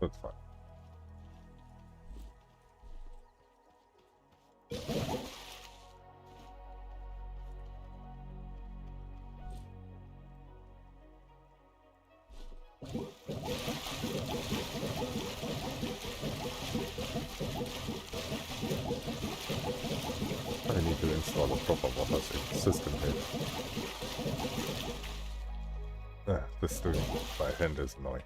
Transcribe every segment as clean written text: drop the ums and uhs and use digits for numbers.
That's fine. I need to install a proper water system here. This doing by hand is annoying.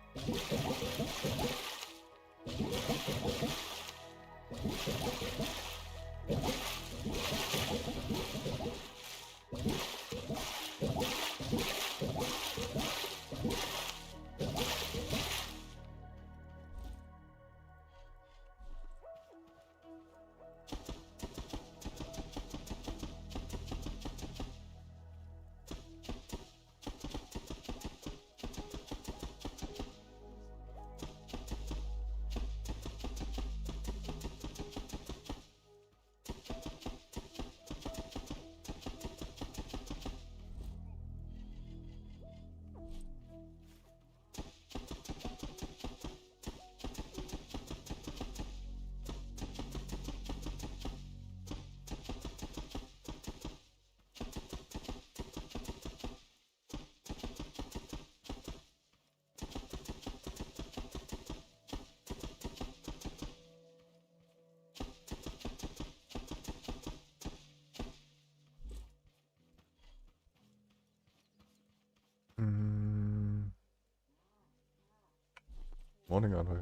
Morning, Andre.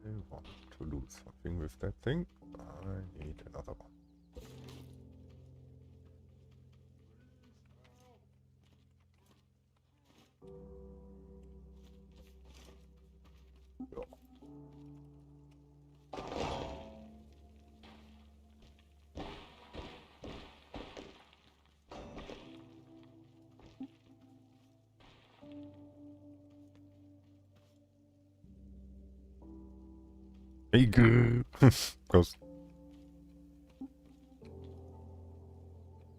I want to do something with that thing. I need another one. Ja. Eagle. Goes.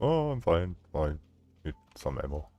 Oh, I'm fine. Fine. Need some ammo.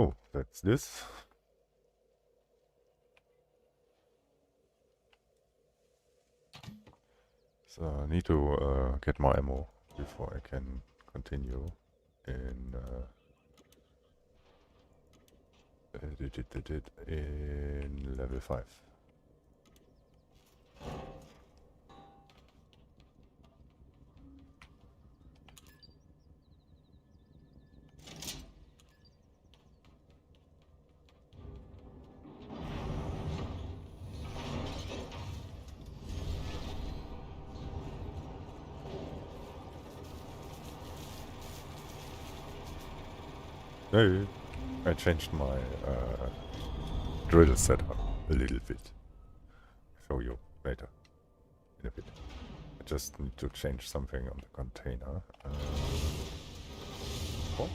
Oh, that's this. So I need to get more ammo before I can continue in in level 5. Hey, I changed my drill setup a little bit. Show you later in a bit. I just need to change something on the container. Oh.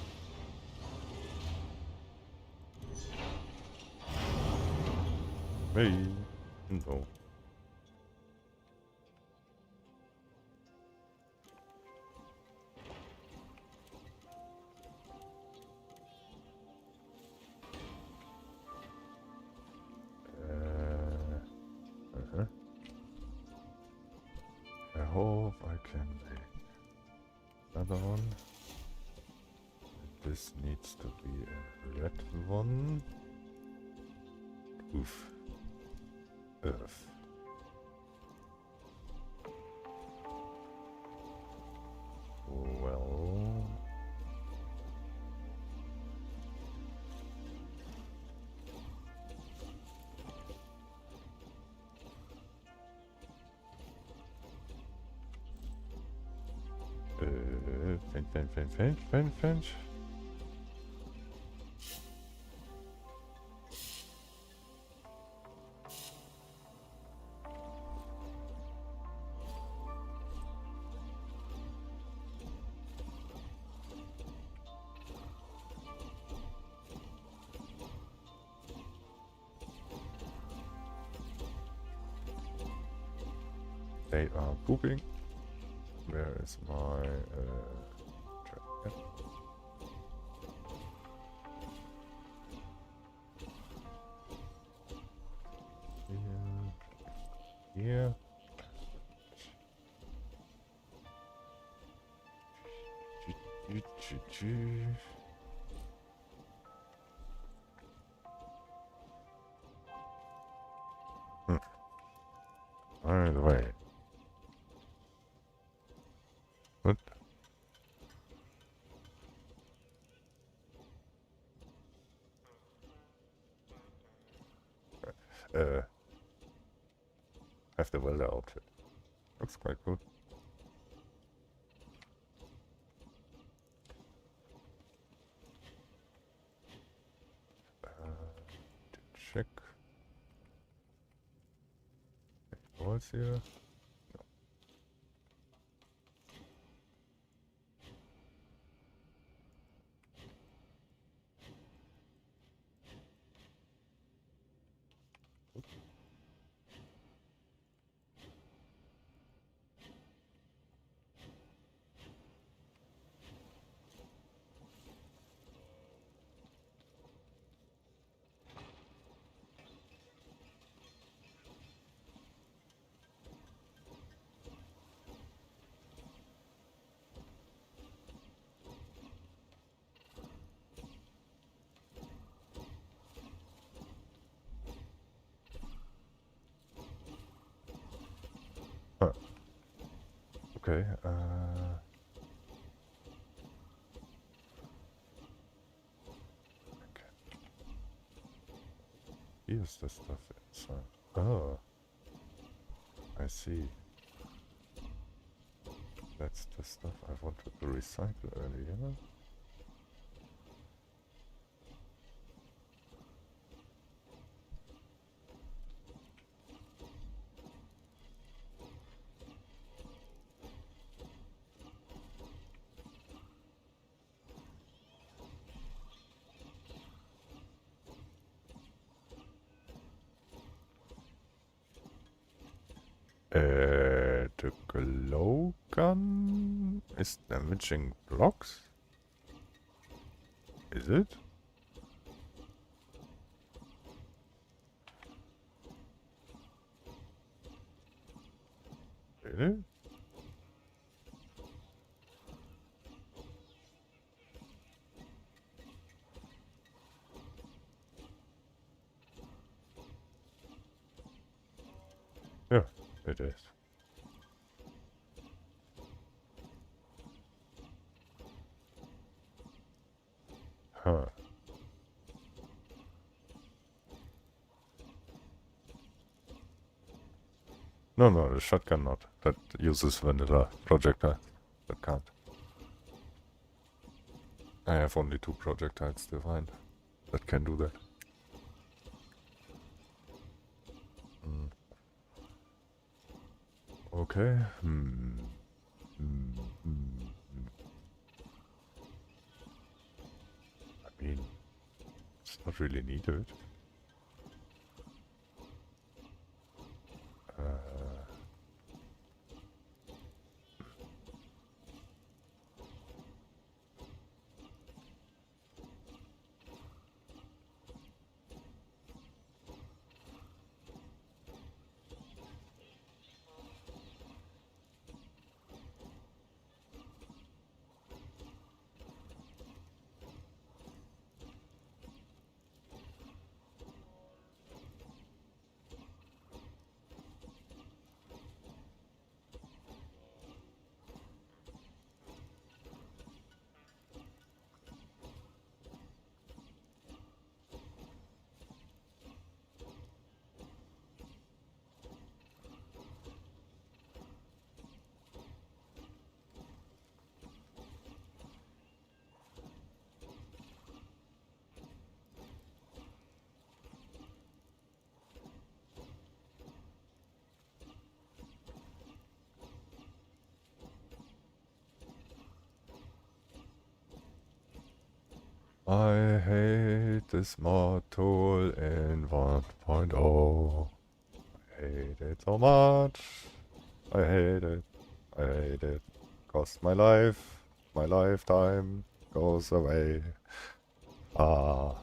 Hey, no. I hope I can make another one. This needs to be a red one. Oof. Earth. Well. Finch. They are pooping. Where is my trackpad? Here. By the way. What? Have the welder outfit. Looks quite good. To check. What's here? Okay, okay. Here's the stuff inside. Oh, I see. That's the stuff I wanted to recycle earlier. The glow gun is damaging blocks? Is it? Really? Yeah, it is. Huh. No, the shotgun not. That uses vanilla projectile. That can't. I have only 2 projectiles defined that can do that. Okay. I mean, it's not really needed. I hate this mod tool in 1.0. I hate it so much. I hate it. I hate it. Cost my life. My lifetime goes away. Ah.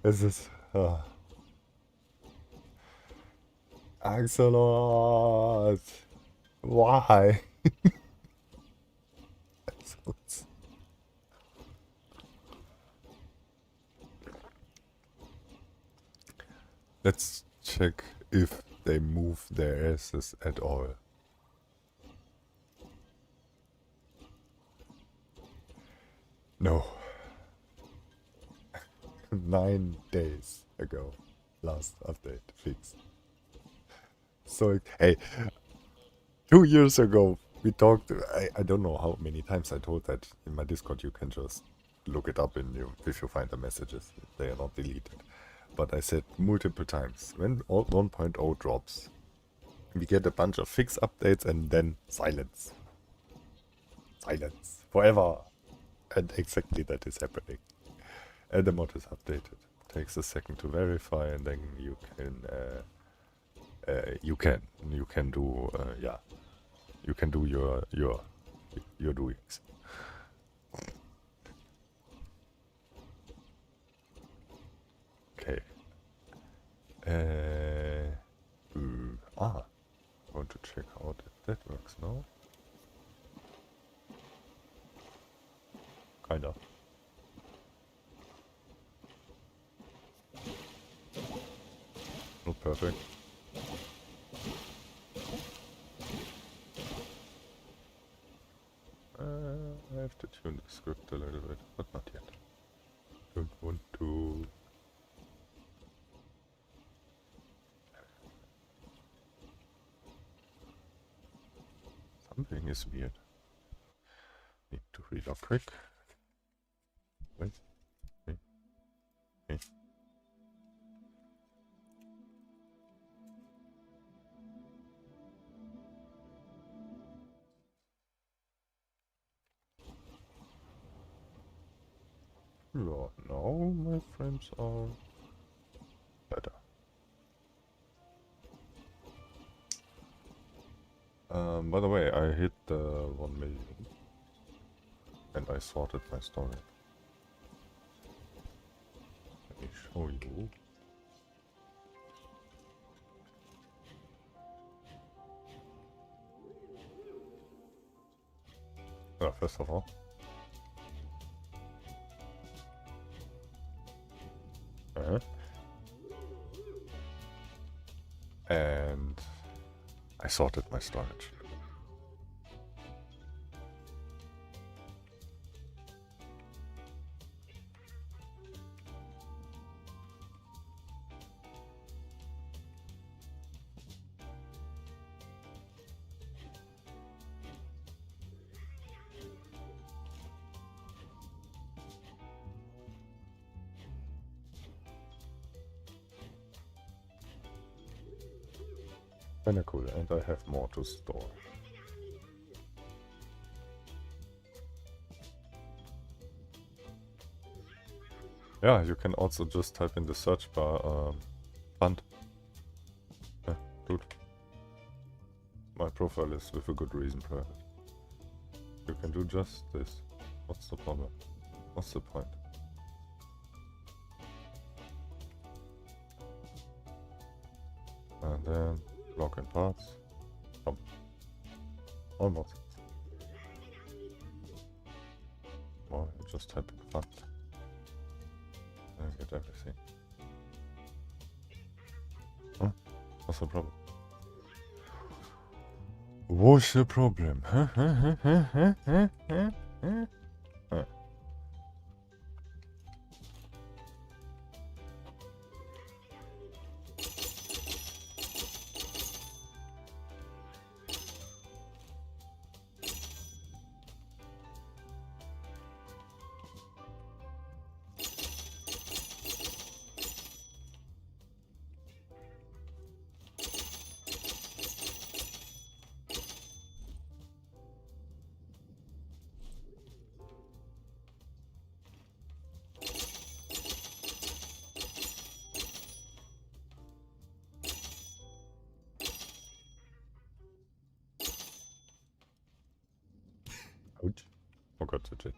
This is... Axolot! Why? Let's check if they move their asses at all. No. 9 days ago. Last update fixed. So, hey, 2 years ago we talked. I don't know how many times I told that in my Discord. You can just look it up if you find the messages. They are not deleted. But I said multiple times, when 1.0 drops, we get a bunch of fix updates and then silence. Silence. Forever. And exactly that is happening. And the mod is updated. Takes a second to verify, and then you can do yeah, you can do your doings. Okay. I want to check how that works now. Kinda. Not perfect. I have to tune the script a little bit, but not yet. Don't want to. Something is weird. Need to relog quick. Wait. Wait. Yeah, now my frames are better. By the way, I hit the 1 million and I sorted my storage. Let me show you. First of all, and I sorted my storage. Kinda cool, and I have more to store. Yeah, you can also just type in the search bar, Fant. Yeah, dude. My profile is with a good reason private. You can do just this. What's the problem? What's the point? And then log in parts. Almost. Well, you just type in Fant. And get everything. Huh? What's the problem? What's the problem? Ouch. Forgot to check.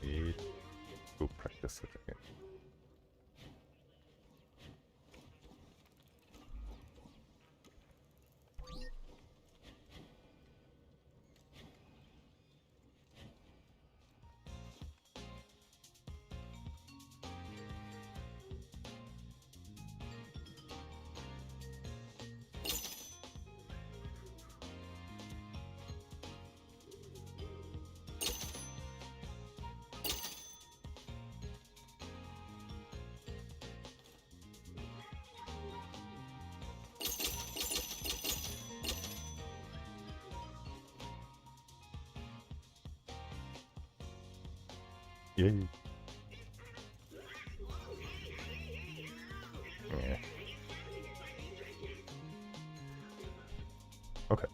Need to practice it again. Yay. Yeah. Okay.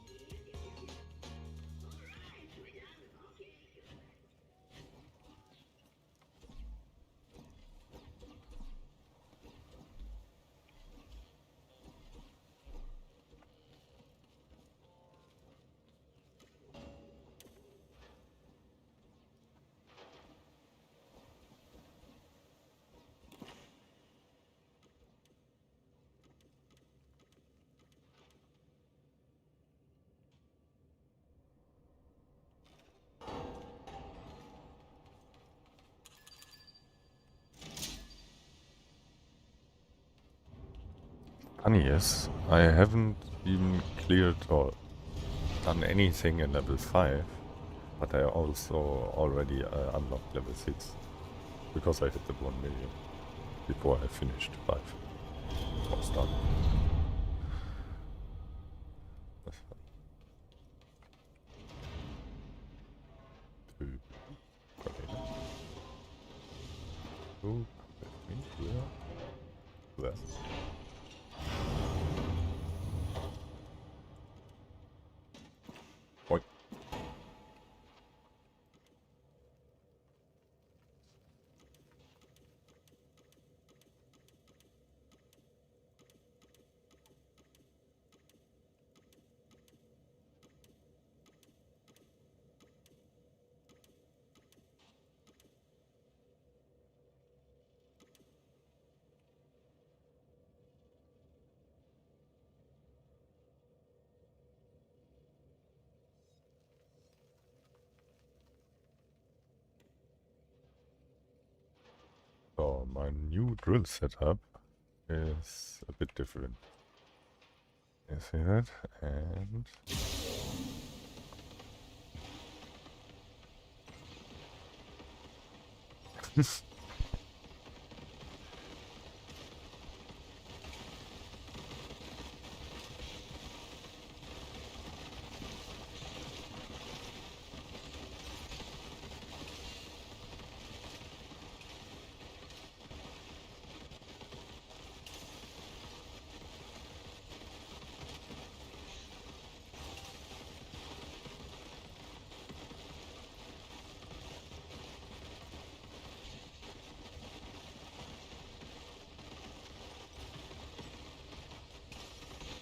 Funny is, I haven't even cleared or done anything in level 5, but I also already unlocked level 6, because I hit the 1 million before I finished 5. Or started. That's fun. Who with me? Where? Boy. So my new drill setup is a bit different. You see that? And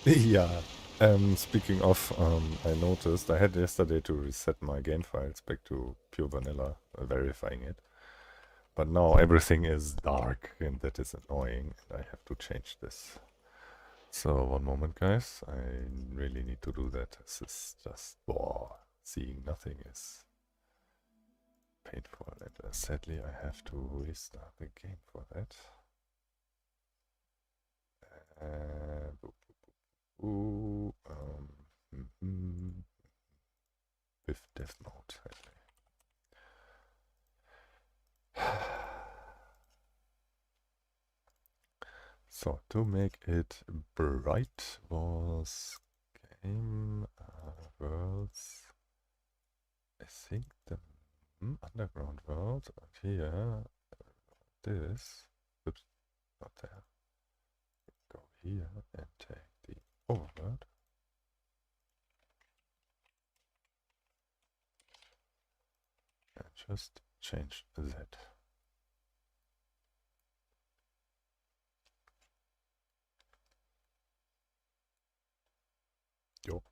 yeah. Speaking of, I noticed I had yesterday to reset my game files back to pure vanilla, verifying it. But now everything is dark, and that is annoying, and I have to change this. So, one moment, guys. I really need to do that. This is just, seeing nothing is painful. And sadly, I have to restart the game for that. With dev mode, so to make it bright was game worlds. I think the underground world here. This, oops, not there. Go here and take the overworld. And just change that. Yo.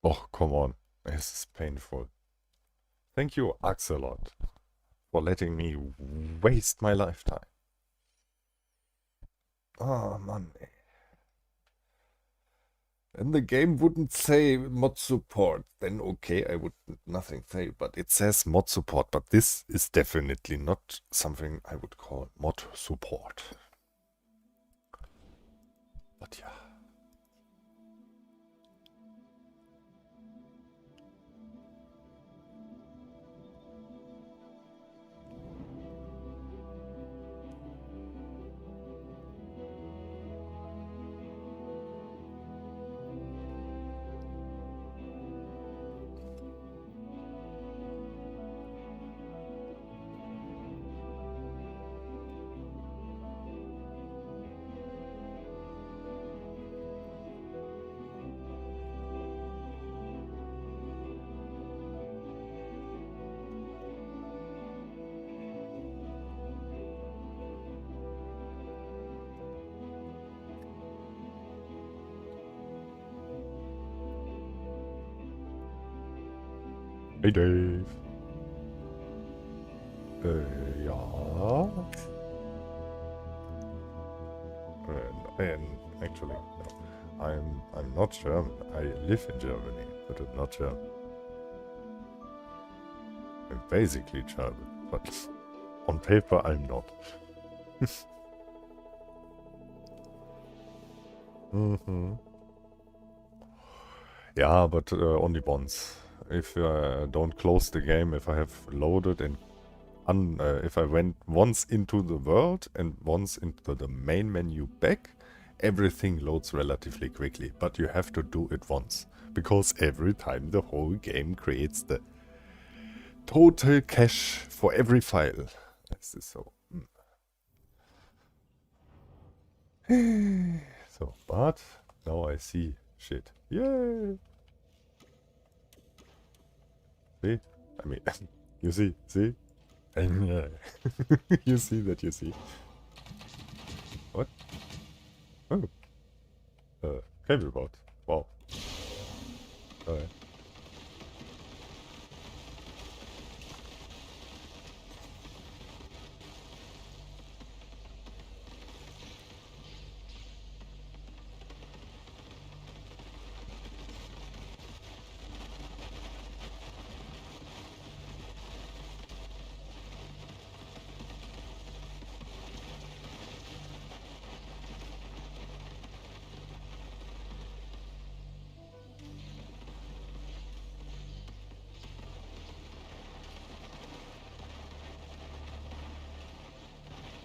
Oh, come on. This is painful. Thank you, Axelot, for letting me waste my lifetime. Oh, man. And the game wouldn't say mod support, then okay, I would nothing say, but it says mod support, but this is definitely not something I would call mod support. But yeah. Hey Dave. Ja. And actually, no. I'm not German. I live in Germany, but I'm not German. I'm basically German, but on paper I'm not. Yeah, but only once. If I don't close the game, if I have loaded and if I went once into the world and once into the main menu back, everything loads relatively quickly. But you have to do it once, because every time the whole game creates the total cache for every file. This is so. So, but now I see shit. Yay! See? I mean, you see? And you see that, you see. What? Oh. Cable board. Wow. Alright.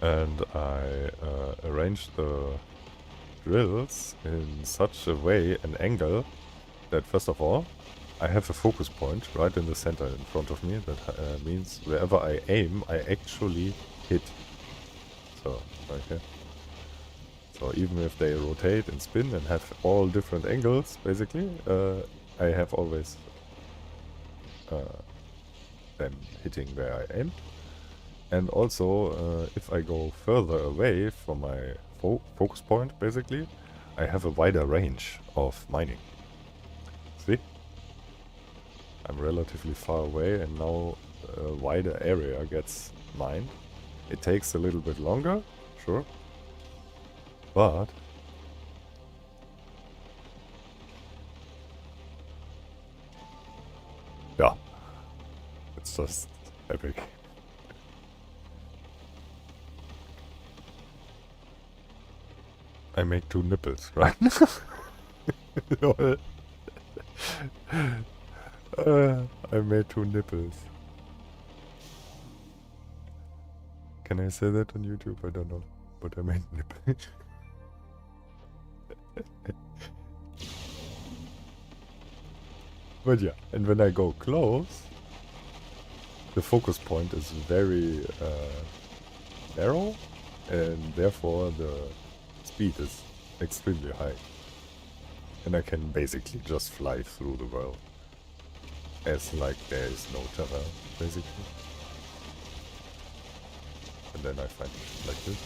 And I arranged the drills in such a way, an angle, that first of all, I have a focus point right in the center in front of me. That means wherever I aim, I actually hit. So, right here. So even if they rotate and spin and have all different angles, basically, I have always them hitting where I aim. And also, if I go further away from my focus point, basically, I have a wider range of mining. See? I'm relatively far away and now a wider area gets mined. It takes a little bit longer, sure. But yeah, it's just epic. I make 2 nipples, right? I made 2 nipples. Can I say that on YouTube? I don't know. But I made nipples. But yeah, and when I go close, the focus point is very narrow, and therefore the speed is extremely high. And I can basically just fly through the world. As like there is no terror, basically. And then I find it like this.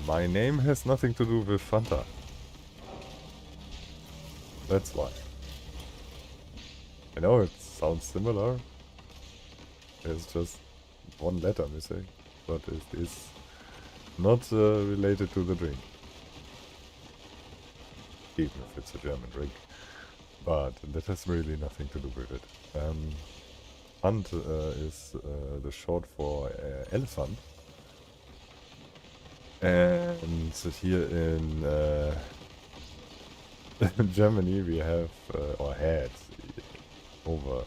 My name has nothing to do with Fanta. That's why. I know it sounds similar. There's just 1 letter missing, but it is not related to the drink. Even if it's a German drink. But that has really nothing to do with it. Fant is the short for elephant. And here in Germany we have, or had, over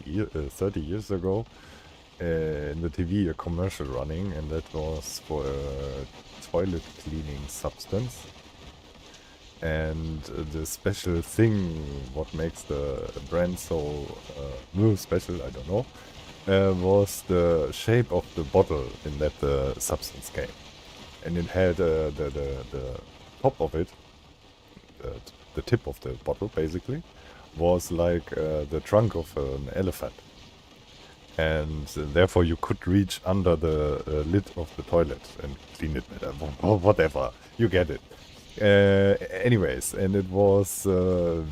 30 years ago, in the TV a commercial running, and that was for a toilet cleaning substance. And the special thing, what makes the brand so special, I don't know, was the shape of the bottle in that the substance came. And it had the top of it, the tip of the bottle basically, was like the trunk of an elephant. And therefore you could reach under the lid of the toilet and clean it better, or whatever, you get it. Anyways, and it was the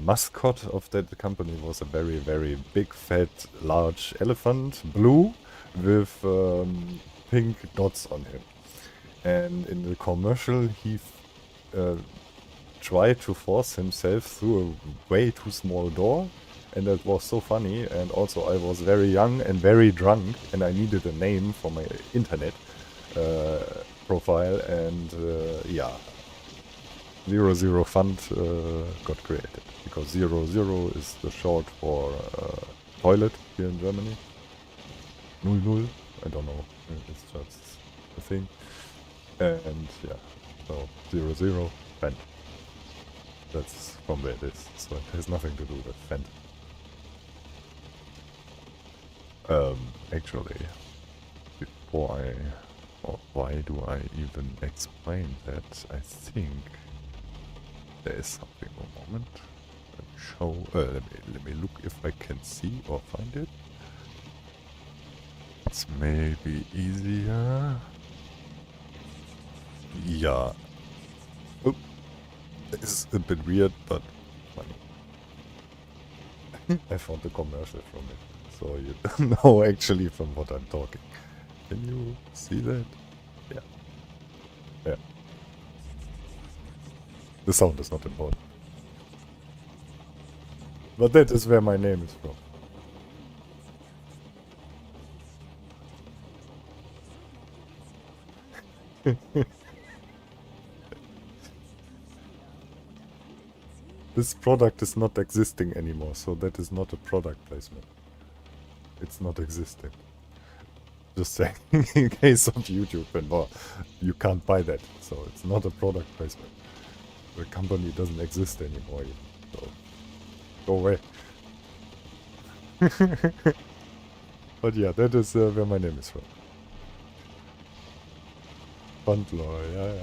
mascot of that company was a very, very big, fat, large elephant, blue, with pink dots on him. And in the commercial, he tried to force himself through a way too small door, and that was so funny. And also, I was very young and very drunk, and I needed a name for my internet profile, and yeah, 00 Fant got created, because 00 is the short for toilet here in Germany. 00, I don't know It's just a thing. And yeah, so 00 Fant. That's from where it is. So it has nothing to do with Fant. Actually, before or why do I even explain that? I think there is something. A moment. Let me show. Let me look if I can see or find it. It's maybe easier. Yeah. Oh, it's a bit weird, but funny. I found a commercial from it, so you don't know actually from what I'm talking. Can you see that? Yeah. Yeah. The sound is not important. But that is where my name is from. This product is not existing anymore, so that is not a product placement. It's not existing. Just saying, in case of YouTube and more, you can't buy that, so it's not a product placement. The company doesn't exist anymore, so go away. But yeah, that is where my name is from. Fant Mod, yeah.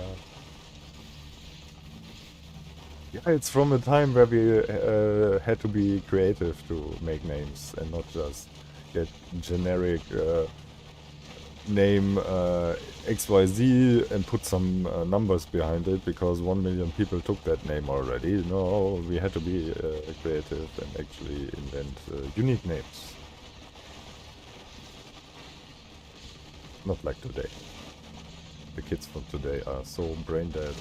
Yeah, it's from a time where we had to be creative to make names and not just get generic name XYZ and put some numbers behind it because 1 million people took that name already. No, we had to be creative and actually invent unique names. Not like today. The kids from today are so brain dead.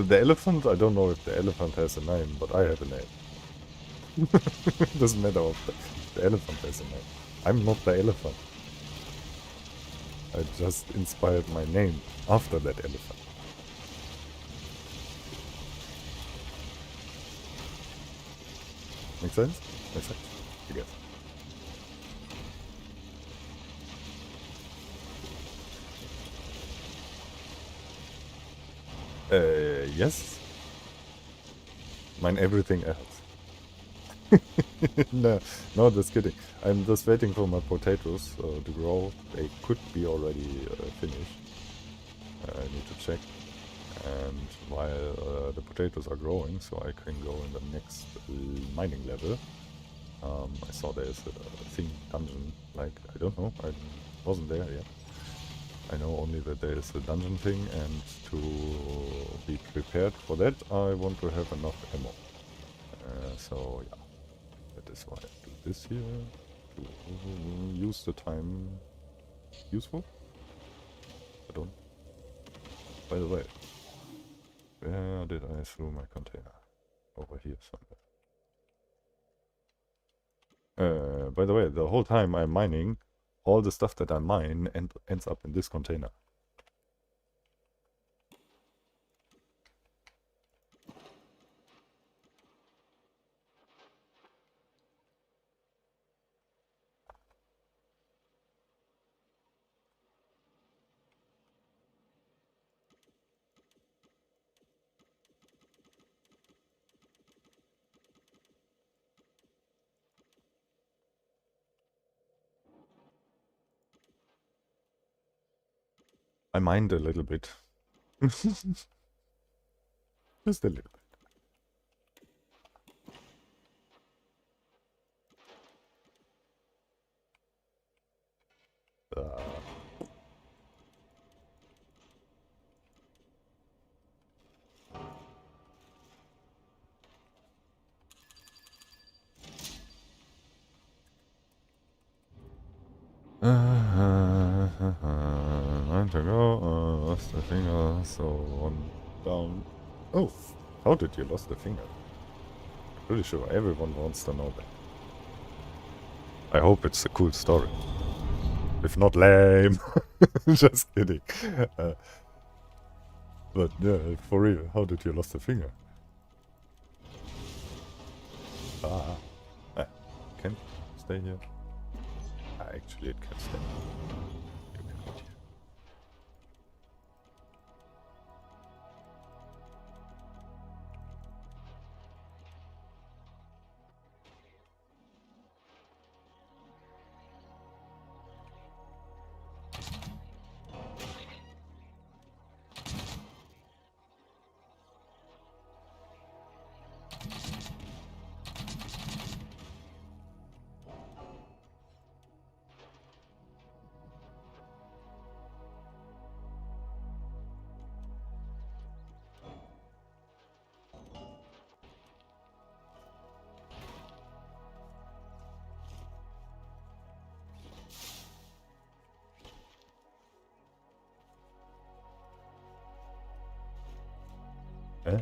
The elephant? I don't know if the elephant has a name, but I have a name. Doesn't matter if the elephant has a name. I'm not the elephant. I just inspired my name after that elephant. Make sense? Makes sense, I guess. Yes. Mine everything else. No, just kidding. I'm just waiting for my potatoes to grow. They could be already finished. I need to check. And while the potatoes are growing, so I can go in the next mining level. I saw there's a thing, dungeon, like, I don't know, I wasn't there yet. I know only that there is a dungeon thing, and to be prepared for that, I want to have enough ammo. So yeah, that is why I do this here, to use the time useful. I don't. By the way, where did I throw my container? Over here somewhere. By the way, the whole time I'm mining, all the stuff that I mine ends up in this container. I mined a little bit. Just a little bit. I'm to go, lost the finger, so one down. Oh, how did you lost the finger? Pretty sure everyone wants to know that. I hope it's a cool story. If not, lame. Just kidding. But yeah, for real, how did you lost a finger? Ah, can stay here. Actually, it can stay. You can eat here. Ah.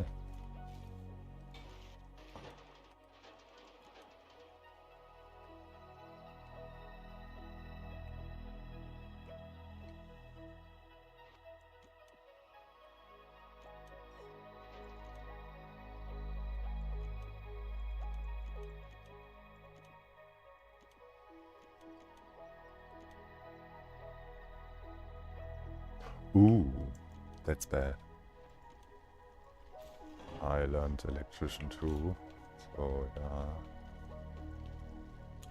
Ooh, that's bad. I learned electrician too, so yeah.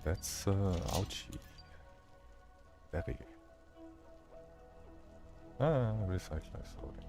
That's ouchie. Very. Recycler, sorry.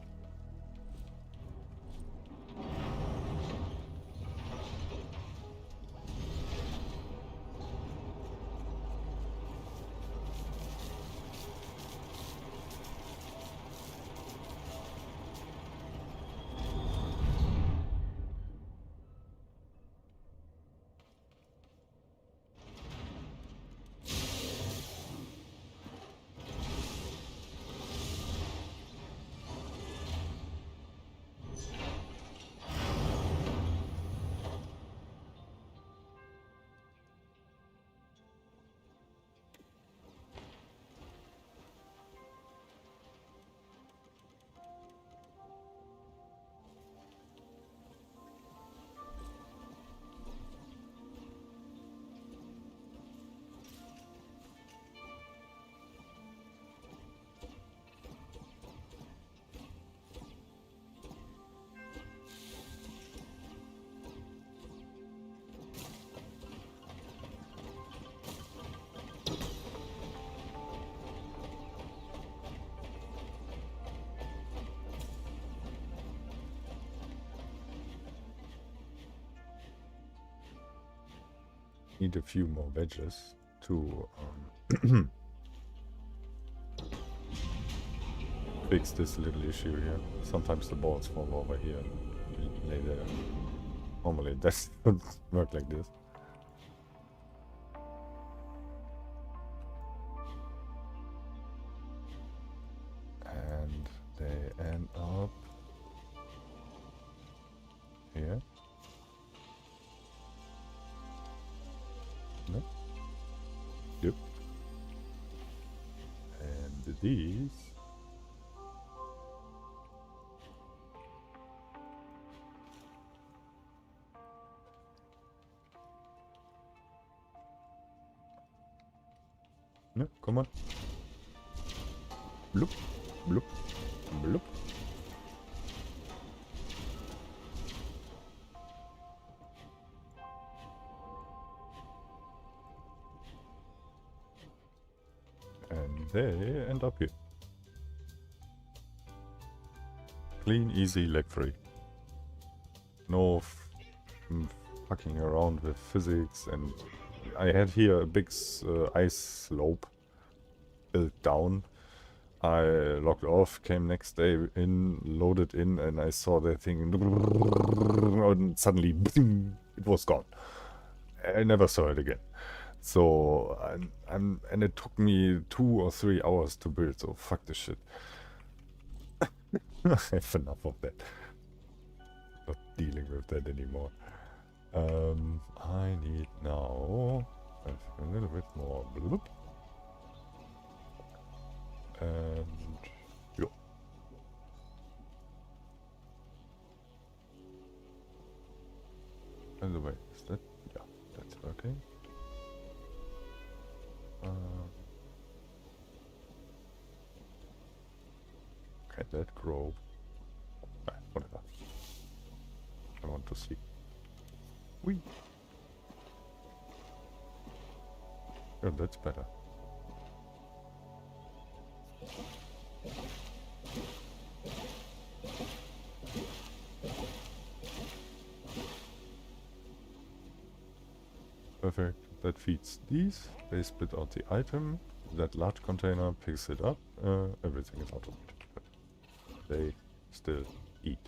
Need a few more wedges to fix this little issue here. Sometimes the balls fall over here and lay there. Normally it doesn't work like this. And they end up here. No. Yep. And these no, come on. Bloop, bloop, bloop. And they end up here. Clean, easy, lag free. No fucking around with physics, and I had here a big ice slope built down. I logged off, came next day in, loaded in, and I saw the thing, and suddenly it was gone. I never saw it again. So, and it took me 2 or 3 hours to build, so fuck this shit. I have enough of that. Not dealing with that anymore. I need now a little bit more bloop. And yo. By the way, is that... yeah, that's working. Can that grow? Whatever. I want to see. Whee! Yeah, that's better. Perfect. That feeds these. They split out the item. That large container picks it up. Everything is automated. But they still eat.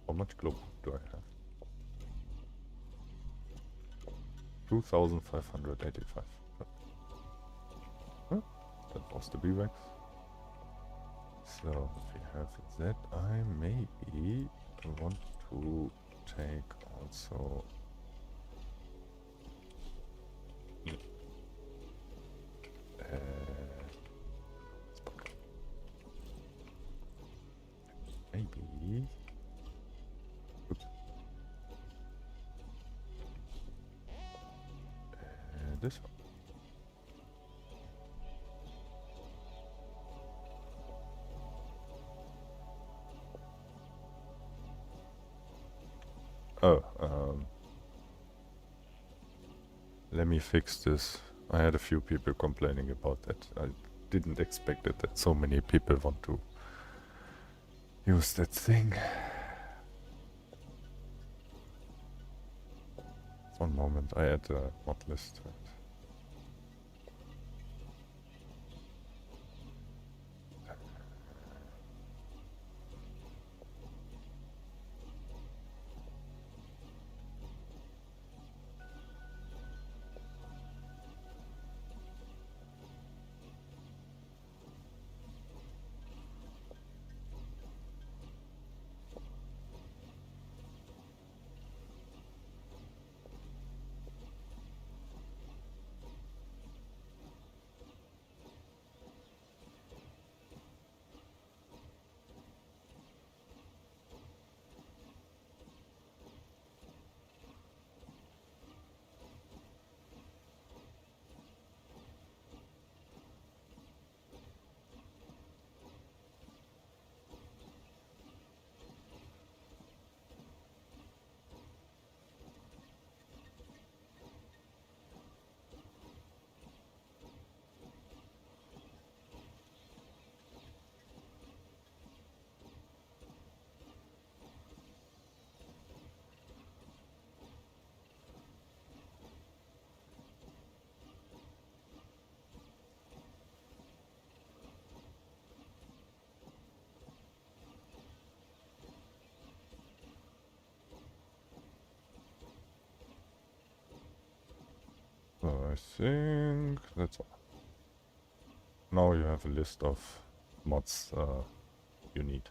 How much global do I have? 2,585. Huh? That was the BWAX. So if we have that, I maybe want to take also... maybe... oops. This one. Oh, let me fix this. I had a few people complaining about that. I didn't expect it that so many people want to use that thing. One moment, I add a mod list. So I think that's all. Now you have a list of mods you need.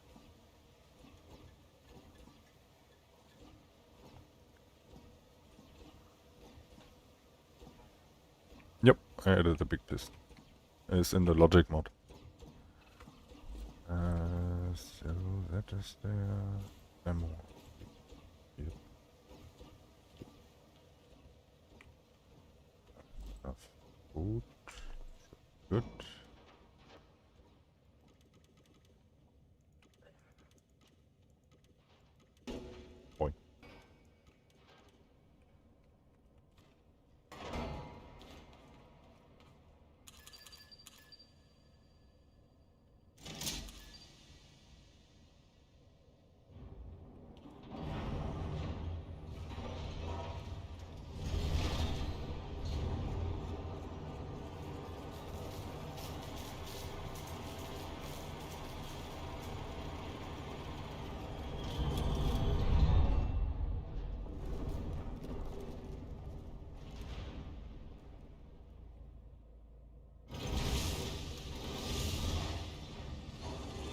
Yep, I added a big piston. It's in the logic mod. So that is there. Ammo. Yep. Enough food. Good. Boing.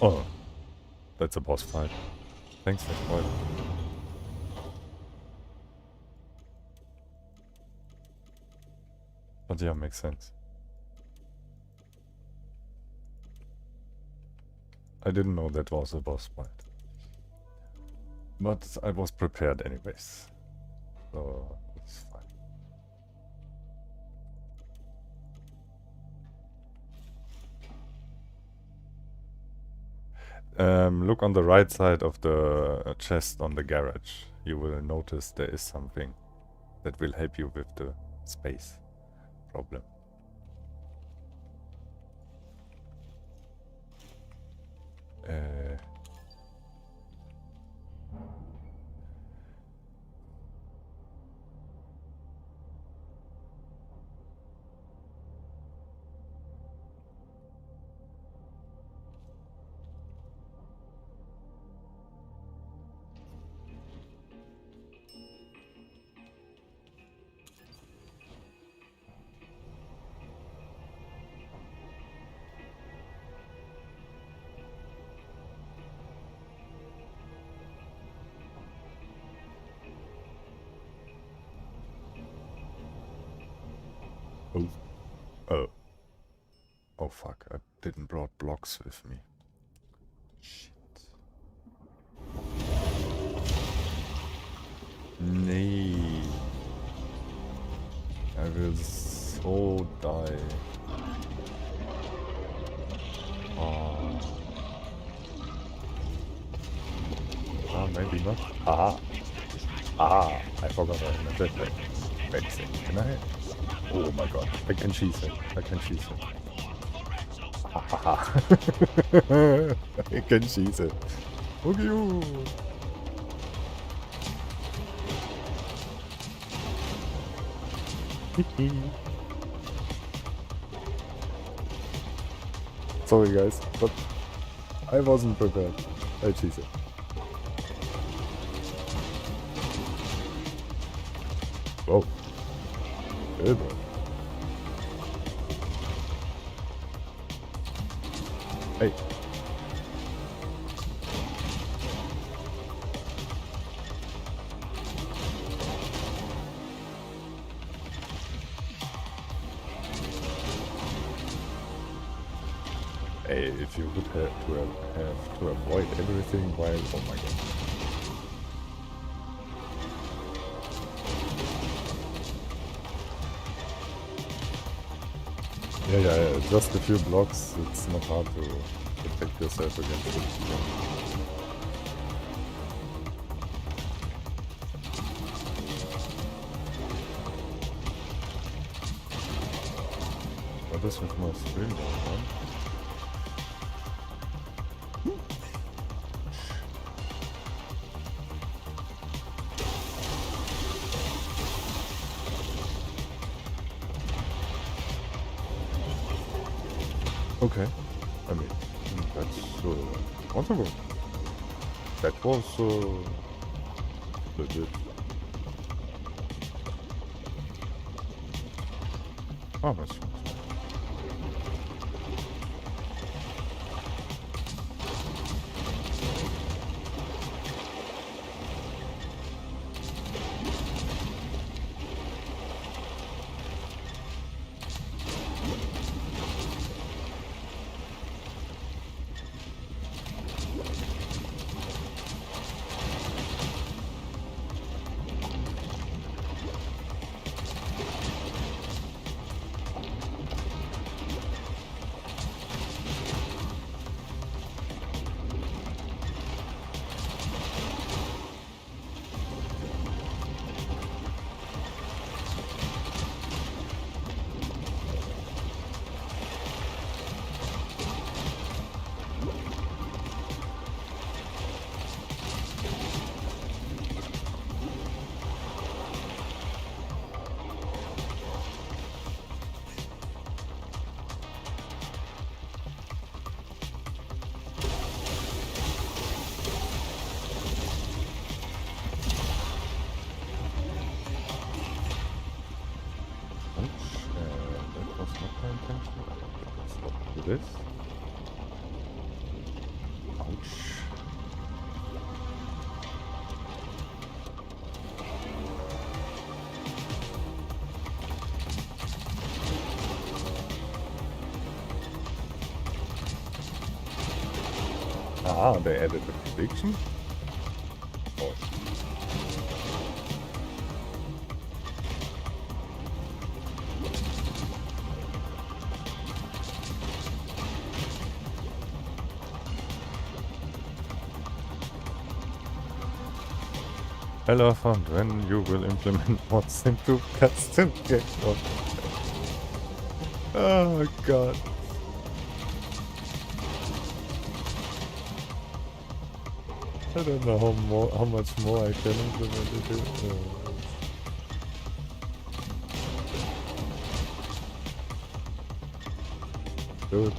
Oh, that's a boss fight. Thanks for spoiling. But yeah, makes sense. I didn't know that was a boss fight. But I was prepared anyways. so it's fine. Look on the right side of the chest on the garage. You will notice there is something that will help you with the space problem. Oh fuck, I didn't brought blocks with me. Shit. Nee. I will so die. Oh. Ah, maybe not. Aha. Ah, I forgot I am a jetpack. Wait a second, can I? Oh my god, I can cheese it. I can cheese it. Haha. I can cheese it. Look you. Sorry guys, but I wasn't prepared. I cheese it. Whoa. Good one. Hey. Hey, if you would have to avoid everything while... Oh my god. Yeah, just a few blocks, it's not hard to protect yourself against it. What is with my screen going on? Okay, I mean, that's wonderful. That was legit. Oh, that's fine. This? Ouch. Ah, they added a prediction? Oh. Hello, Fant, when you will implement mods into custom Gamemode. Oh god. I don't know how much more I can implement it. Dude.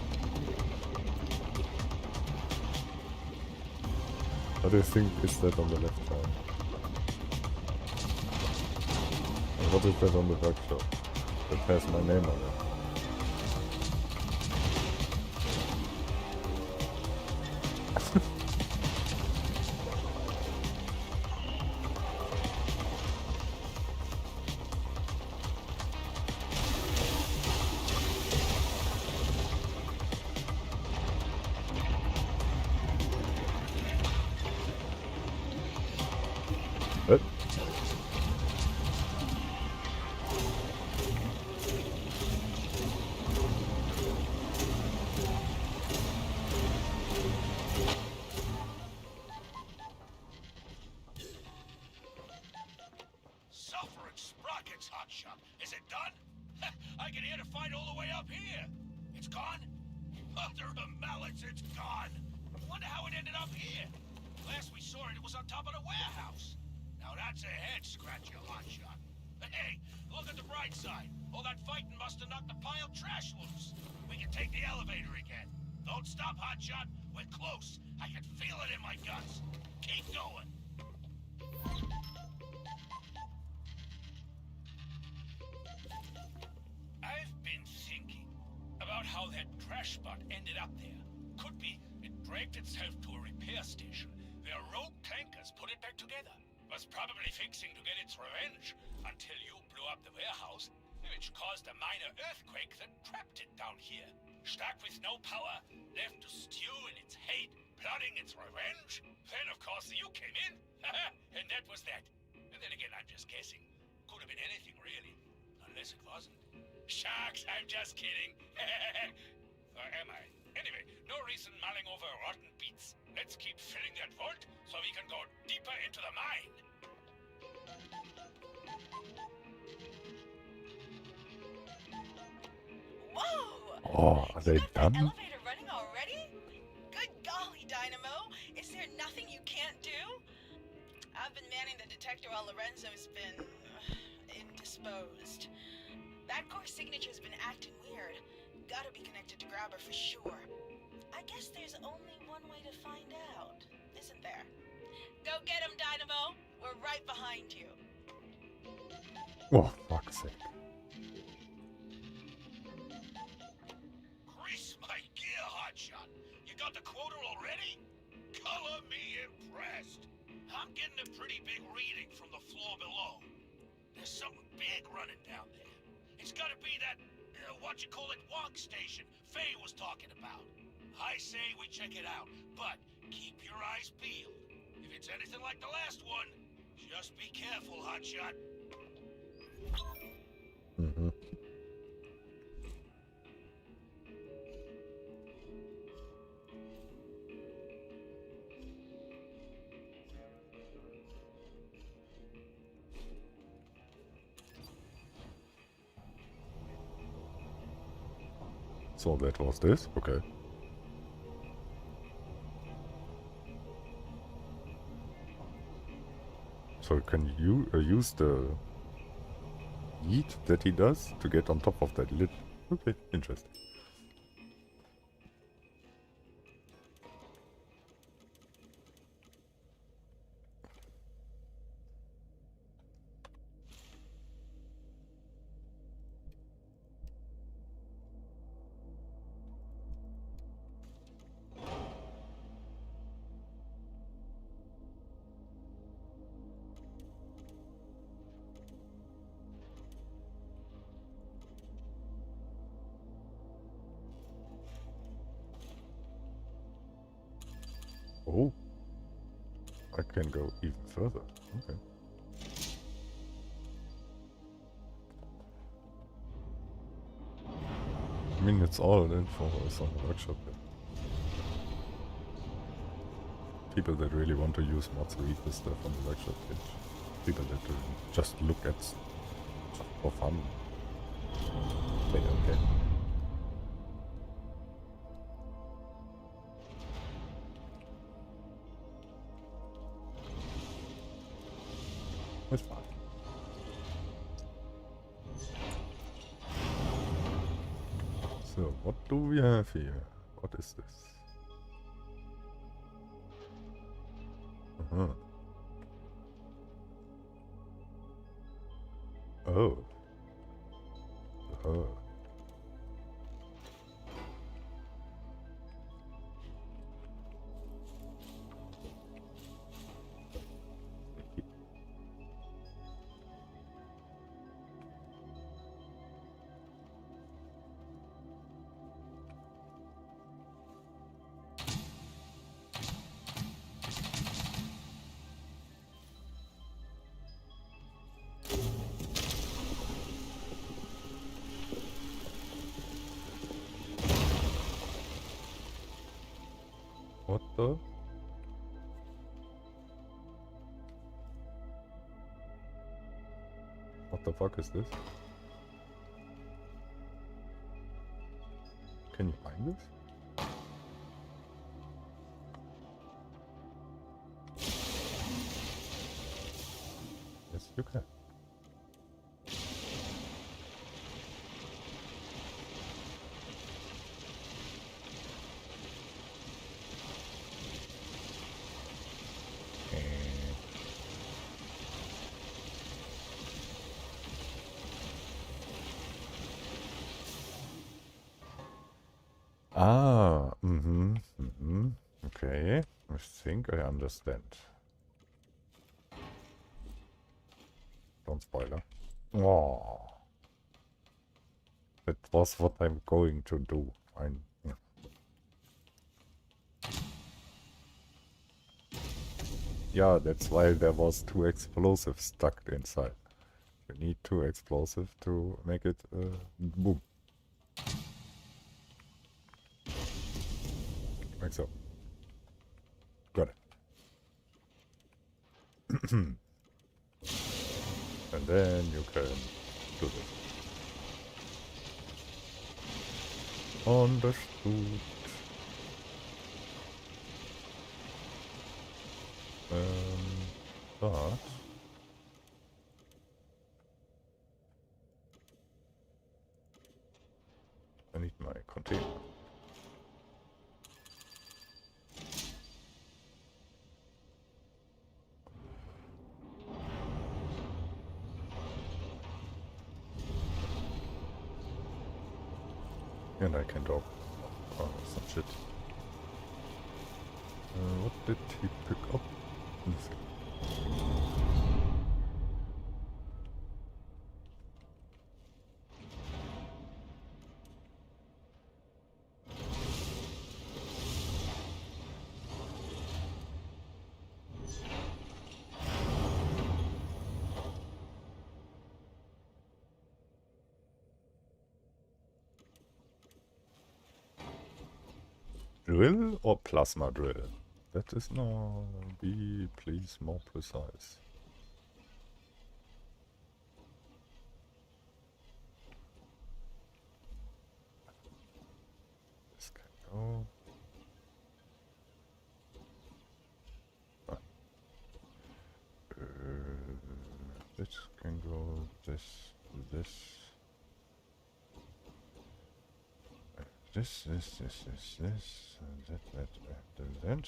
What do you think is that on the left side? And what is that on the workshop? That has my name on it. What? Sulfur and sprockets, hotshot. Is it done? I can hear the fight all the way up here. It's gone? Mother of mallets, it's gone. Wonder how it ended up here. Last we saw it, it was on top of the warehouse. Now that's a head scratcher, hotshot. Hey, look at the bright side. All that fighting must have knocked the piled trash loose. We can take the elevator again. Don't stop, hotshot. We're close. I can feel it in my guts. Keep going. I've been thinking about how that trash spot ended up there. Could be it dragged itself to a repair station where rogue tankers put it back together. Was probably fixing to get its revenge until you blew up the warehouse, which caused a minor earthquake that trapped it down here. Stuck with no power, left to stew in its hate, plotting its revenge. Then, of course, you came in, and that was that. And then again, I'm just guessing. Could have been anything, really. Unless it wasn't. Sharks, I'm just kidding. Or am I? Anyway, no reason mulling over rotten beets. Let's keep filling that vault so we can go deeper into the mine. Whoa! Oh, are they You got that done? elevator running already? Good golly, Dynamo. Is there nothing you can't do? I've been manning the detector while Lorenzo's been indisposed. That core signature's been acting weird. Gotta be connected to Grabber for sure. I guess there's only one way to find out, isn't there? Go get him, Dynamo. We're right behind you. Oh, fuck's sake. Grease my gear, hotshot. You got the quota already? Color me impressed. I'm getting a pretty big reading from the floor below. There's something big running down there. It's gotta be that, wonk station Faye was talking about. I say we check it out, but keep your eyes peeled. If it's anything like the last one, just be careful, hotshot. Mm-hmm. So that was this? Okay. So can you use the yeet that he does to get on top of that lid? Okay, interesting. Oh, I can go even further. Okay. I mean, it's all info is on the workshop here. People that really want to use mods read the stuff on the workshop page. people that just look at just for fun. They don't care. It's fine. So, what do we have here? What is this? Uh-huh. Oh. Oh. What the? What the fuck is this? Can you find this? Yes, you can. Ah, okay. I think I understand. Don't spoiler. Oh, that was what I'm going to do. Fine. Yeah. Yeah, that's why there was 2 explosives stuck inside. You need 2 explosives to make it boom. Like so. Got it. And then you can do this. Understood. But I need my container. And I can drop some shit. What did he pick up? Drill or plasma drill? That is now, be please more precise. This can go. This can go, this, this. This, that.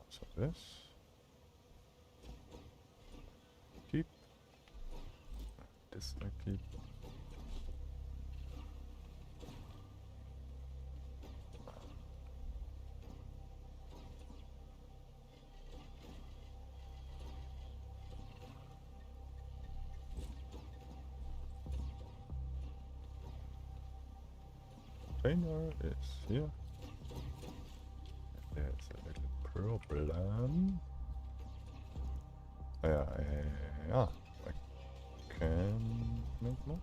Also this. Keep. This I keep. Container is here. There's a little problem. Yeah, I can make more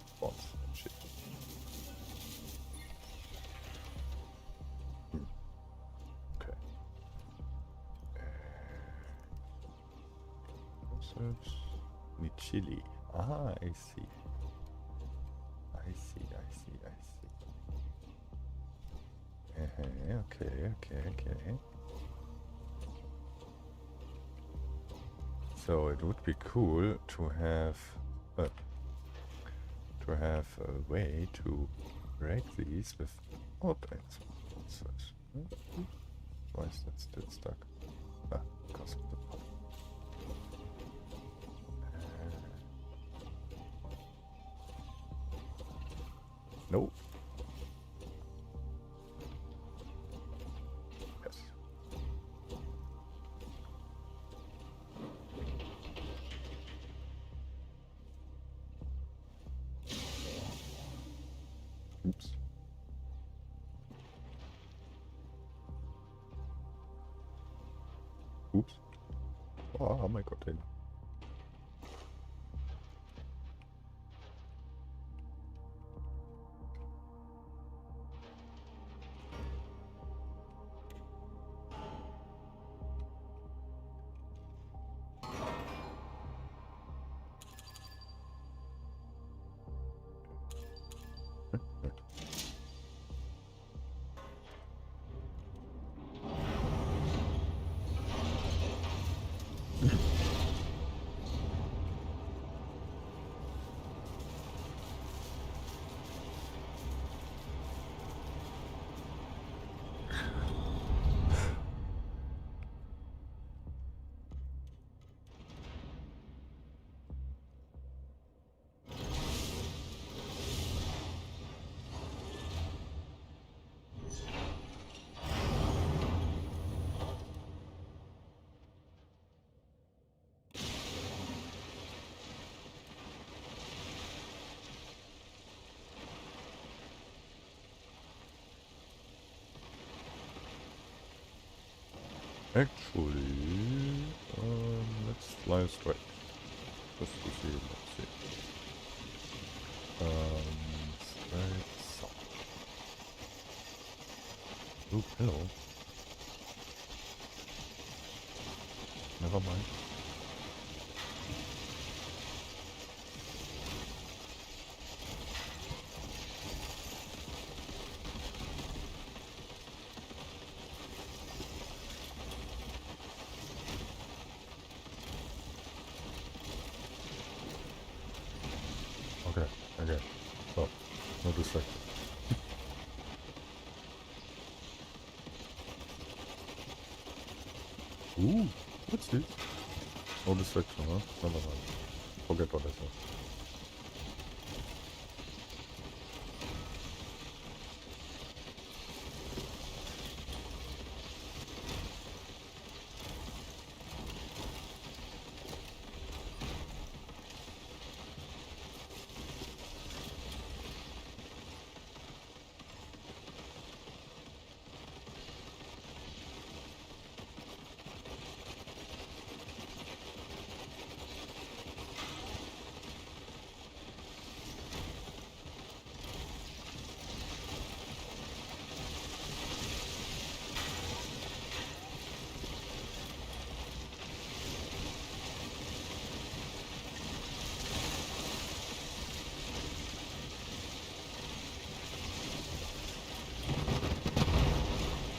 spots and shit. Okay. Search. Need chili. Ah, I see. I see. Okay. So it would be cool to have a way to break these with openings. Why is that still stuck? Ah, because of the pop. No. Yes. Oops. Oops. Oh my god. Actually, let's fly straight. Just to see, let's see. Straight south. Ooh, hello. Never mind. Okay. So, no distraction. Ooh, what's this? No distraction, huh? Never mind. Forget what I said.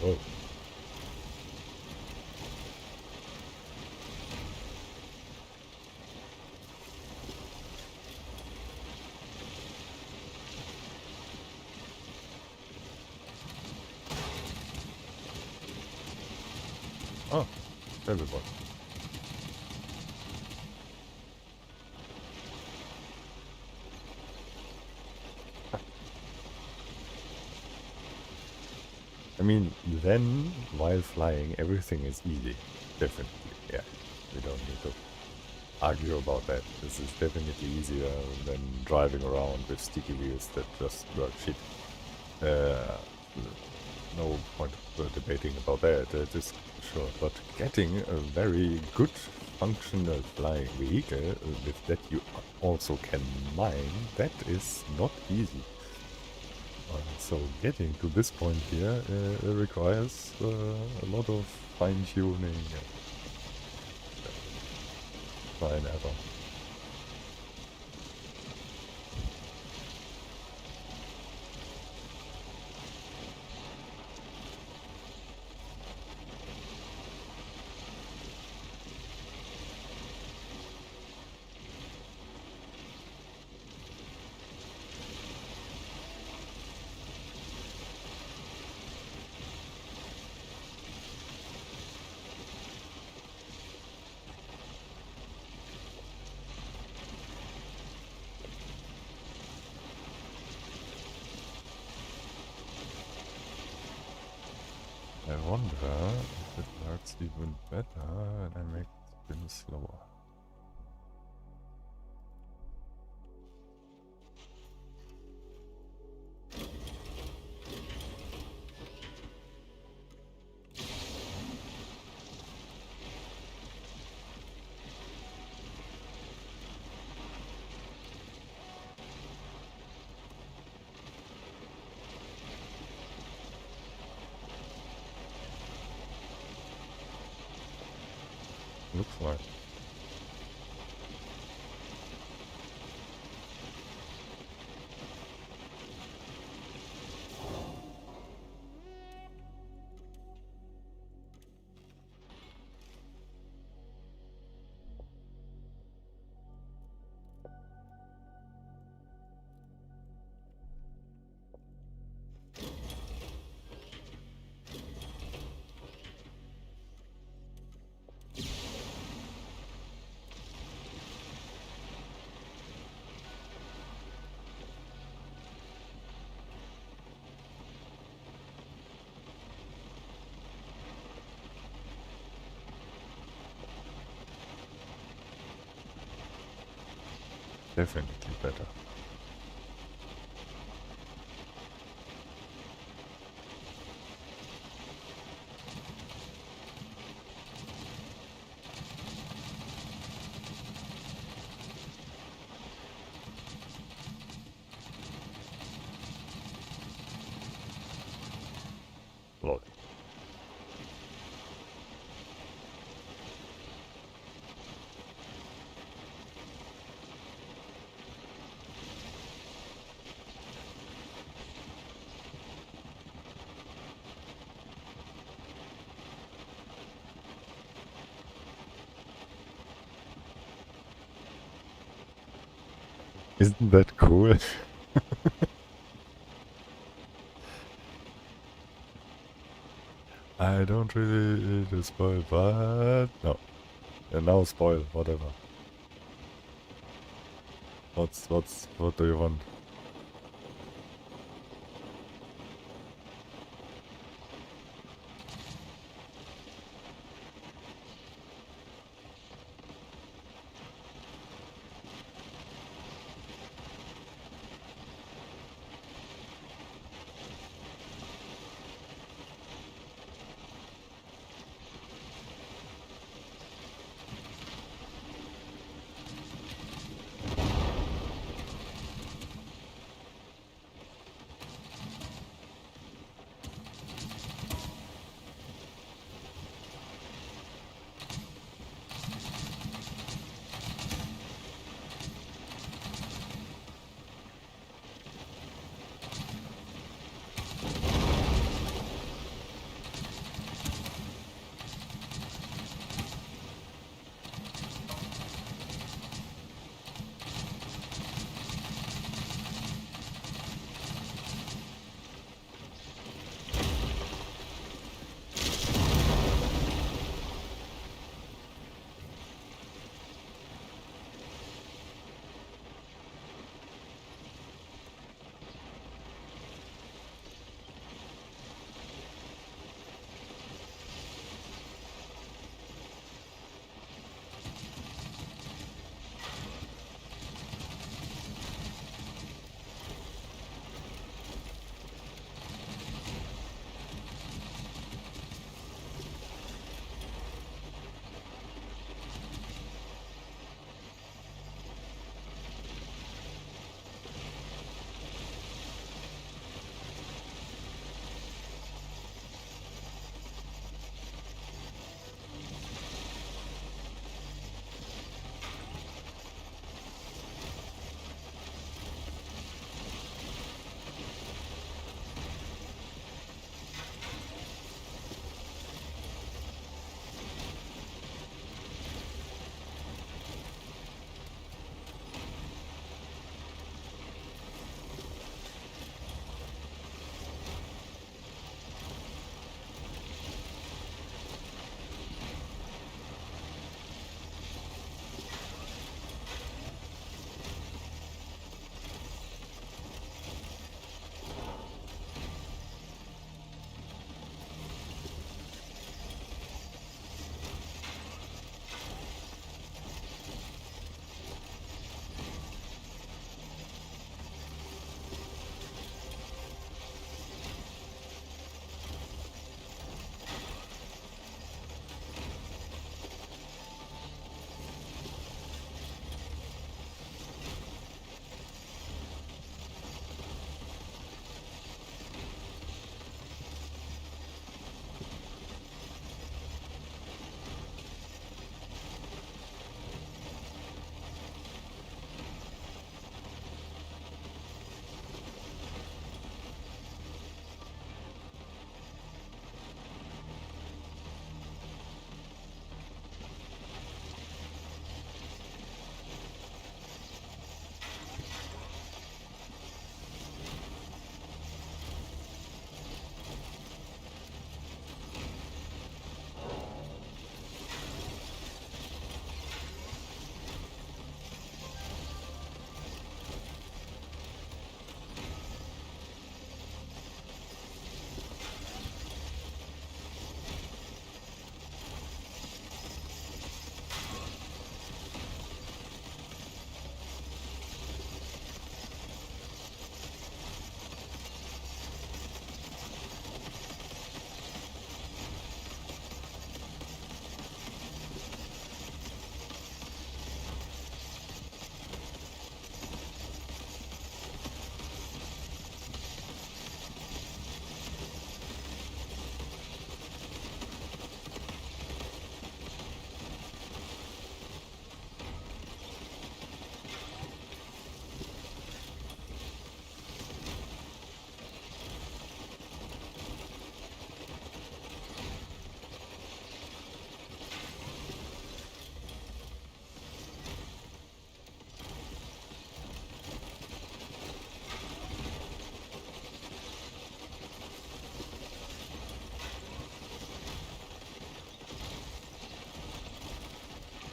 Oh. Oh, everybody. I mean, then, while flying, everything is easy. Definitely, yeah. We don't need to argue about that. This is definitely easier than driving around with sticky wheels that just work shit. No point of debating about that, that is sure. But getting a very good functional flying vehicle with that you also can mine, that is not easy. So getting to this point here requires a lot of fine-tuning. war ein Error. I wonder if it works even better and I make the spin slower. Looks like. Definitely better. Lol. Isn't that cool? I don't really spoil, but no. Yeah, now spoil, whatever. What do you want?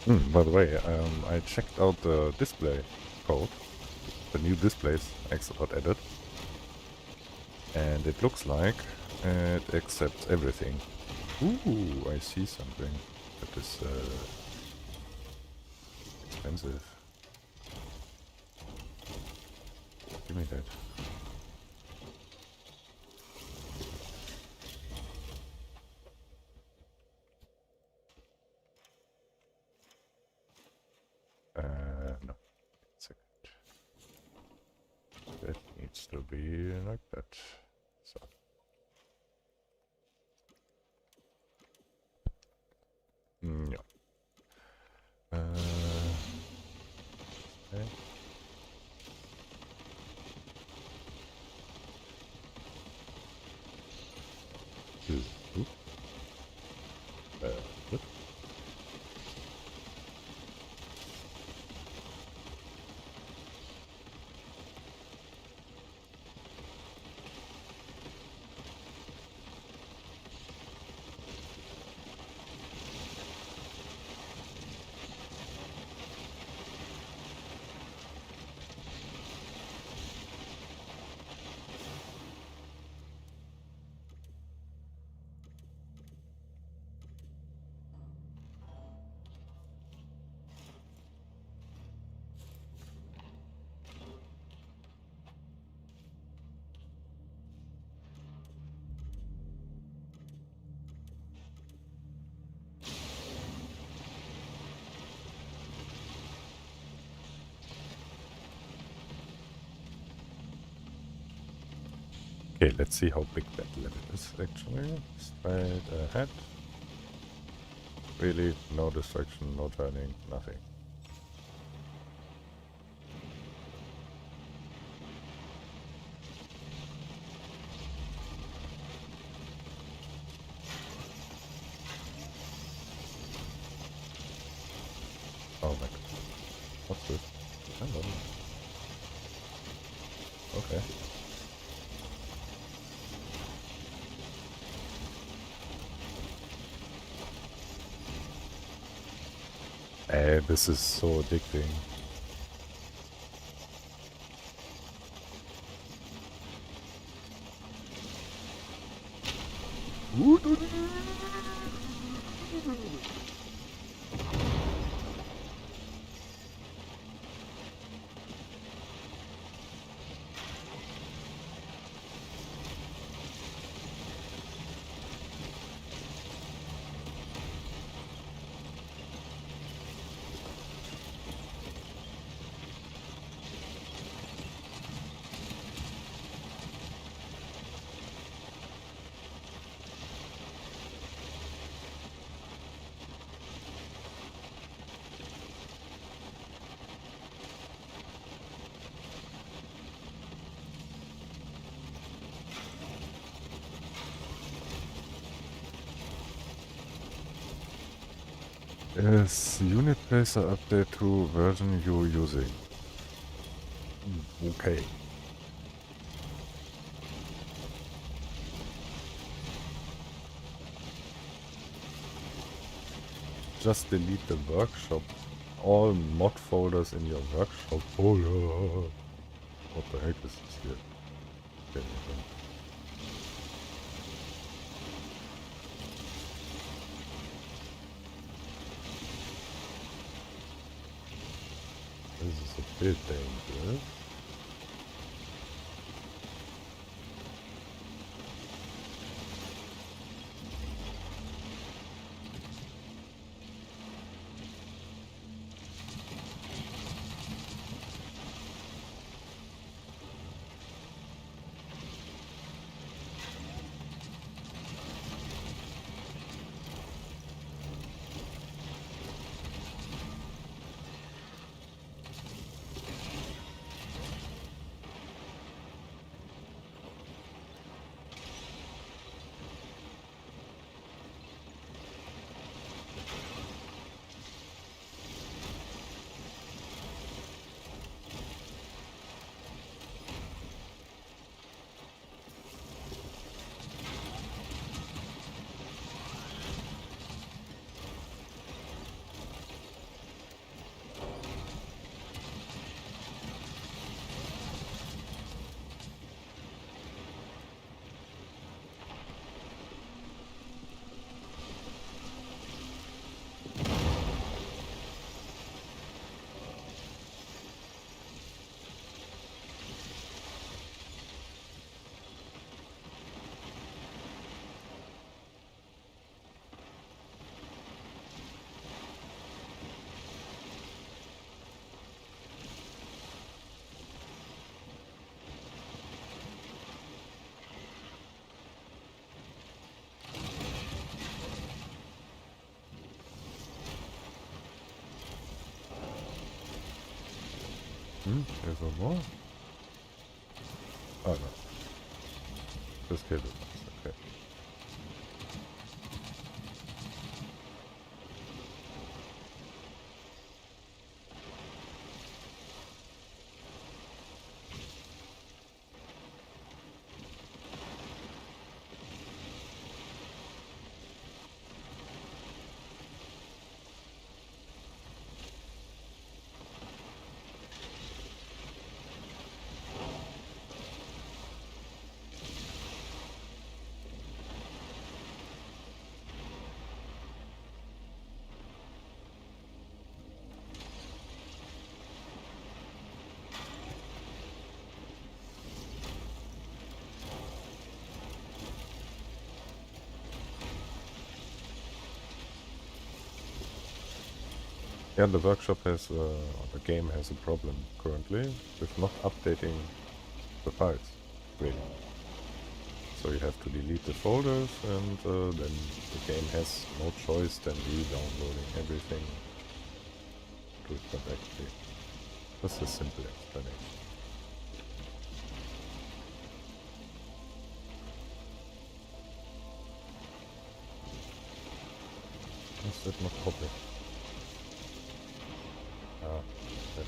By the way, I checked out the display code. The new displays got added. And it looks like it accepts everything. Ooh, I see something that is expensive. Give me that. No. Second. That needs to be like that. So. Yeah. Okay. Ooh. Good. Okay, let's see how big that limit is actually. Straight ahead. Really, no distraction, no turning, nothing. Oh my god. What's this? Hello. Okay. This is so addicting. Is unit tracer update to version you're using? Okay. Just delete the workshop. All mod folders in your workshop folder. What the heck is this here? Okay, this is a bit dangerous. There's one more. Oh no. This cable box, okay. Yeah, the workshop has, or the game has a problem currently with not updating the files, really. So you have to delete the folders, and then the game has no choice than re-downloading everything to it correctly. That's a simple explanation. Is that not copy? Ah, that's it.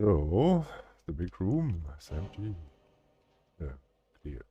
So, the big room is empty. Yeah, cleared.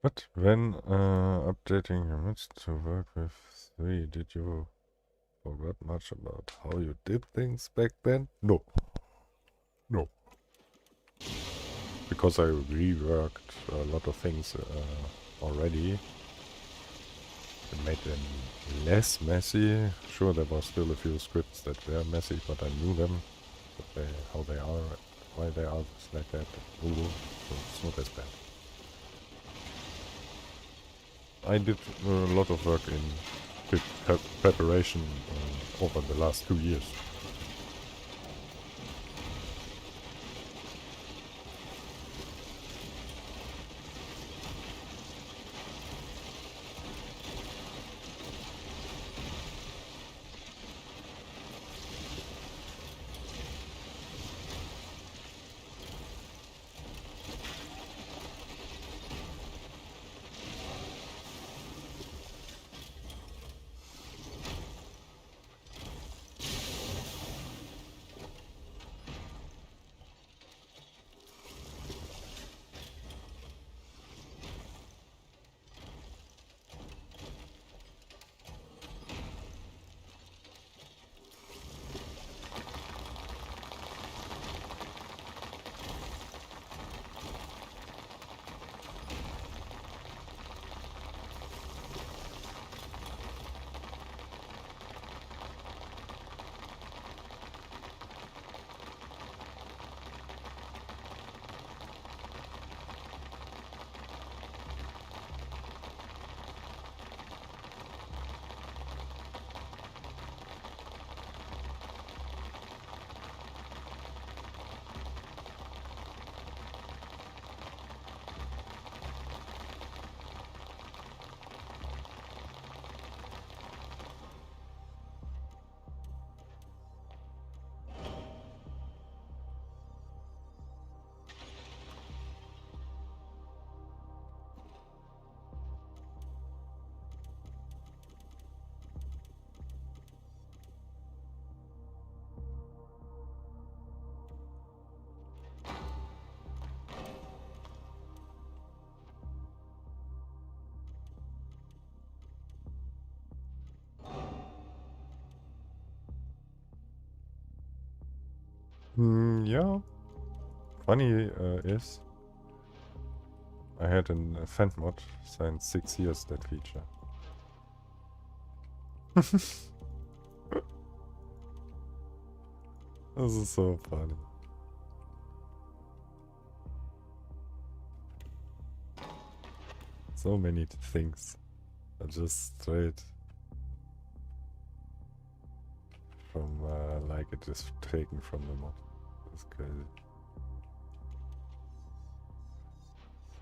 But when updating your MITs to work with 3, did you forget much about how you did things back then? No. No. Because I reworked a lot of things already. It made them less messy. Sure, there were still a few scripts that were messy, but I knew them. But how they are, why they are just like that. Ooh, so it's not as bad. I did a lot of work in preparation over the last 2 years. Yeah. Funny is, I had in Fant Mod since 6 years that feature. This is so funny. So many things are just straight from like it is taken from the mod. That's crazy.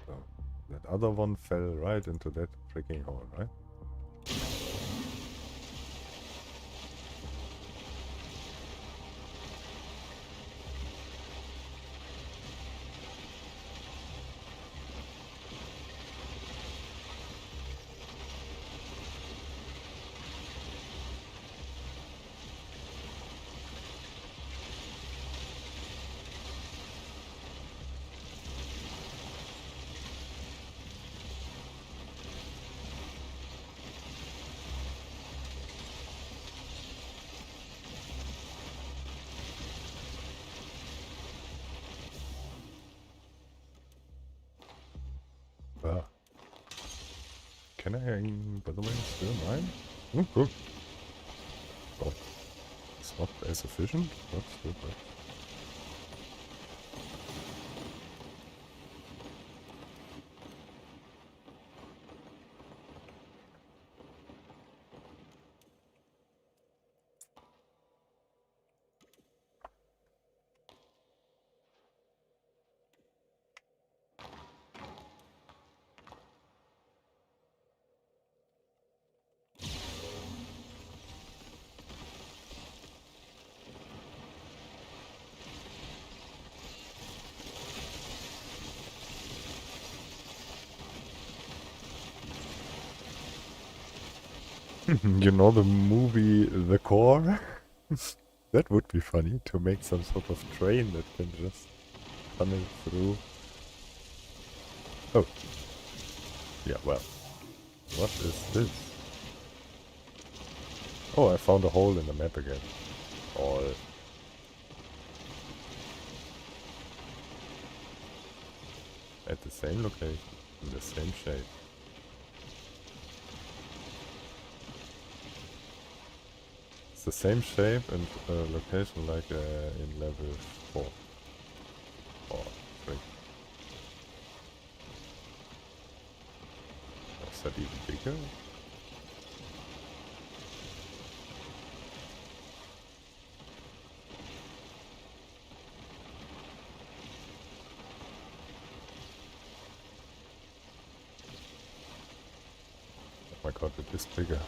So that other one fell right into that freaking hole, right? Ah. Can I, by the way, still mine? Oh, good. Oh, it's not as efficient, but still good. You know the movie The Core? That would be funny, to make some sort of train that can just tunnel through. Oh. Yeah, well. What is this? Oh, I found a hole in the map again. All. At the same location, in the same shape. It's the same shape and location like in level 4. Or 3. Is that even bigger? Oh my god, it is bigger.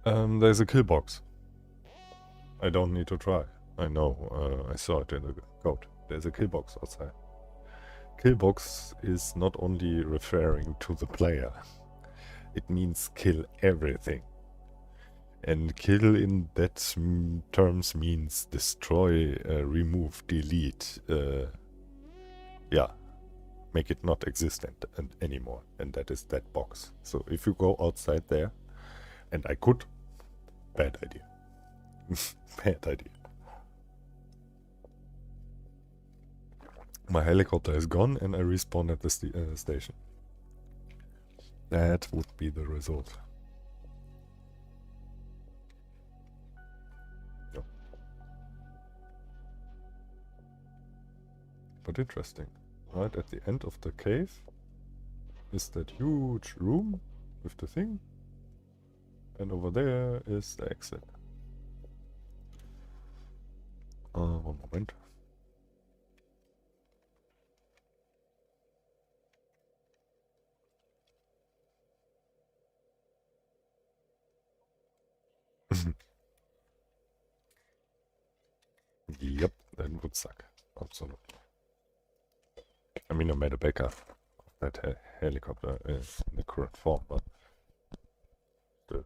There's a kill box. I don't need to try. I know, I saw it in the code. There's a kill box outside. Kill box is not only referring to the player. It means kill everything. And kill in that terms means destroy, remove, delete. Yeah, make it not existent anymore. And that is that box. So if you go outside there, and I could, bad idea. Bad idea. My helicopter is gone and I respawn at the station. That would be the result. Yeah. But interesting. Right at the end of the cave is that huge room with the thing. And over there is the exit. One moment. Yep, that would suck. Absolutely. I mean, I made a backup of that helicopter in the current form, but still.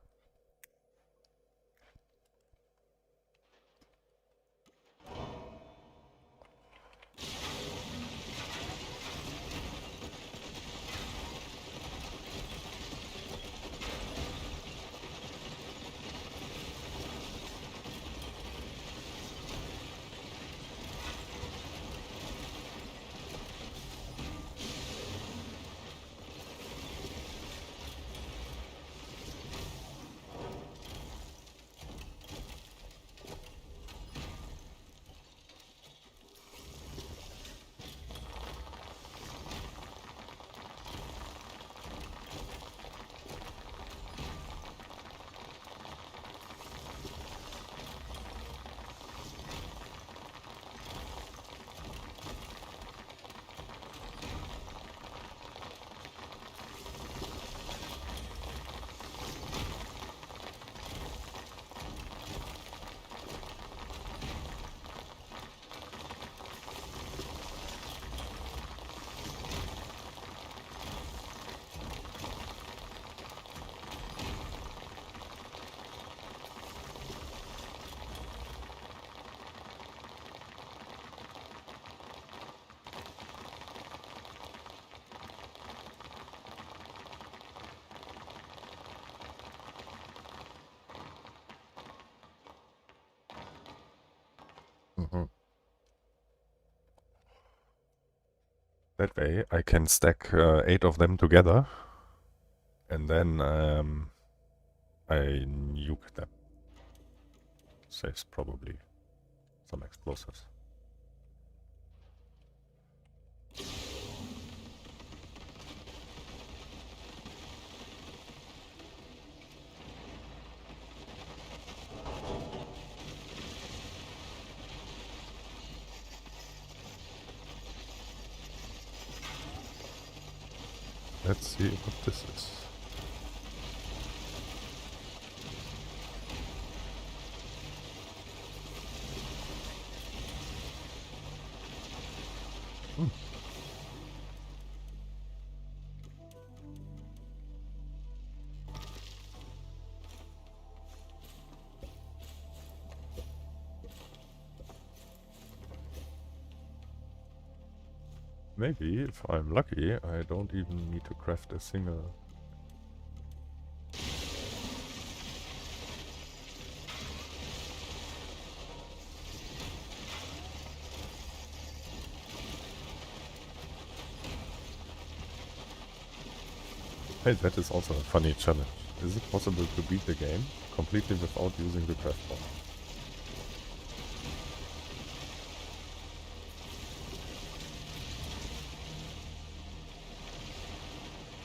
That way I can stack 8 of them together and then I nuke them. Saves probably some explosives. Let's see what this is. Maybe, if I'm lucky, I don't even need to craft a single... Hey, that is also a funny challenge. Is it possible to beat the game completely without using the craft bomb?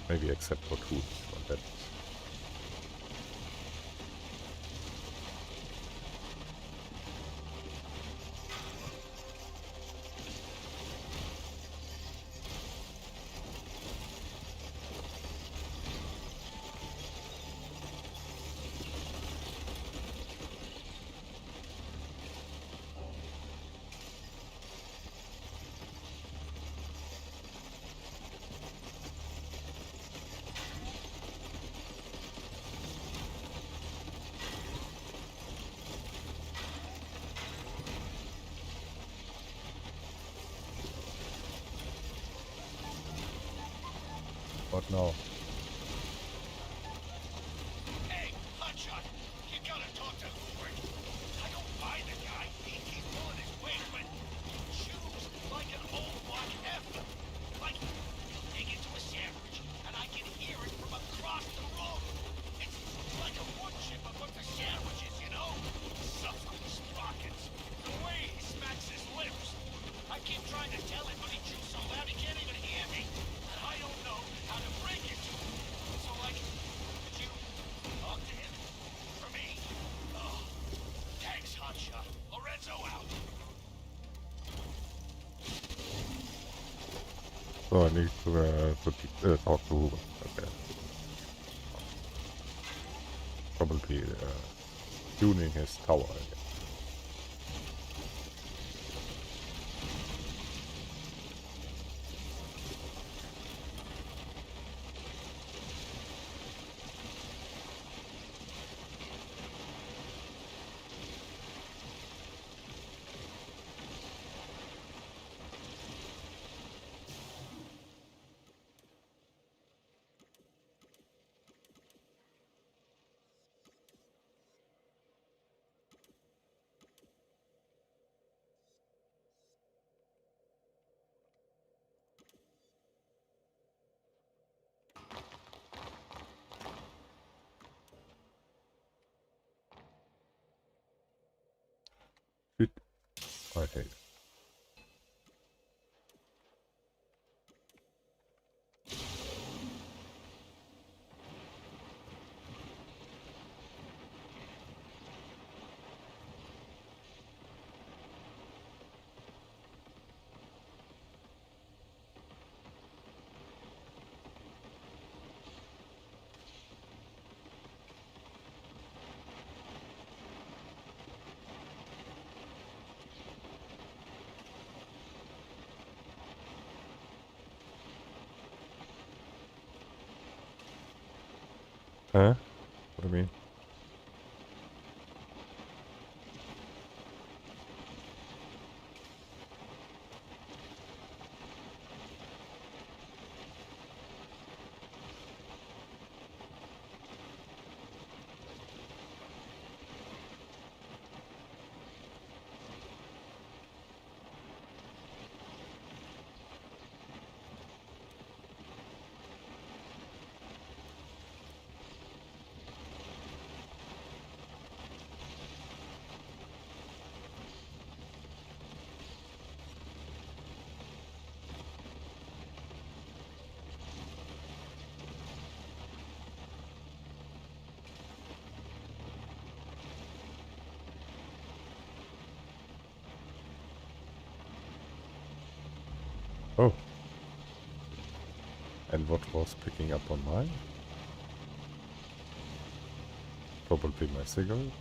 Maybe except for tools, but that... What now? Hey, hotshot, you gotta talk to Lord. I don't buy the guy. He's pulling his weight, but he chews like an old black heifer. Like, he'll dig into a sandwich, and I can hear it from across the room. It's like a wood chipper, but for sandwiches, you know? Suffering sprockets. The way he smacks his lips. I keep trying to tell him, but he chews so loud he can't even hear me. And I don't know how to break it to him. So, like, could you talk to him? For me? Oh, thanks, hotshot. Lorenzo out. So I need to talk to. Okay. Probably tuning his tower again. Shit. I hate it. Huh? What do you mean? Oh. And what was picking up on mine? Probably my signal.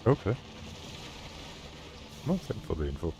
Okay. No, thanks for the info.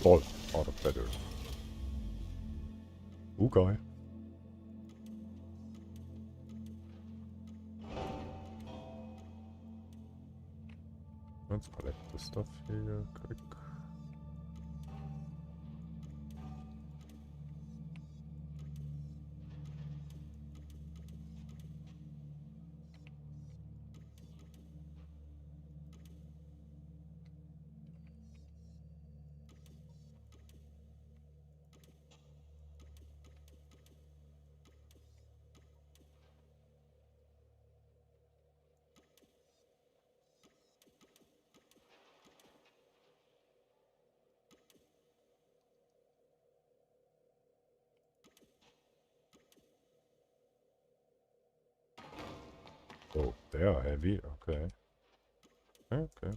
fall out of battery. Ooh, guy. Let's collect the stuff here quick. Oh, they are heavy. Okay. Okay.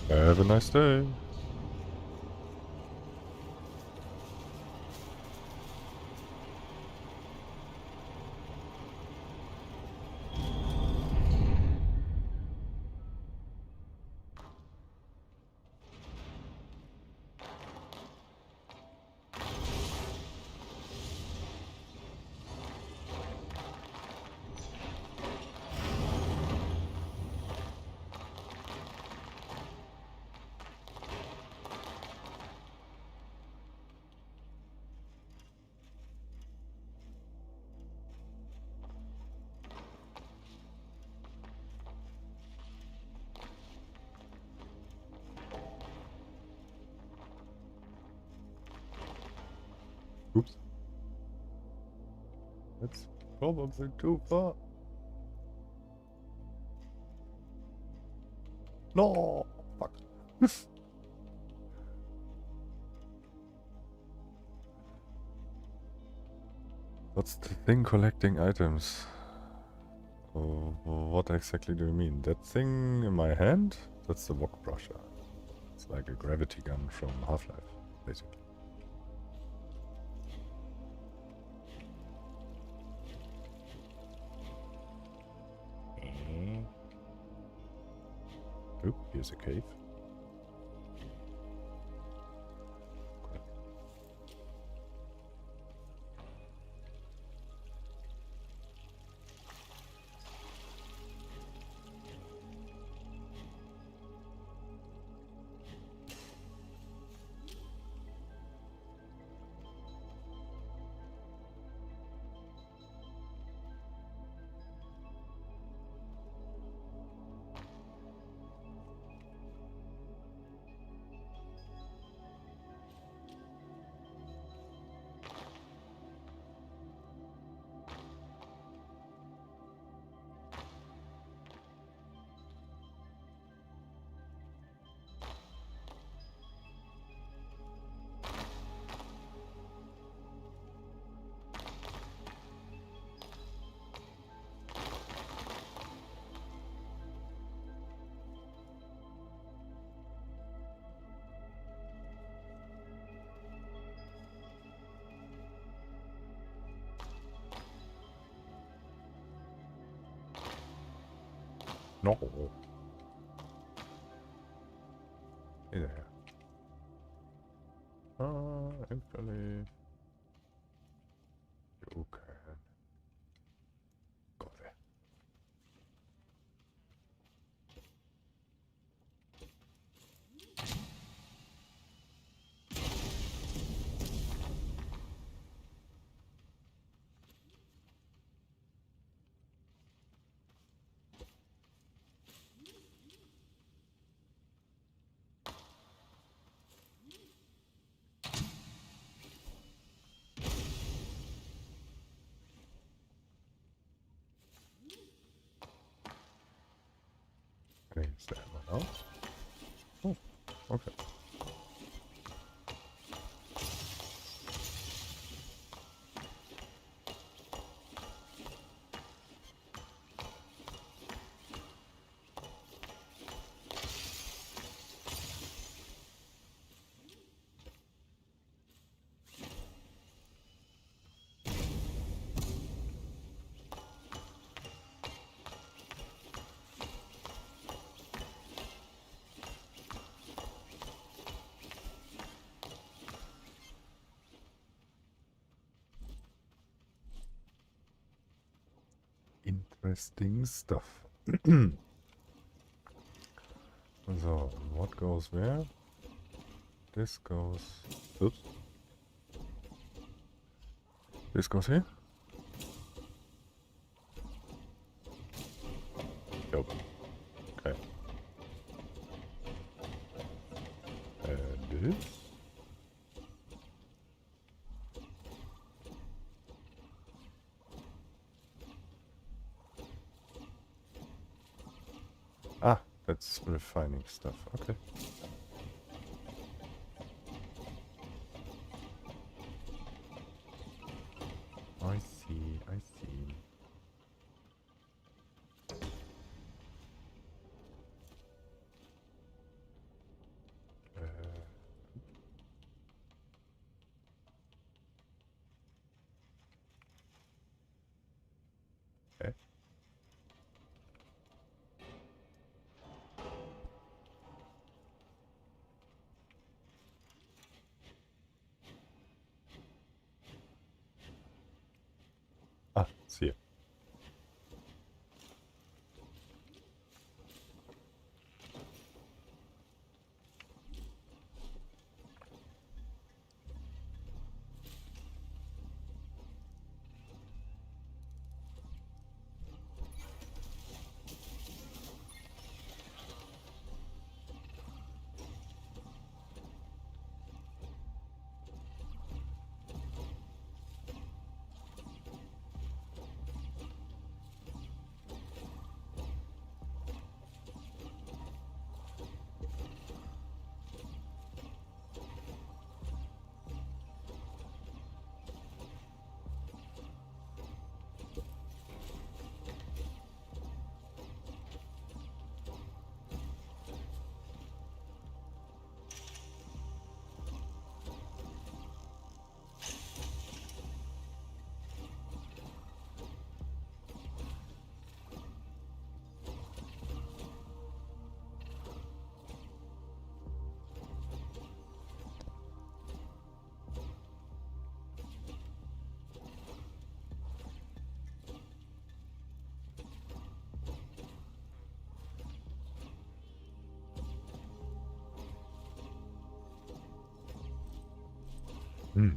Have a nice day. Oops. That's probably too far. No! Fuck. What's the thing collecting items? Oh, what exactly do you mean? That thing in my hand? That's the Wok Brusher. It's like a gravity gun from Half-Life, basically. Oop, here's a cave. No. Hey there. Actually, you can go there. Is there one else? Oh, okay. Interesting stuff. So, what goes where? This goes... Oops. This goes here? Yep. Okay. And this? Ah, that's refining stuff. Okay. I see, I see. Okay. Ah, see it. Hmm.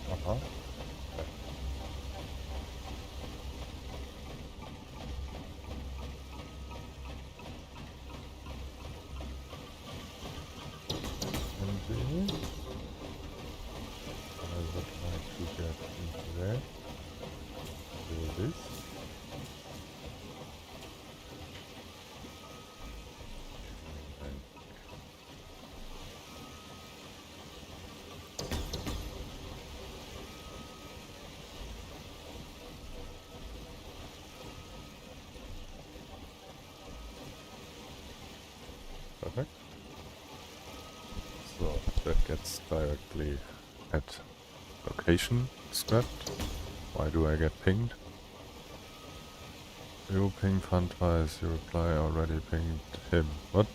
Uh-huh. And then I would like to get into there. Do this. And perfect. So that gets directly at location scrapped. Why do I get pinged? You ping Fant twice, you reply already pinged him. What?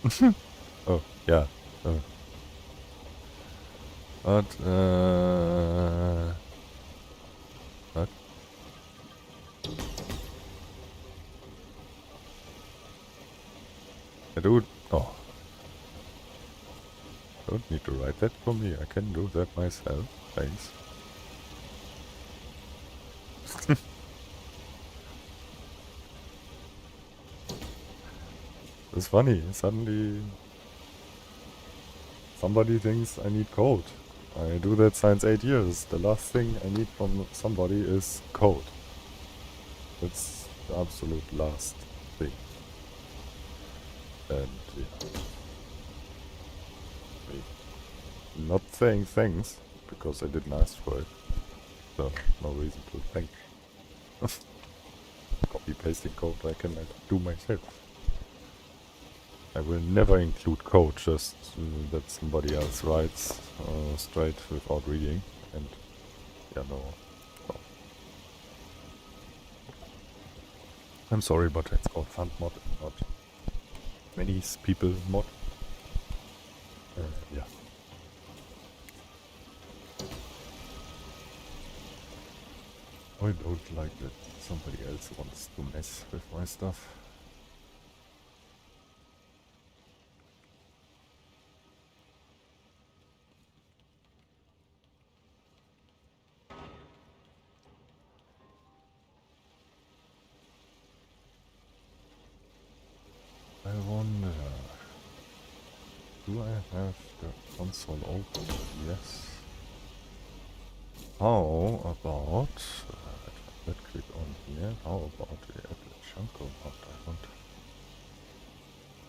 Oh, yeah. But, what? Dude, oh. Don't need to write that for me, I can do that myself. Thanks. It's funny, suddenly somebody thinks I need code. I do that since 8 years. The last thing I need from somebody is code. That's the absolute last thing. And yeah. Not saying thanks, because I didn't ask for it. So, no reason to thank. Copy pasting code I can do myself. I will never include code, just that somebody else writes straight without reading. And yeah, no. I'm sorry, but it's called Fant Mod, not many people mod. Yeah. I don't like that somebody else wants to mess with my stuff. I wonder, do I have the console open? Yes. How about, let's click on here, how about we add a chunko mod? I want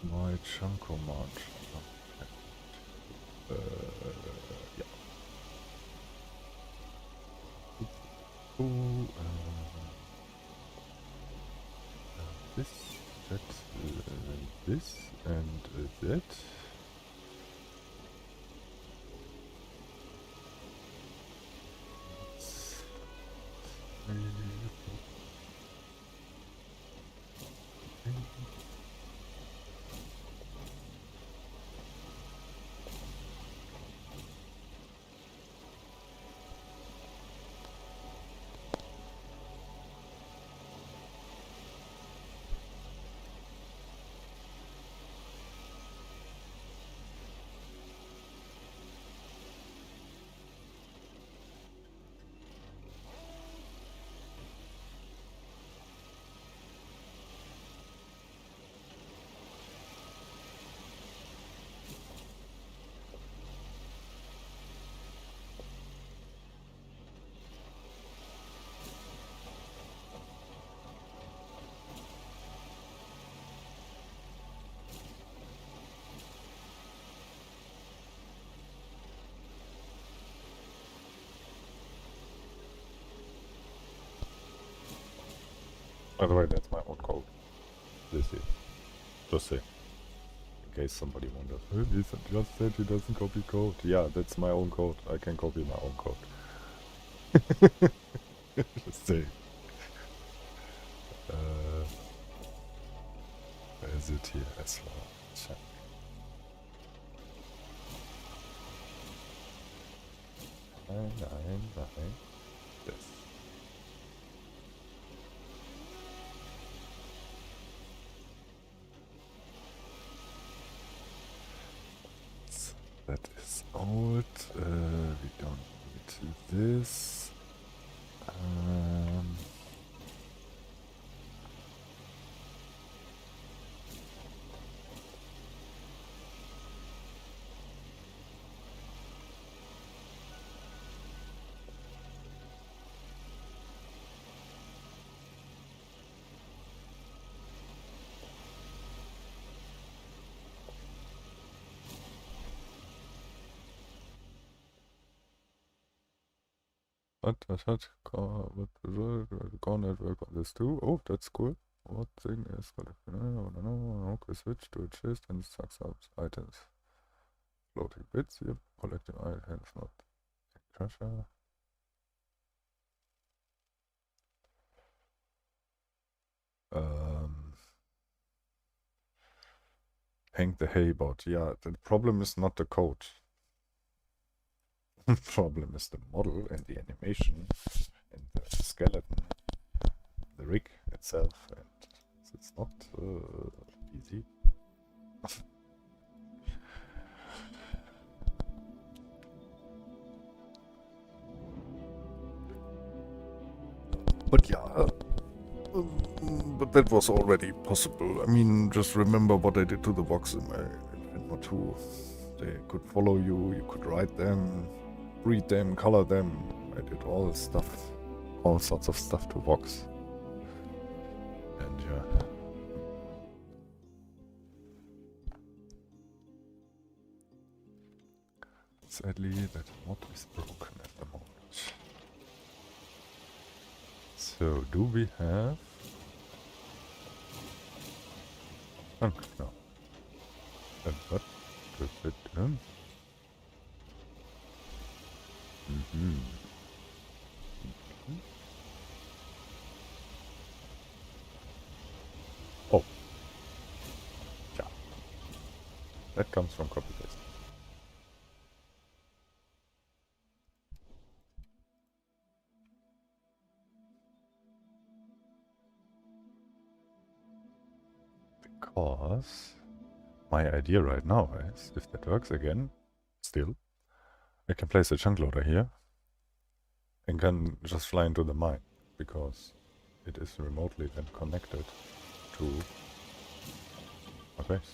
my chunko mod. Yeah. Ooh, this, that, this, and that. By the way, that's my own code. This is just say, in case somebody wonders, he just said he doesn't copy code. Yeah, that's my own code. I can copy my own code. Just say. Where is it here as well? Check. Nine. Yes. That is old. We don't need this. What? Core network on this too? Oh, that's cool. What thing is got a no, okay, switch to a chest and sucks up items. Floating bits, yep, collecting items, not treasure. Hang the hay bot. Yeah, the problem is not the code. The problem is the model and the animation and the skeleton, the rig itself, and it's not easy. But yeah, but that was already possible. I mean, just remember what I did to the box in my Fant 2. They could follow you, you could write them, read them, color them. I did all stuff, all sorts of stuff to box. And yeah. Sadly, that mod is broken at the moment. So, do we have... Oh, no. What? Oh. Yeah. That comes from copy paste. Because my idea right now is, if that works again, still, I can place a chunk loader here and can just fly into the mine, because it is remotely then connected to my base.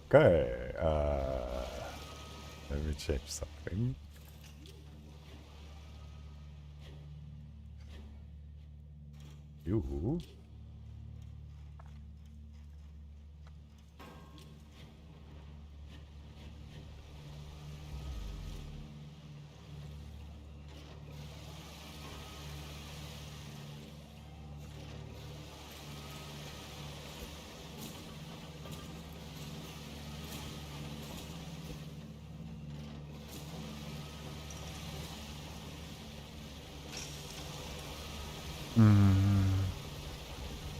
Okay, let me change something. You.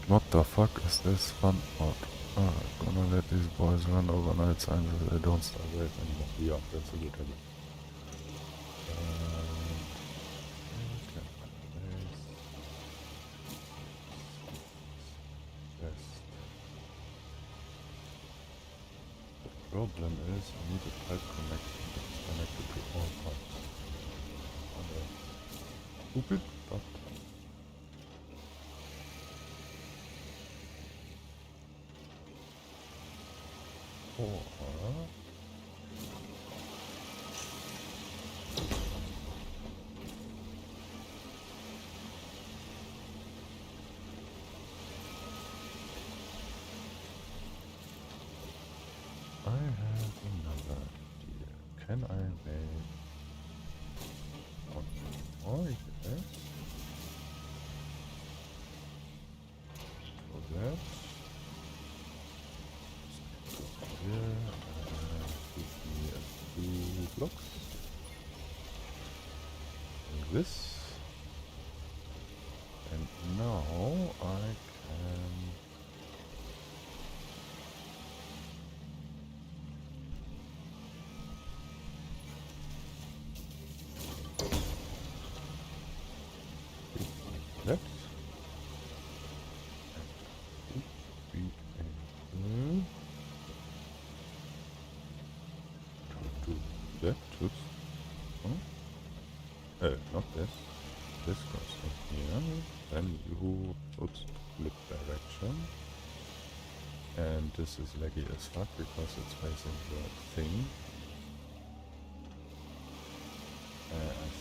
What the fuck is this Fant Mod? Oh, I'm gonna let these boys run overnight signs so they don't start Wraith anymore. Yeah, that's a good idea. The problem is I need a pipe connection that's connected to all pipes. Stupid, but I have another idea. Can I make one more? Yes. For that. Here, give me a few blocks. Like this. And now I can... that. To do that. Oops. Oh. Not this. This goes in here. Then you oops, flip direction. And this is laggy as fuck because it's facing the thing. I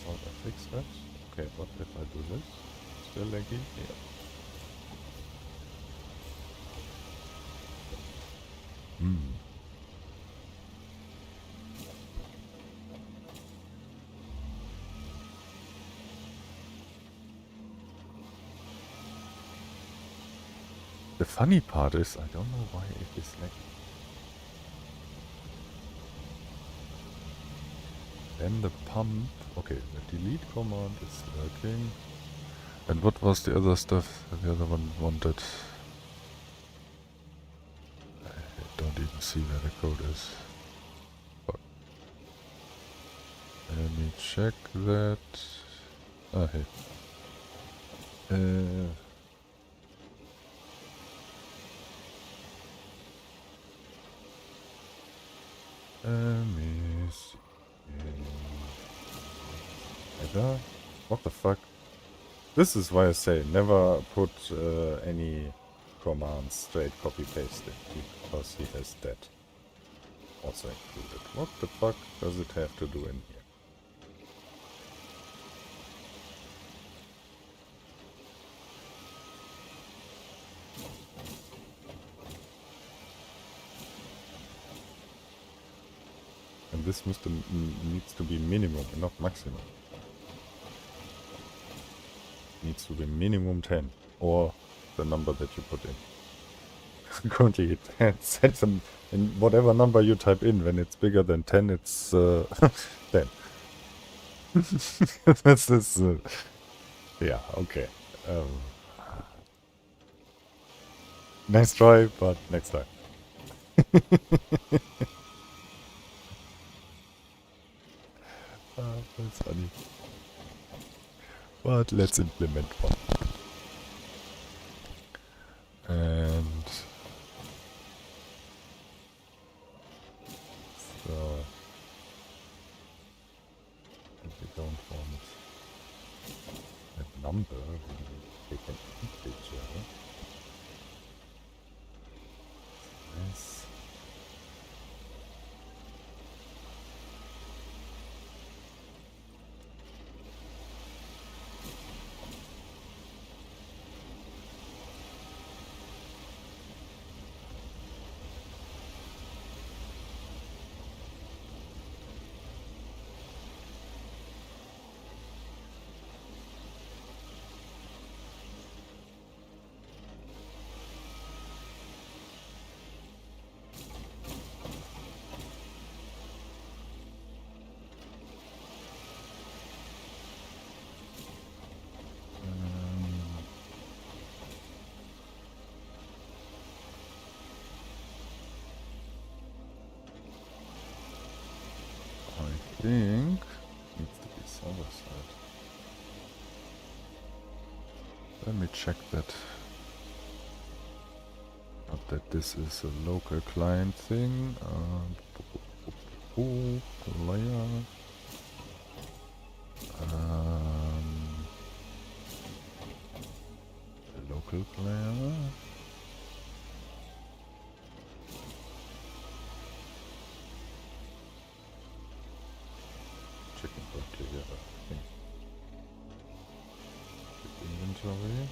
thought I fixed that. Okay, what if I do this? Still laggy? Yeah. funny part is, I don't know why it is like... Then the pump... Okay, the delete command is working. And what was the other stuff the other one wanted? I don't even see where the code is. Fuck. Let me check that. Ah, hey. Let me see. Ever? What the fuck? This is why I say never put any commands straight copy paste it, because he has that also included. What the fuck does it have to do in here? And this needs to be minimum, not maximum. Needs to be minimum 10, or the number that you put in. Currently it sets them in whatever number you type in. When it's bigger than 10, it's 10. This is yeah, okay. Nice try, but next time. That's funny. But let's implement one. And so we don't want a number, we take an integer. Nice. I think needs to be server side. Let me check that. Not that this is a local client thing. Layer. Local player. Checking criteria. Inventory.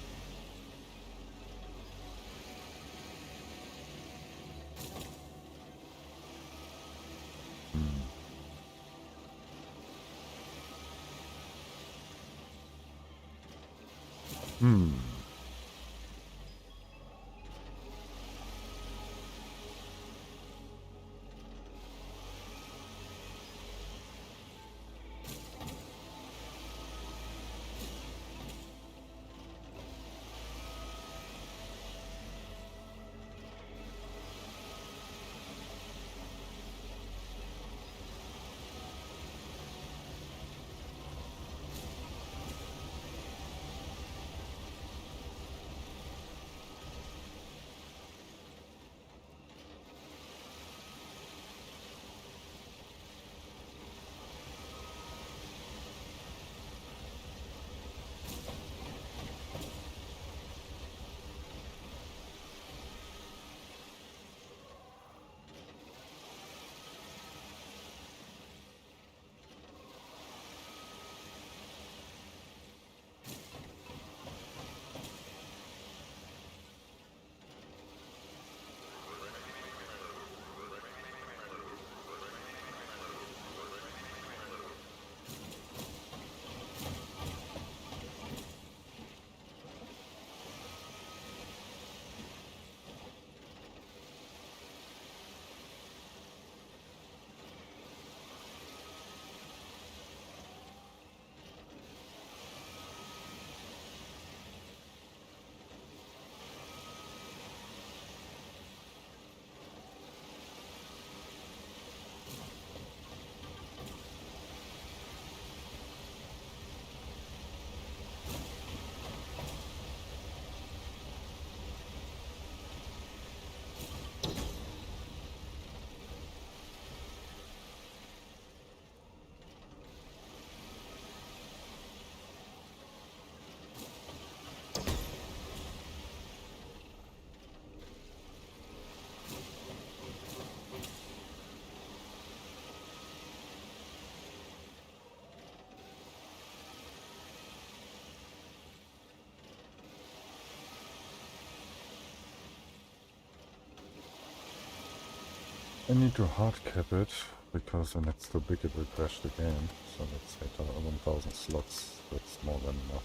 I need to hard cap it, because when it's too big it will crash the game. So let's say 1000 slots, that's more than enough.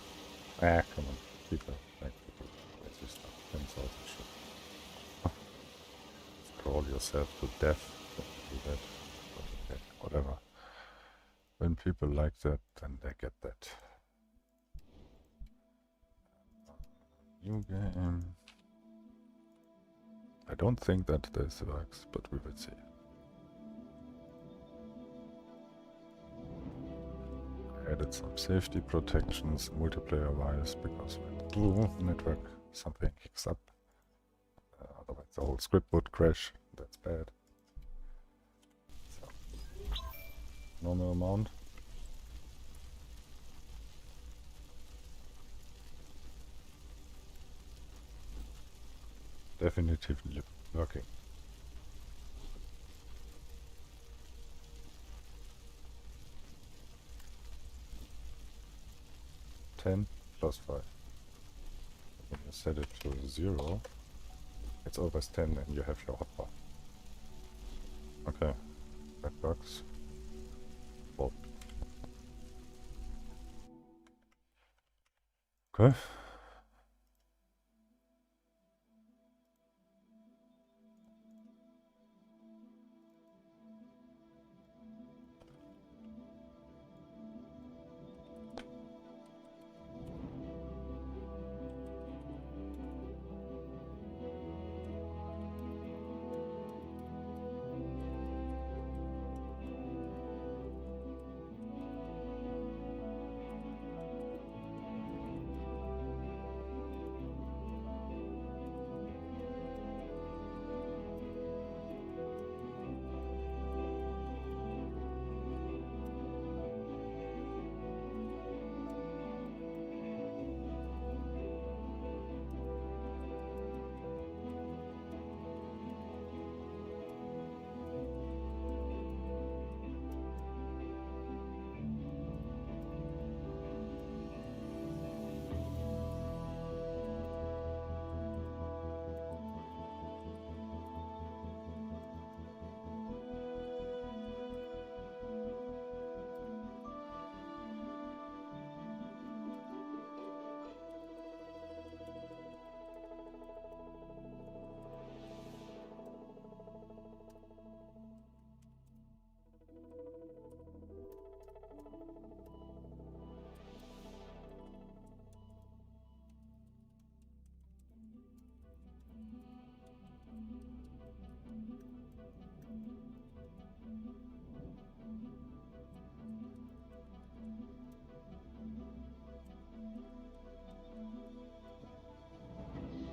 Ah, come on, people, like people, crazy stuff, 10,000 shit. Scroll yourself to death, don't do that, but okay, whatever. When people like that, then they get that. New game. I don't think that this works, but we will see. Added some safety protections multiplayer wise, because when network something kicks up, otherwise the whole script would crash. That's bad. So, normal amount. Definitively working. 10 plus 5. When you set it to 0, it's always 10 and you have your hotbar. Okay, that works. Well. Okay.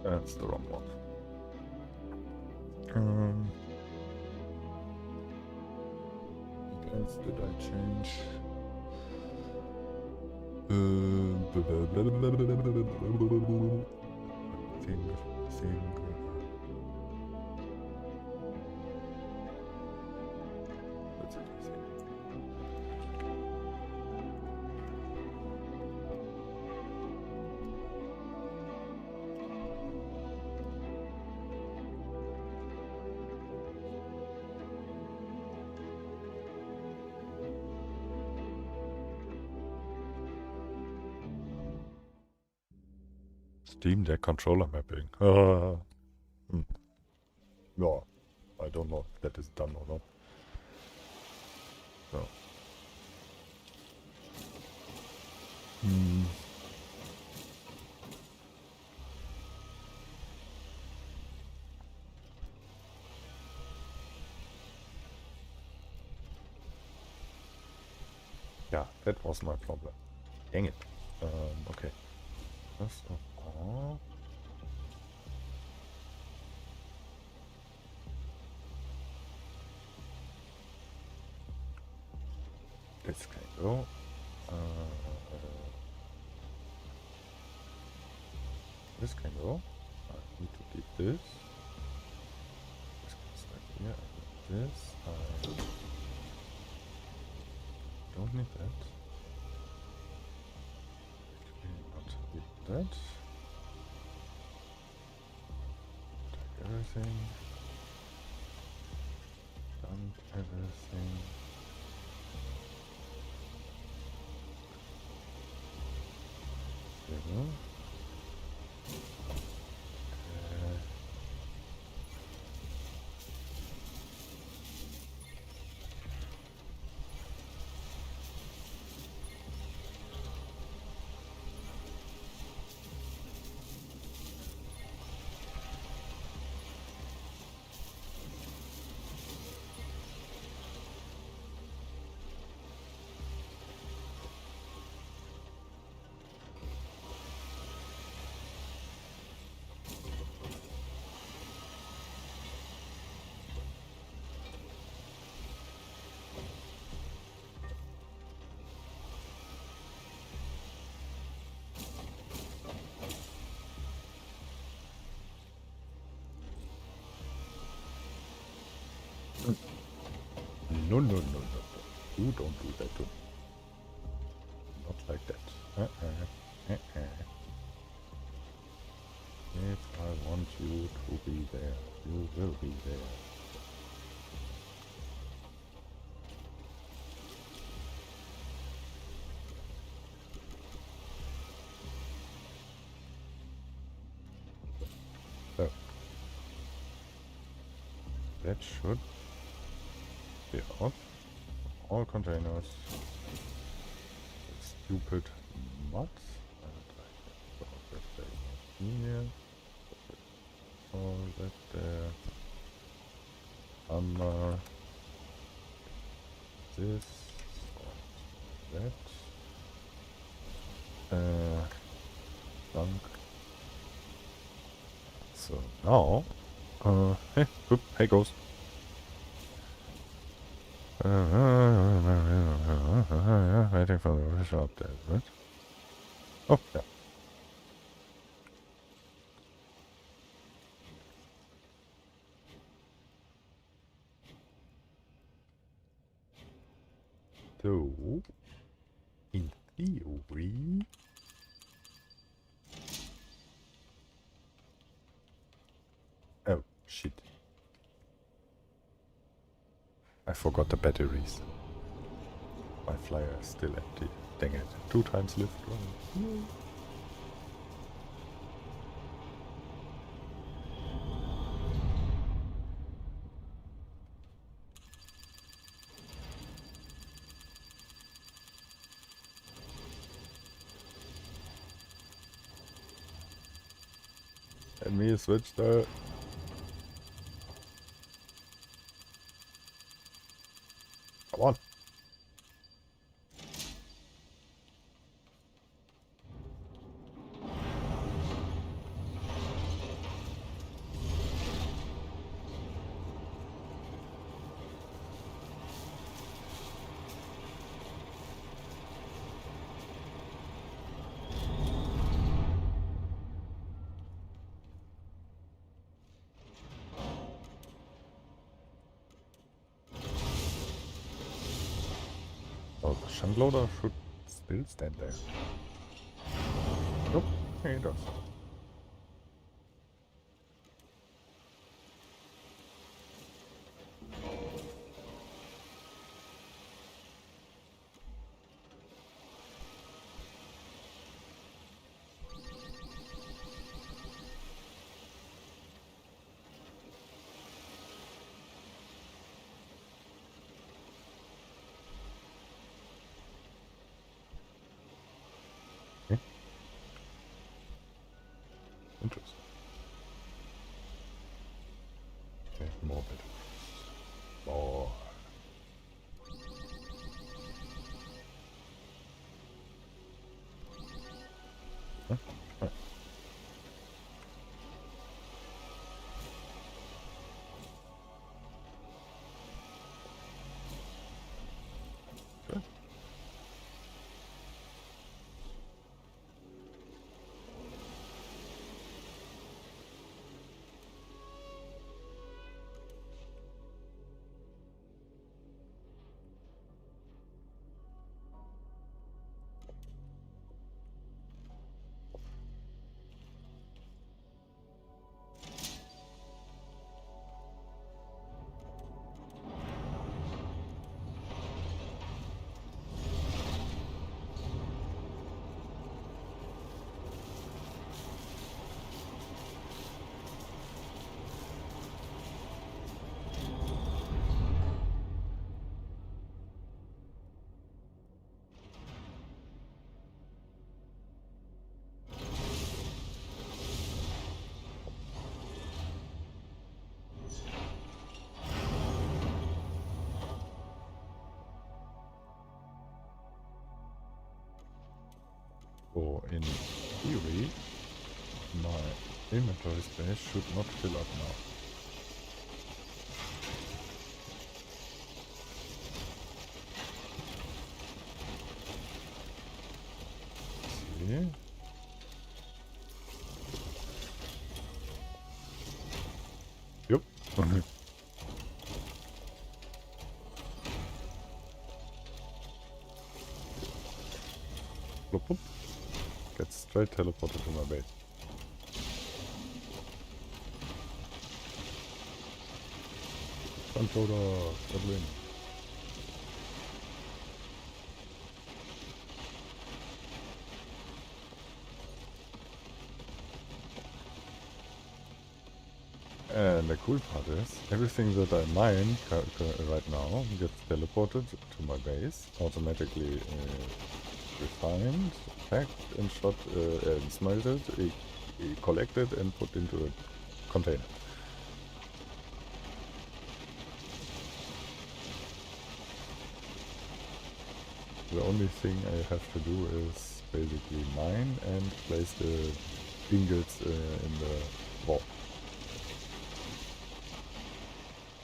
That's the wrong one. What else did I change? Think. That's it, I think. Steam Deck controller mapping. No, I don't know if that is done or not. So. Yeah, that was my problem. Dang it. Okay. First of all, this can go. This can go. I need to keep this. This goes right here. I need this. I don't need that. Not need that. Take everything. everything. Zero. No, no, no, no, no. You don't do that to me. Not like that. If I want you to be there, you will be there. So. That should be out. All containers. Stupid mods. Here. All that there. Hammer. This. That. Dunk. So now. Hey, whoop, hey, Ghost. Waiting for the official update, right? Oh, yeah. So, in theory, oh shit, I forgot the batteries. My flyer is still empty. Dang it, 2 times lift run. Let me switch the... Come on. Oh, the shunt loader should still stand there. Nope, it does. Interesting. Okay, more batteries. More. Huh? Huh. Good. So in theory, my inventory space should not fill up now. See? Yep. Plop, plop. Get straight teleported to my base. Fant Mod, settle in. And the cool part is, everything that I mine right now gets teleported to my base, automatically refined, packed and shot and smelted, collected and put into a container. The only thing I have to do is basically mine and place the ingots in the vault.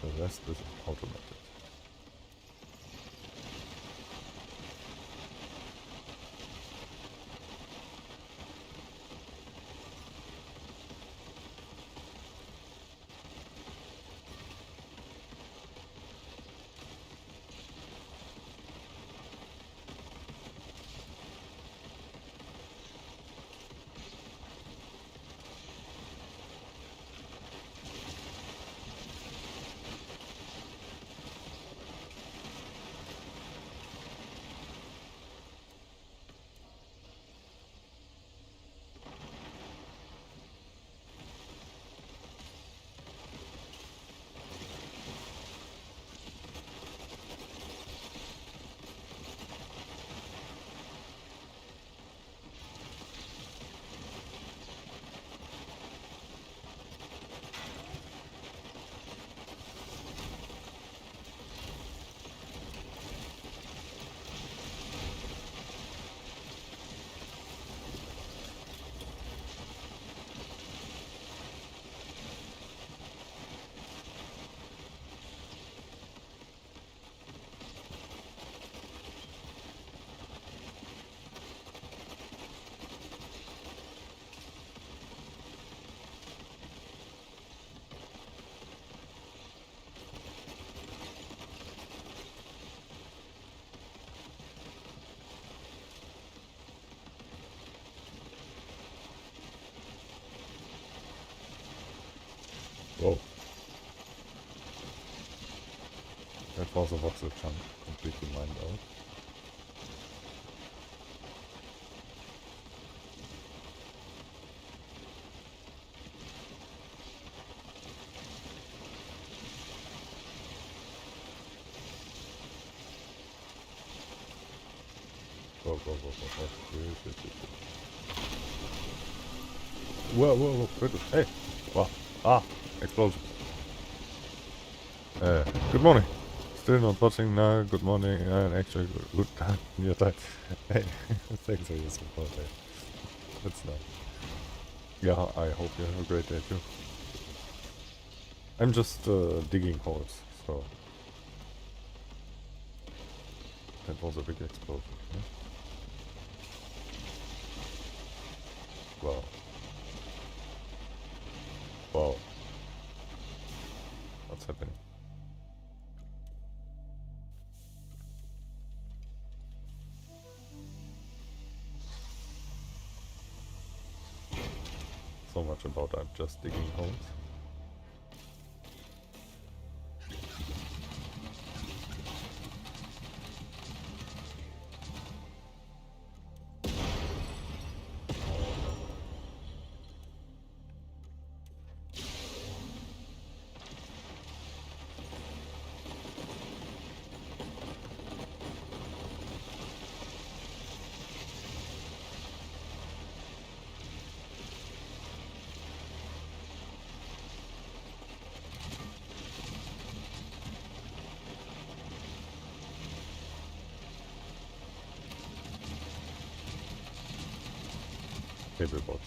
The rest is automated. Whoa. That was a voxel chunk completely mined out. Whoa, whoa, whoa, whoa, whoa. Whoa, whoa, whoa, good. Hey! Wow. Ah! Explosion. Good morning. Still not watching now. Good morning. And actually, good time. Your time. Hey, thanks for your support. Hey. That's nice. Yeah, I hope you have a great day too. I'm just digging holes, so that was a big explosion. Yeah? Wow. Wow. What's happening? So much about I'm just digging holes. cable box.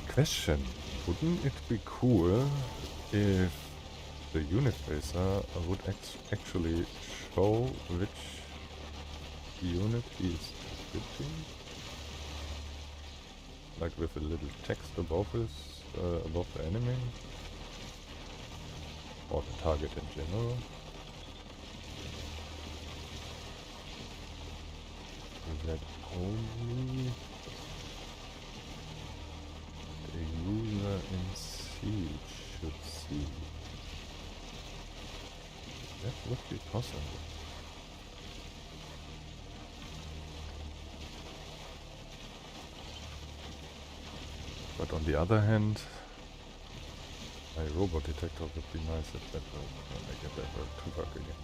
Question: wouldn't it be cool if the unit tracer would actually show which unit he's switching? Like with a little text above above the enemy? Or the target in general? That only the user in Siege should see. That would be possible. But on the other hand, my robot detector would be nice if that would make it ever to work again.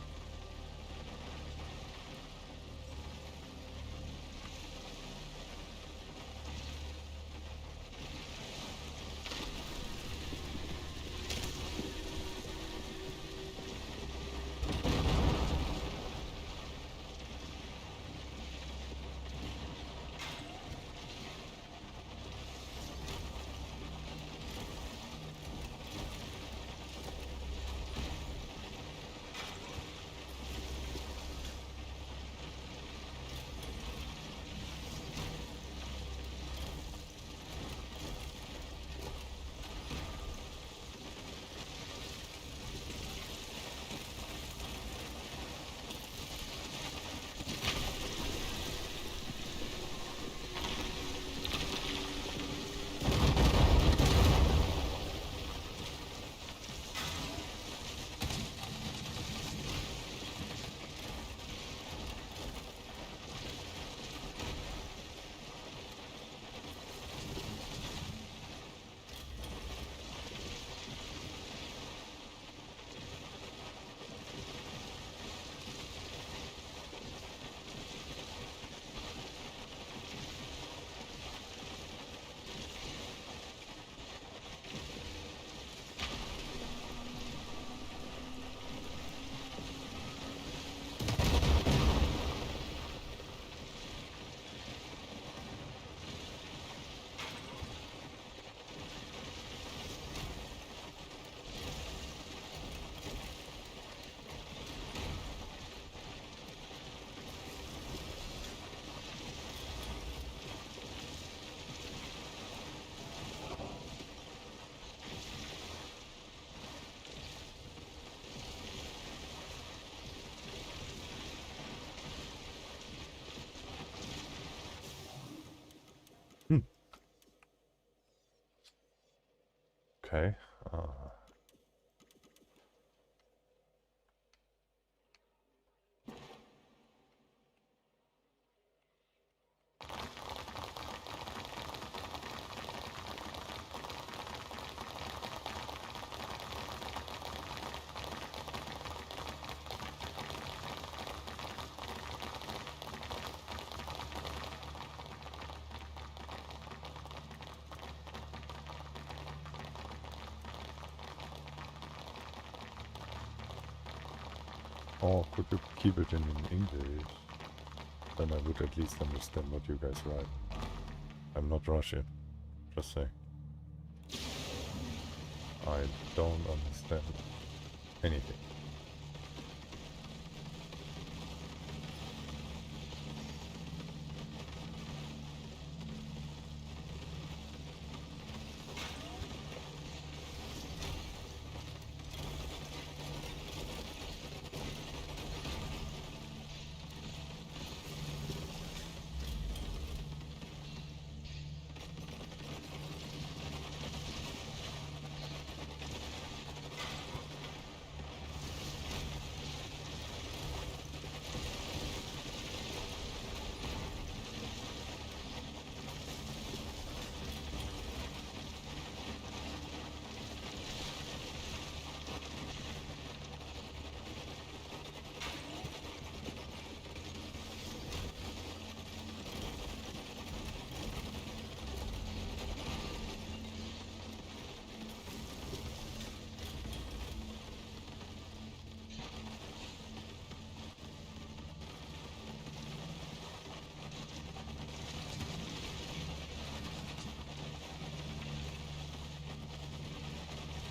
Okay. Or could you keep it in English? Then I would at least understand what you guys write. I'm not Russian, just saying. I don't understand anything.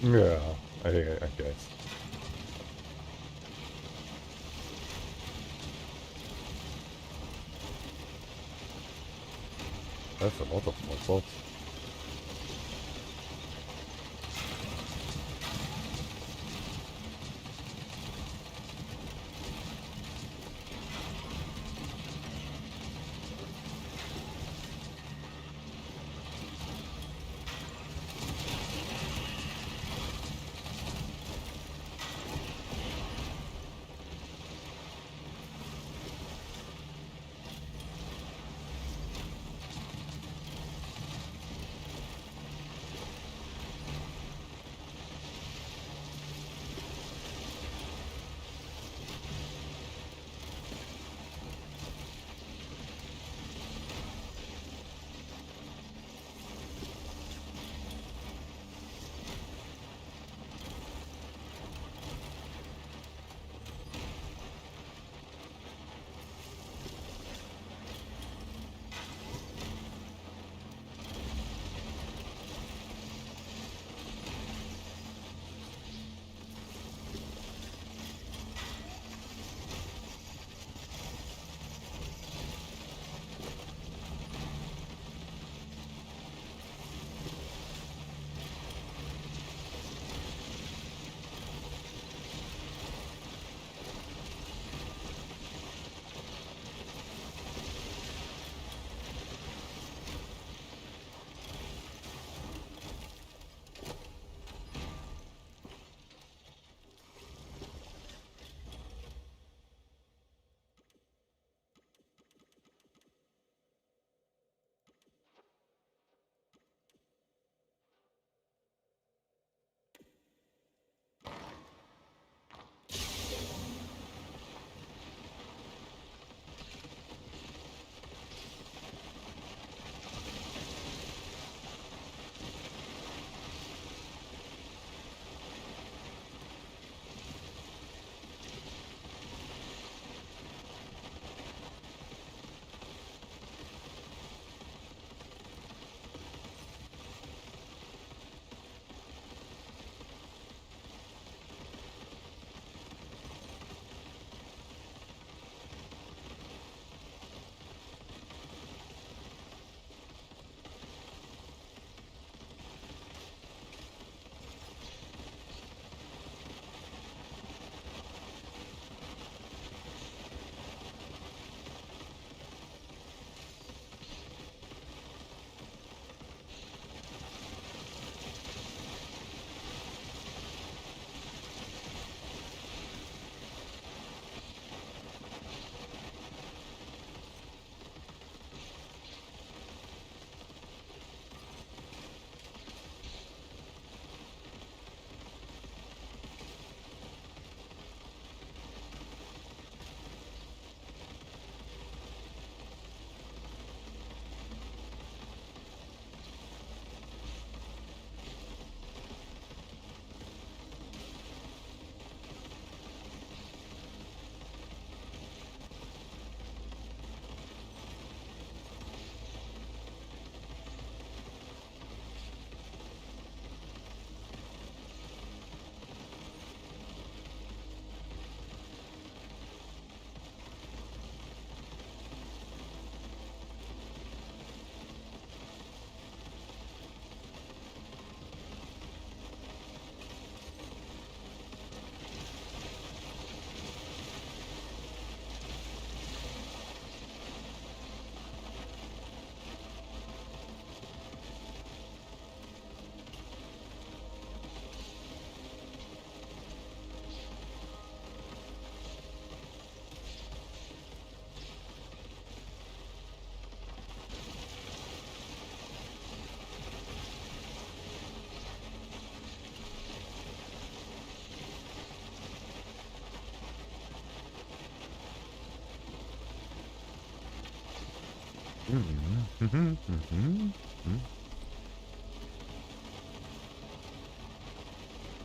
Yeah, I guess. That's a lot of small bots.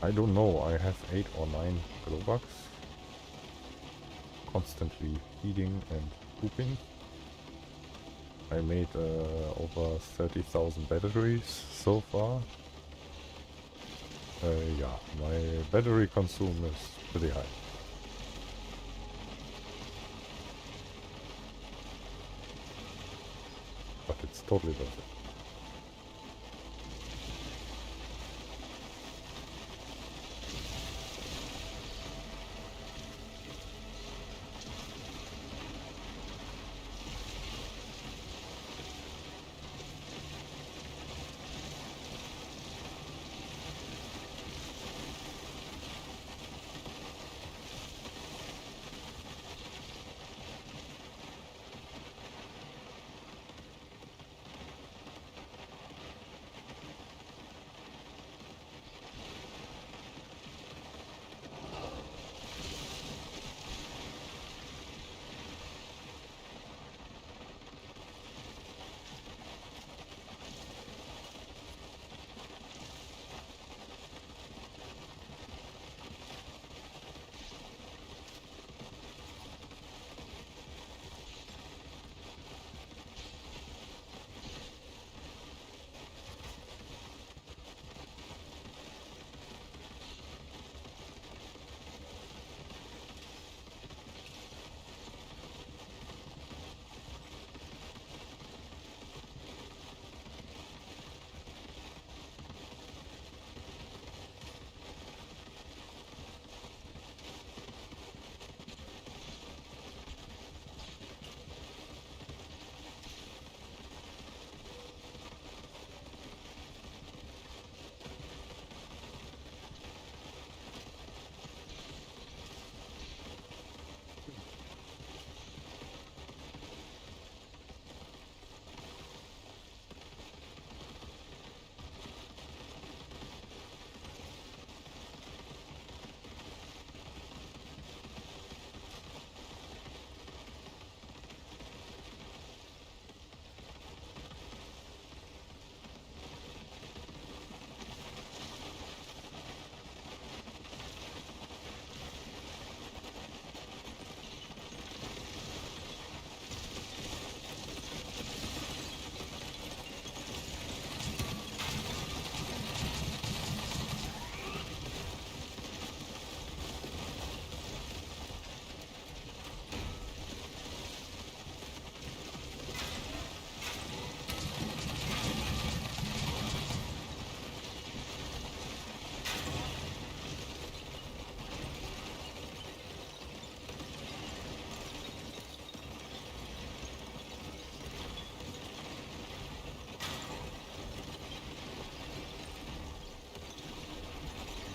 I don't know, I have 8 or 9 glow bugs. Constantly feeding and pooping. I made over 30,000 batteries so far. Yeah, my battery consume is pretty high. But it's totally worth it.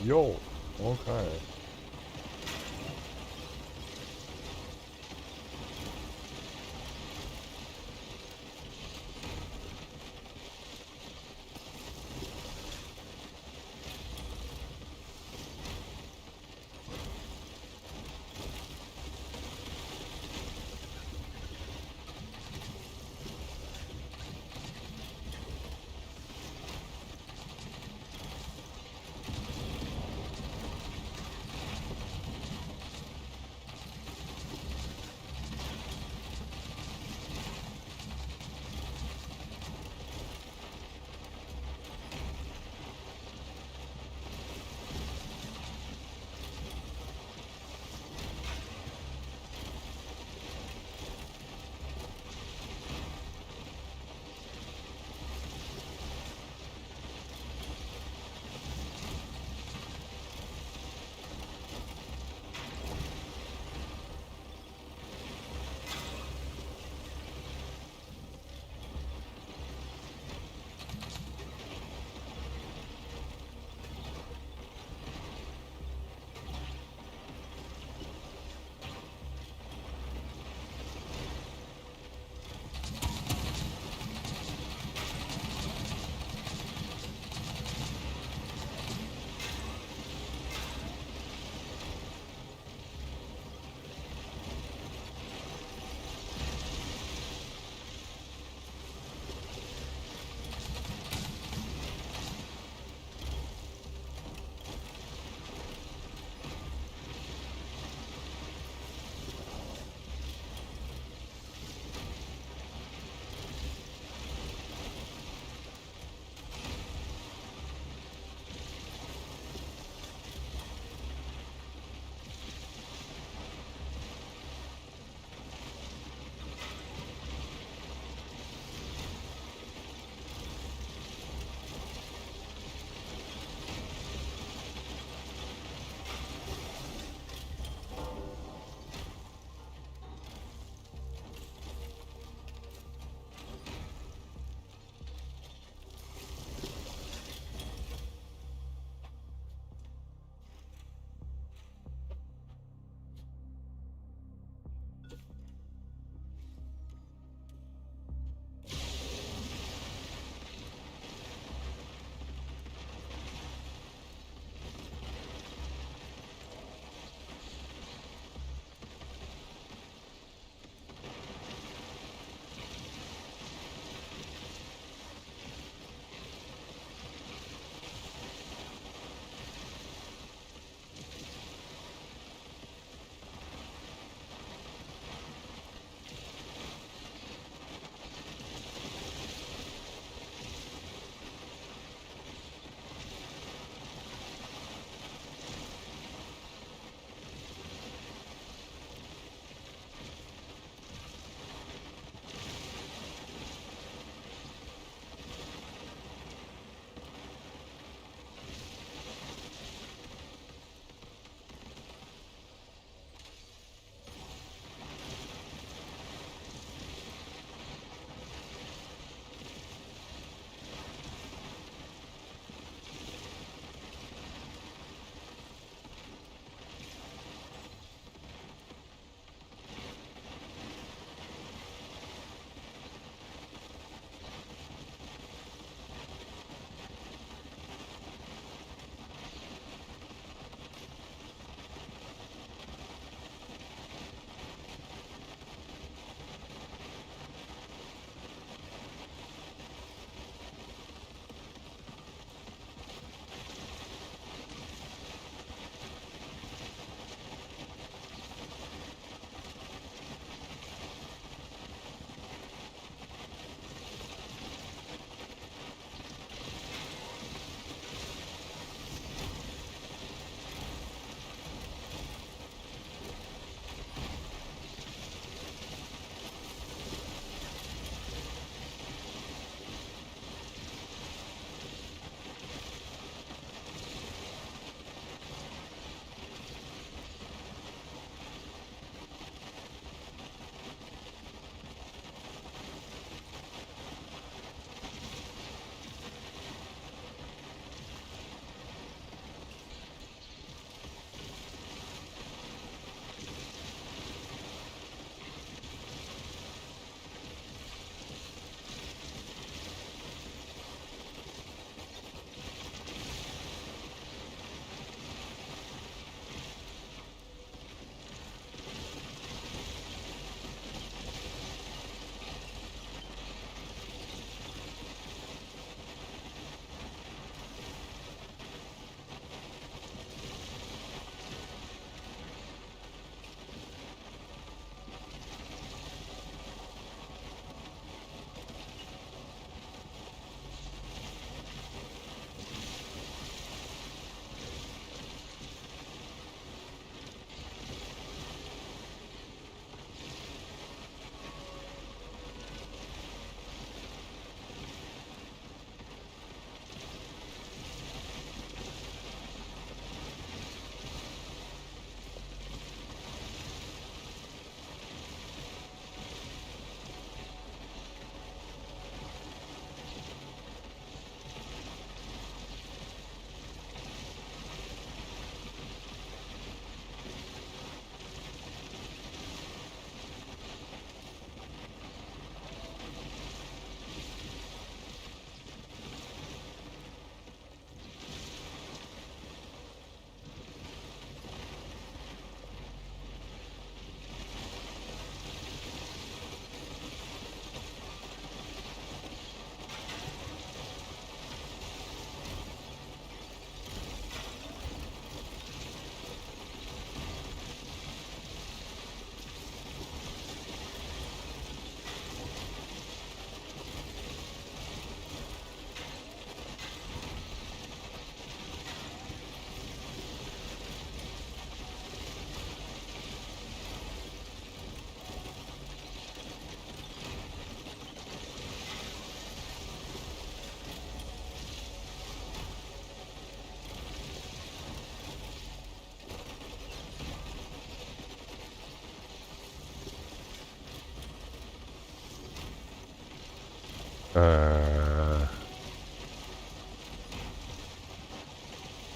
Yo, okay.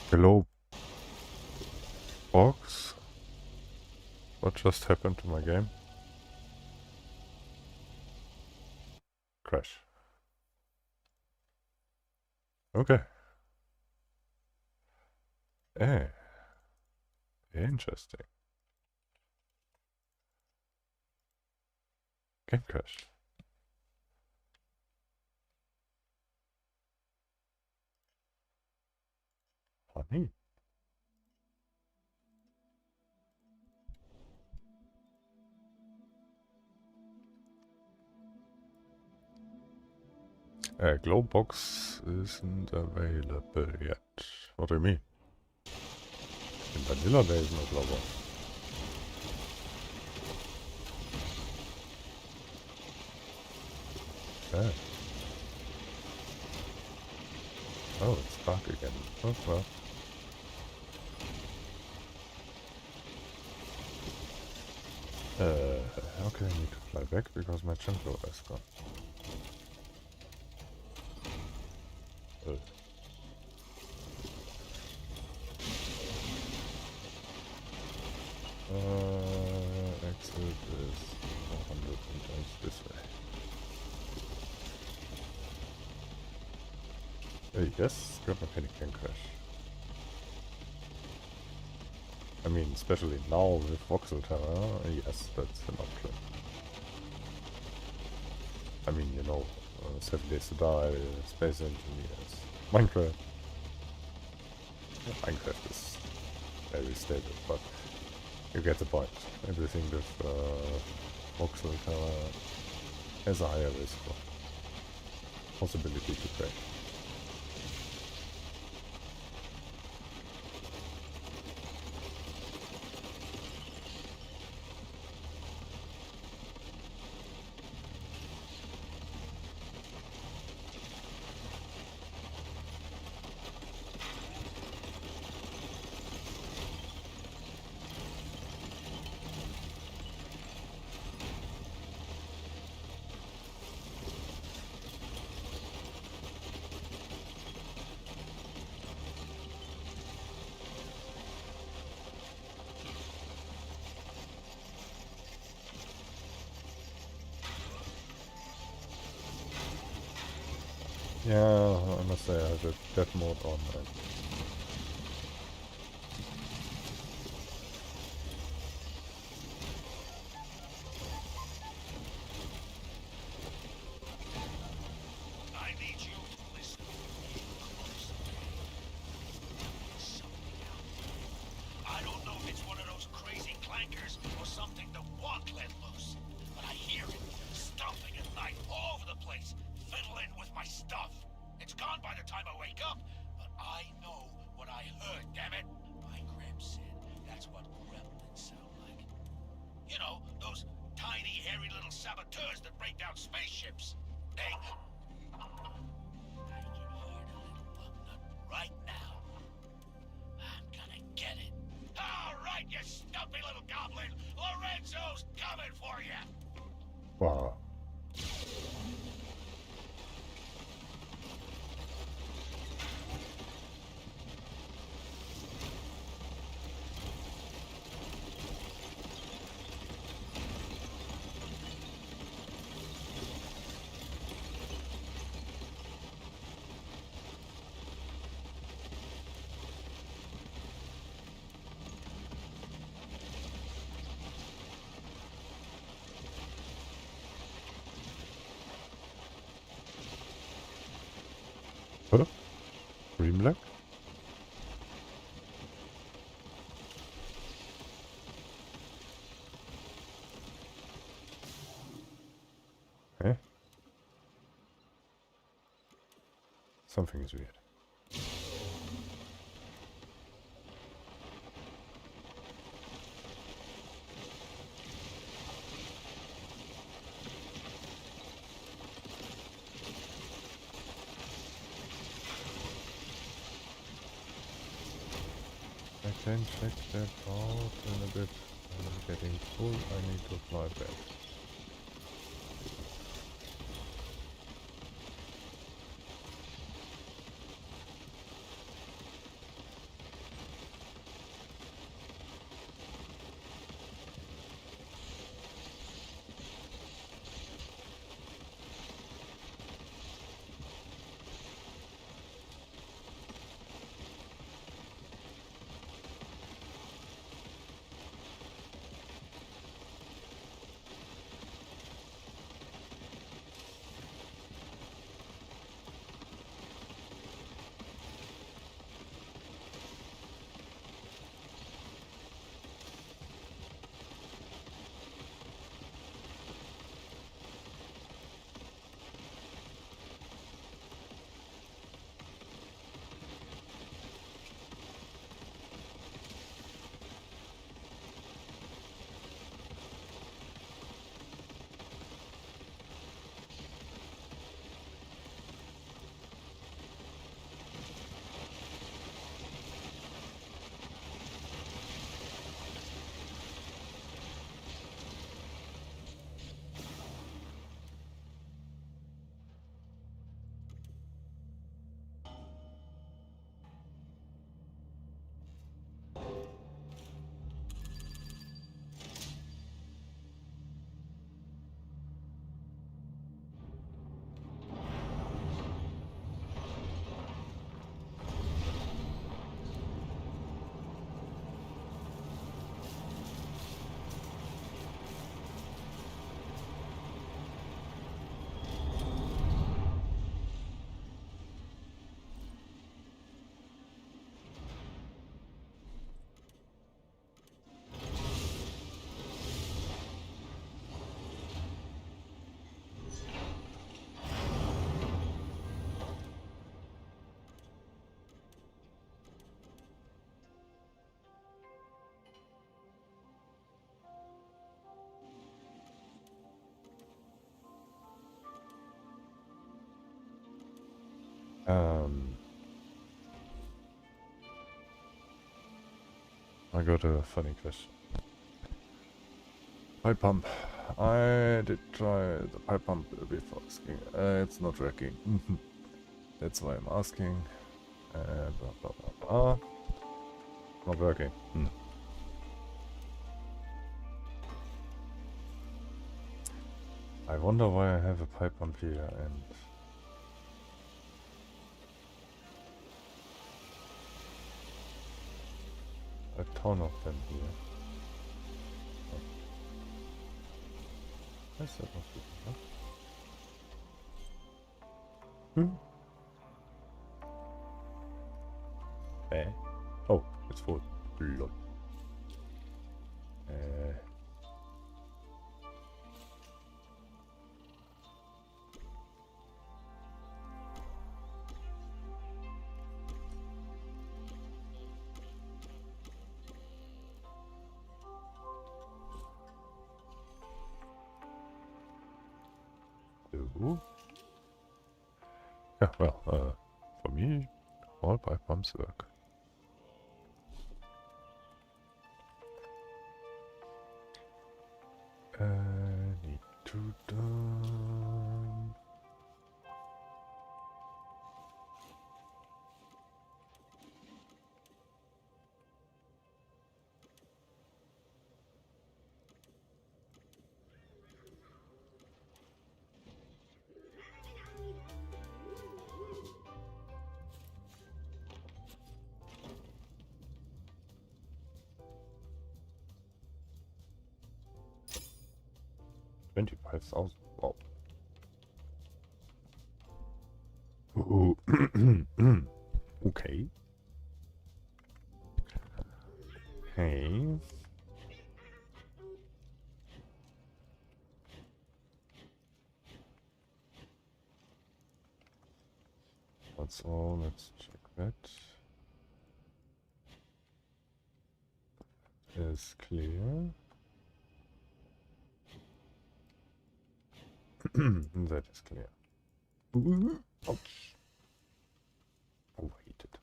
Hello, box. What just happened to my game? Crash. Okay. Eh. Interesting. Game crashed. Funny. Glowbox isn't available yet. What do you mean? In vanilla there is no glowbox. Yeah. Oh, it's dark again. Oh well. Okay, I need to fly back because my jump loader is gone. Exit is 400 meters this way. Yes, grab mechanic can crash. I mean, especially now with voxel tower, yes, that's an option. I mean, you know, 7 Days to Die, Space Engineers, Minecraft. Yeah, Minecraft is very stable, but you get the point. Everything with voxel tower has a higher risk of possibility to crash. Yeah, I must say I have a death mode on. I need you to listen closely. Something out there. I don't know if it's one of those crazy clankers or something the walk let loose, but I hear it stomping at night all over the place, fiddling with my stuff. It's gone by the time I wake up, but I know what I heard, damn it. My Graham said that's what gremlins sound like. You know, those tiny, hairy little saboteurs that break down spaceships. They... I can hear the little bugnut right now. I'm gonna get it. All right, you stumpy little goblin. Lorenzo's coming for you. Wow. Huh? Green black? Eh? Something is weird. I can check that out in a bit. I'm getting full, I need to fly back. I got a funny question. Pipe pump. I did try the pipe pump before asking. It's not working. That's why I'm asking. Blah blah blah blah. Not working. I wonder why I have a pipe pump here and a ton of them here. Oh. Yes, that must be enough. Oh, it's full. Lol. Yeah, well, for me, all pipe pumps work. Need to done. $25,000. Wow. Ooh. Okay. Hey. That's all. Let's check that. Is clear. That is clear. Ouch. Overheated.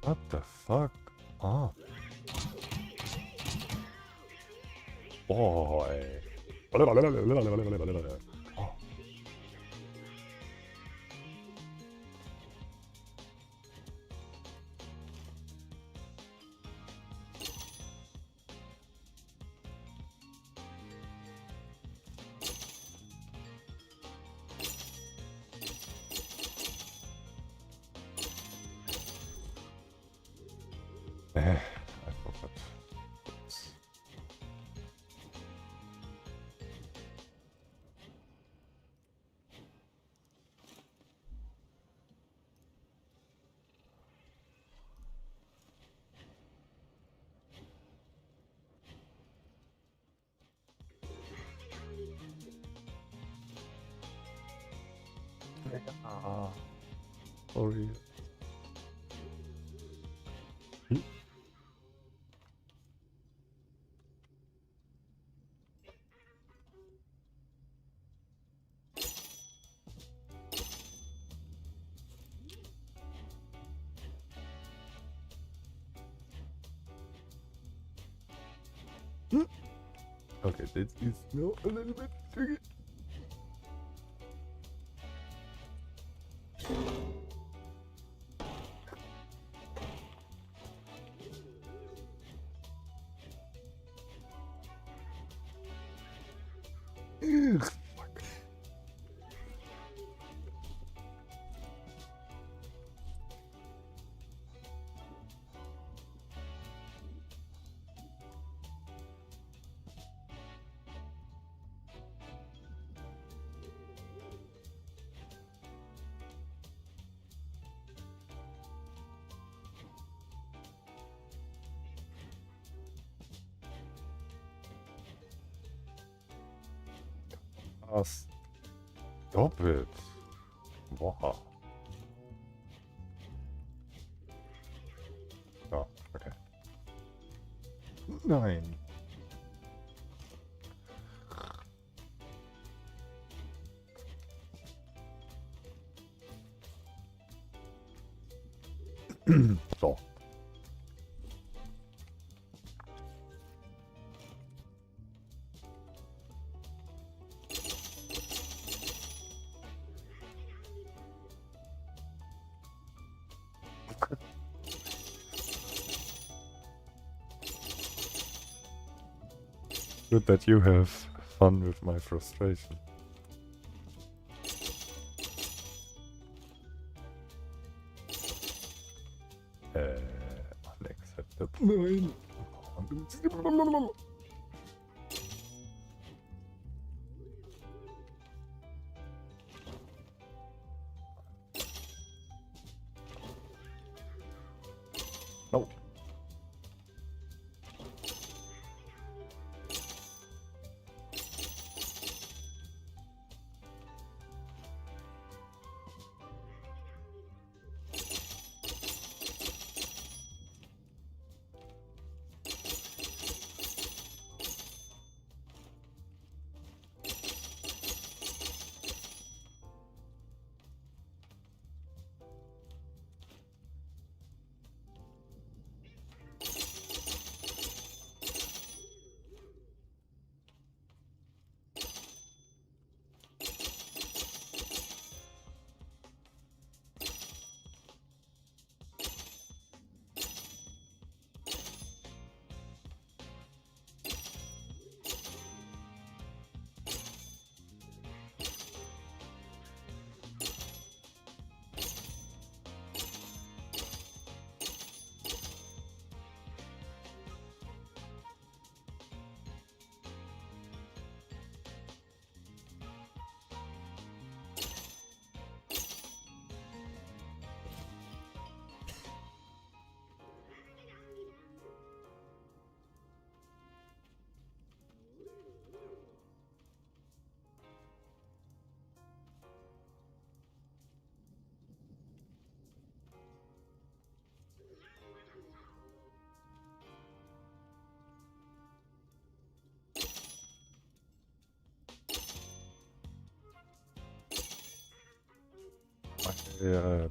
What the fuck? Oh. Boy. Oh. I forgot. Oops. Sorry. Okay, this is now a little bit tricky. Fuck. Stop it. Wow. Oh, okay. Nein. So. Good that you have fun with my frustration. Unacceptable. No.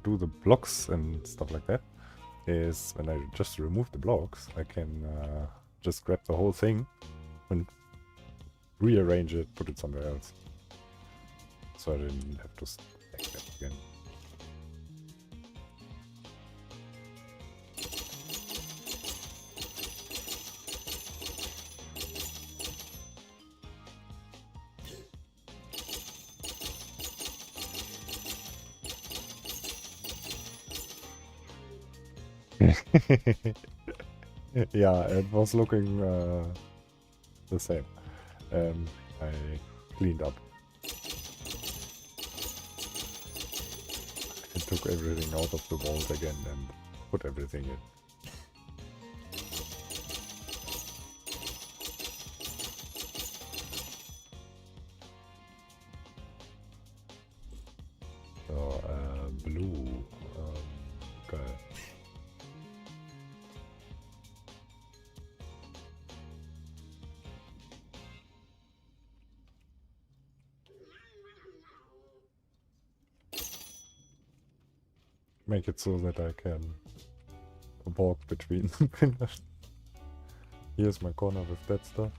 Do the blocks and stuff like that is when I just remove the blocks, I can just grab the whole thing and rearrange it, put it somewhere else. So I didn't have to stack that again. Yeah, it was looking the same. I cleaned up. I took everything out of the vault again and put everything in. So, blue. Geil. Make it so that I can walk between the pillars. Here's my corner with that stuff.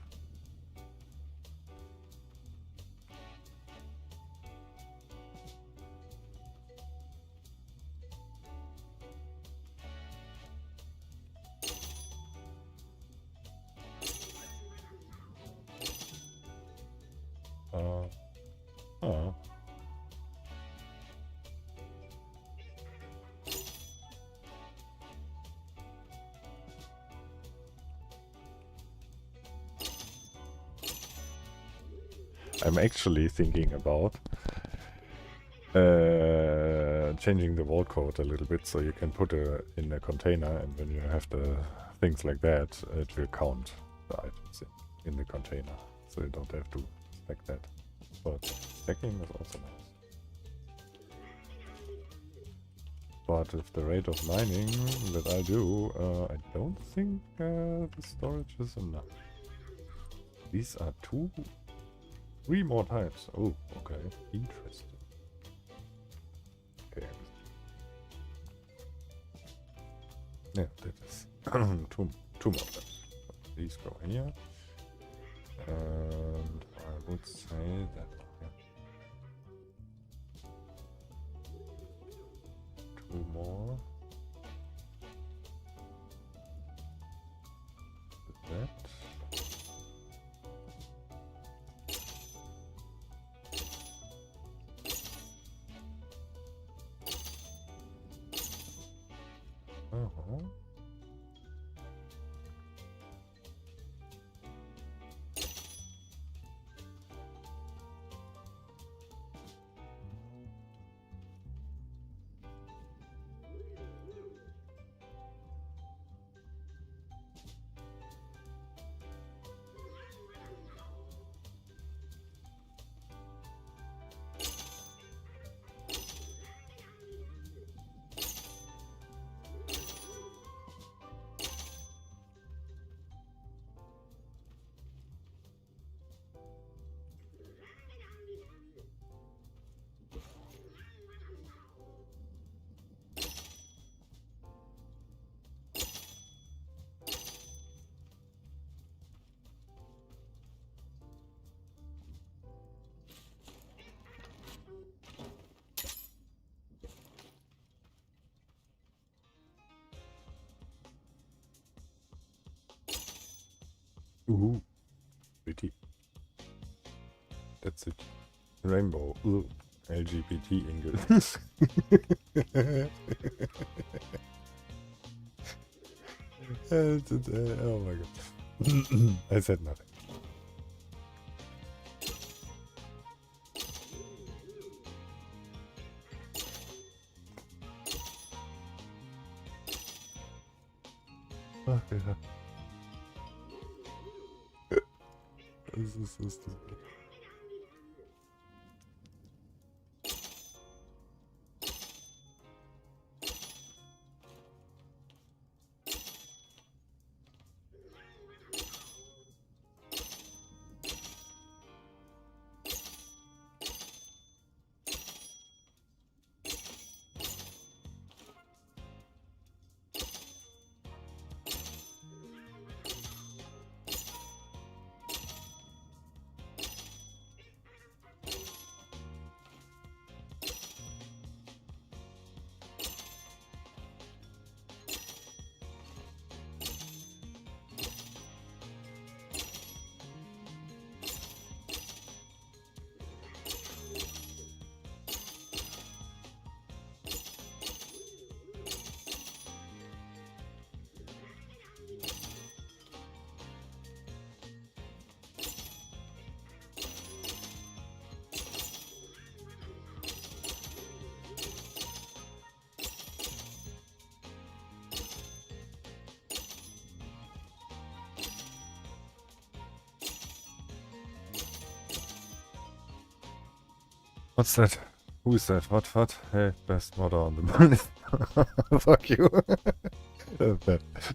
Oh. I'm actually thinking about changing the wall code a little bit so you can put it in a container, and when you have the things like that, it will count the items in the container, so you don't have to stack that. But stacking is also nice. But with the rate of mining that I do, I don't think the storage is enough. These are 3 more types. Oh, okay. Interesting. Okay. Yeah, that is two more types. These go here. And I would say that, yeah. 2 more. That. Uh-huh. Ooh, pretty. That's it. Rainbow. Ooh, LGBT English. Oh my god. I said nothing. Okay. This is so stupid. What's that? Who is that? What? Hey, best modder on the planet. Fuck you.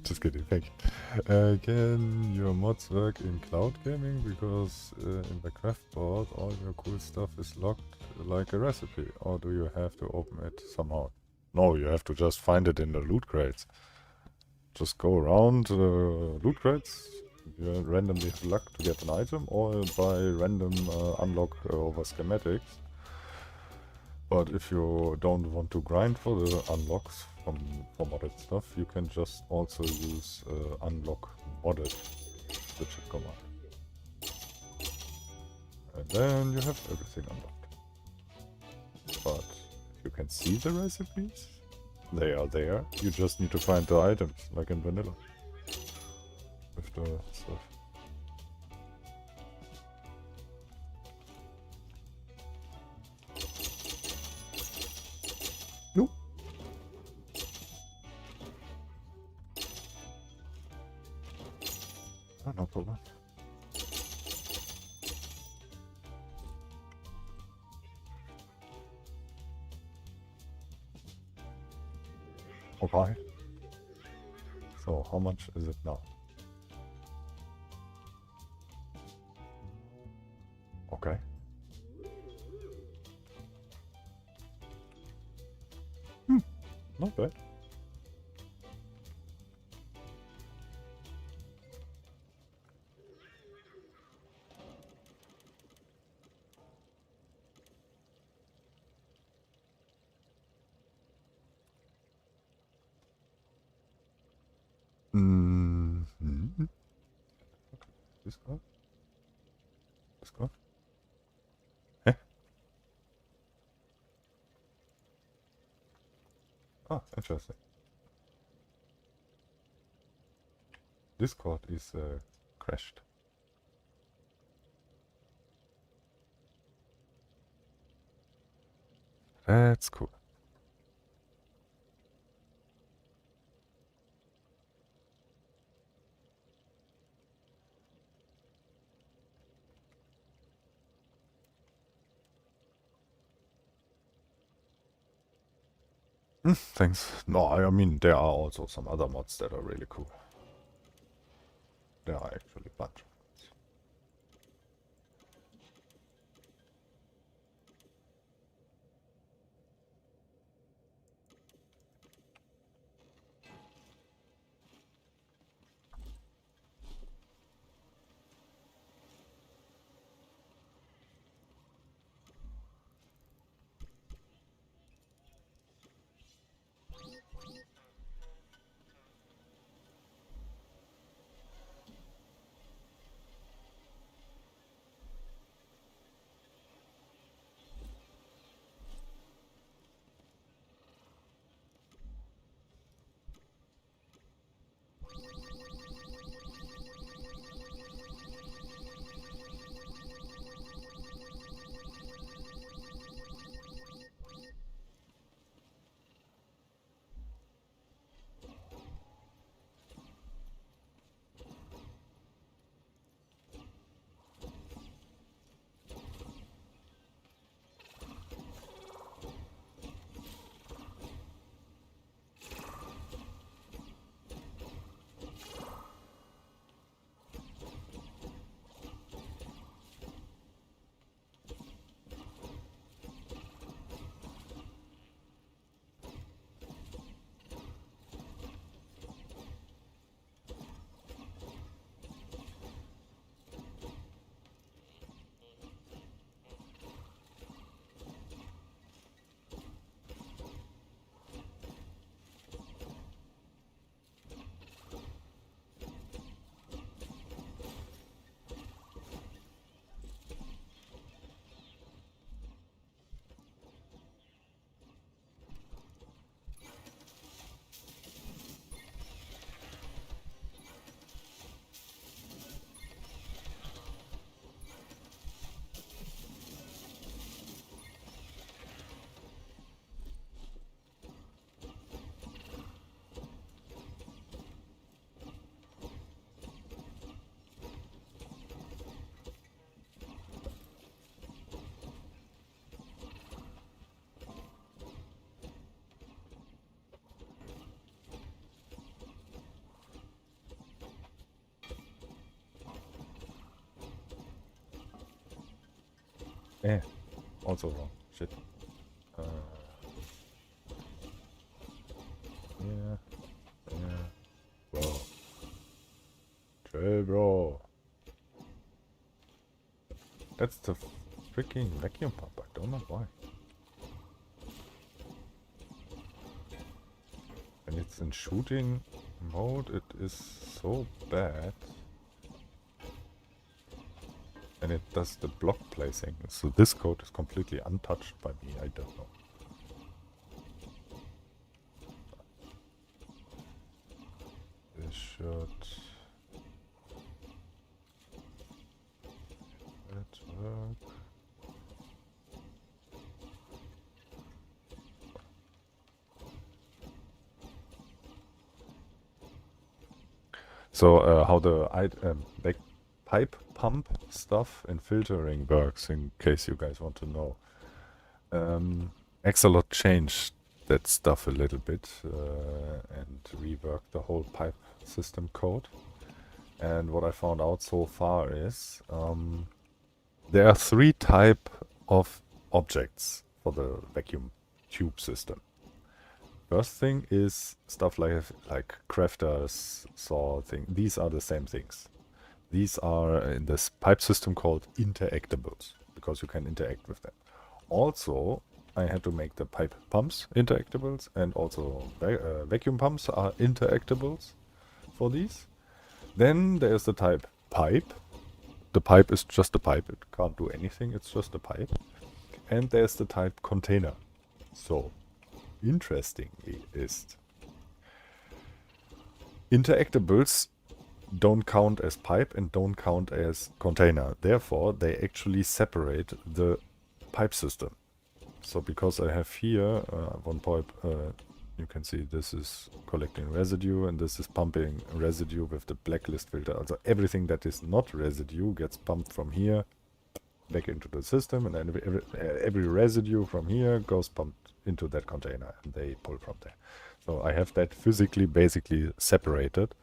Just kidding, thank you. Can your mods work in cloud gaming? Because in the craft board all your cool stuff is locked like a recipe. Or do you have to open it somehow? No, you have to just find it in the loot crates. Just go around loot crates. You randomly have luck to get an item, or by random unlock over schematics. But if you don't want to grind for the unlocks from modded stuff, you can just also use unlock modded switch command. And then you have everything unlocked. can see the recipes. They are there. You just need to find the items, like in vanilla. With the stuff. Nope. Oh, no problem. Okay. So, how much is it now? Okay. Not bad. Mm-hmm. This card? This card? Eh? Ah, interesting. Discord is crashed. That's cool. Thanks. No, I mean, there are also some other mods that are really cool. There are actually a bunch of mods. Eh, also wrong. Shit. Yeah. Bro. Chill, bro. That's the freaking vacuum pump. I don't know why. When it's in shooting mode, it is so bad. And it does the block placing. So this code is completely untouched by me. I don't know. should that work? So how the back pipe pump stuff and filtering works, in case you guys want to know. Axolot changed that stuff a little bit and reworked the whole pipe system code. And what I found out so far is there are 3 types of objects for the vacuum tube system. First thing is stuff like crafters, saw thing. These are the same things. These are in this pipe system called interactables, because you can interact with them. Also, I had to make the pipe pumps interactables, and also vacuum pumps are interactables for these. Then there's the type pipe. The pipe is just a pipe. It can't do anything. It's just a pipe. And there's the type container. So, interestingly is interactables don't count as pipe and don't count as container. Therefore, they actually separate the pipe system. So because I have here one pipe, you can see this is collecting residue and this is pumping residue with the blacklist filter. Also everything that is not residue gets pumped from here back into the system, and then every residue from here goes pumped into that container and they pull from there. So I have that physically basically separated,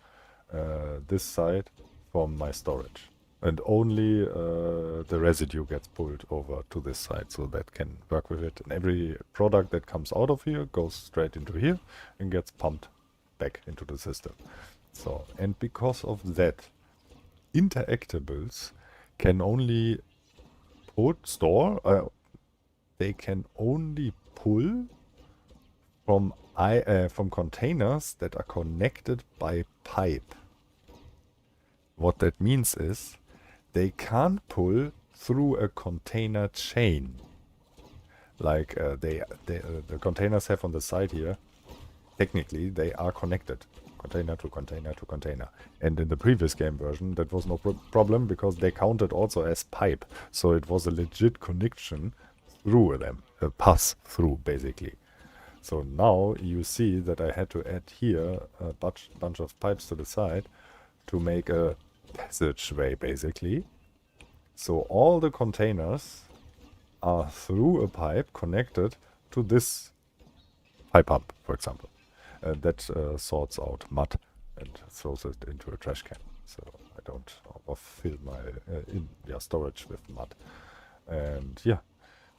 this side from my storage. And only the residue gets pulled over to this side, so that can work with it. And every product that comes out of here goes straight into here and gets pumped back into the system. So, and because of that, interactables can only they can only pull from containers that are connected by pipe. What that means is they can't pull through a container chain like the containers have on the side here. Technically they are connected, container to container to container, and in the previous game version that was no problem because they counted also as pipe, so it was a legit connection through them, a pass through basically. So now you see that I had to add here a bunch of pipes to the side to make a passageway basically. So all the containers are through a pipe connected to this pipe pump, for example. That sorts out mud and throws it into a trash can. So I don't overfill my storage with mud. And yeah,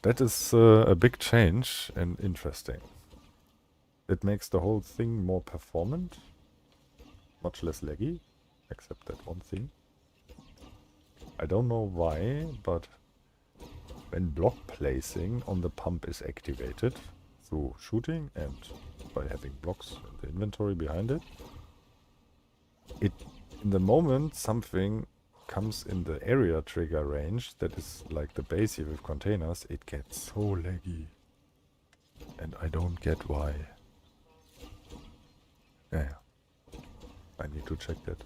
that is a big change and interesting. It makes the whole thing more performant, much less laggy, except that one thing. I don't know why, but when block placing on the pump is activated through shooting and by having blocks in the inventory behind it, in the moment something comes in the area trigger range that is like the base here with containers, it gets so laggy. And I don't get why. Yeah, I need to check that.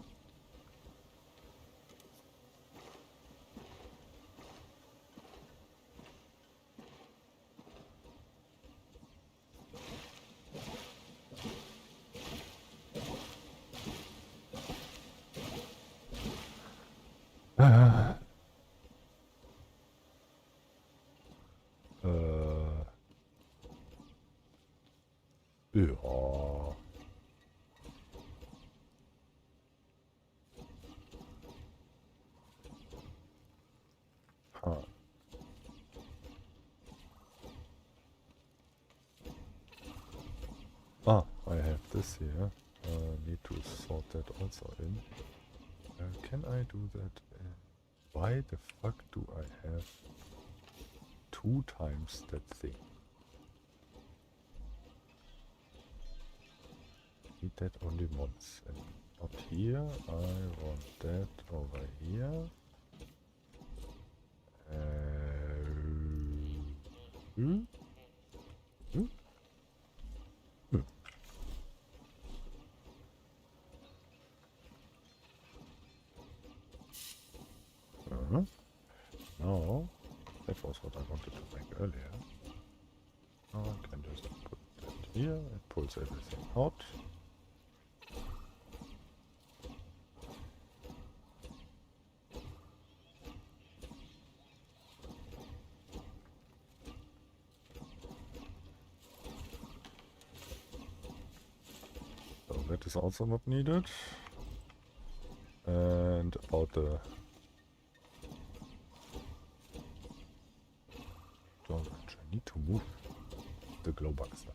Ja. Huh. Ah, I have this here. Need to sort that also in. Can I do that? Why the fuck do I have 2 times that thing? Need that only once, and not here. I want that over here. that was what I wanted to make earlier. Now I can just put that here, it pulls everything out. So that is also not needed. And about the storage, I need to move the glow bug stuff.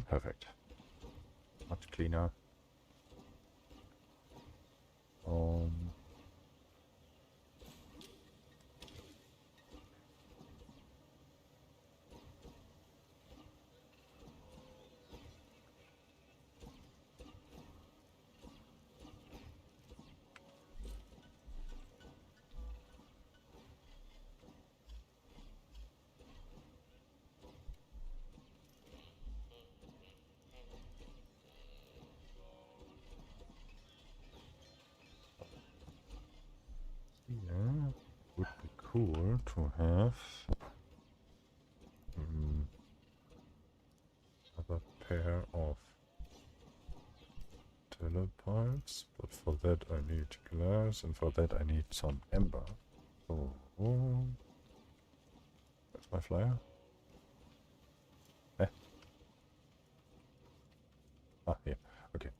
Perfect. Much cleaner. Yeah, would be cool to have another pair of teleports, but for that I need glass, and for that I need some amber. So, that's my flyer. Ah, here. Okay.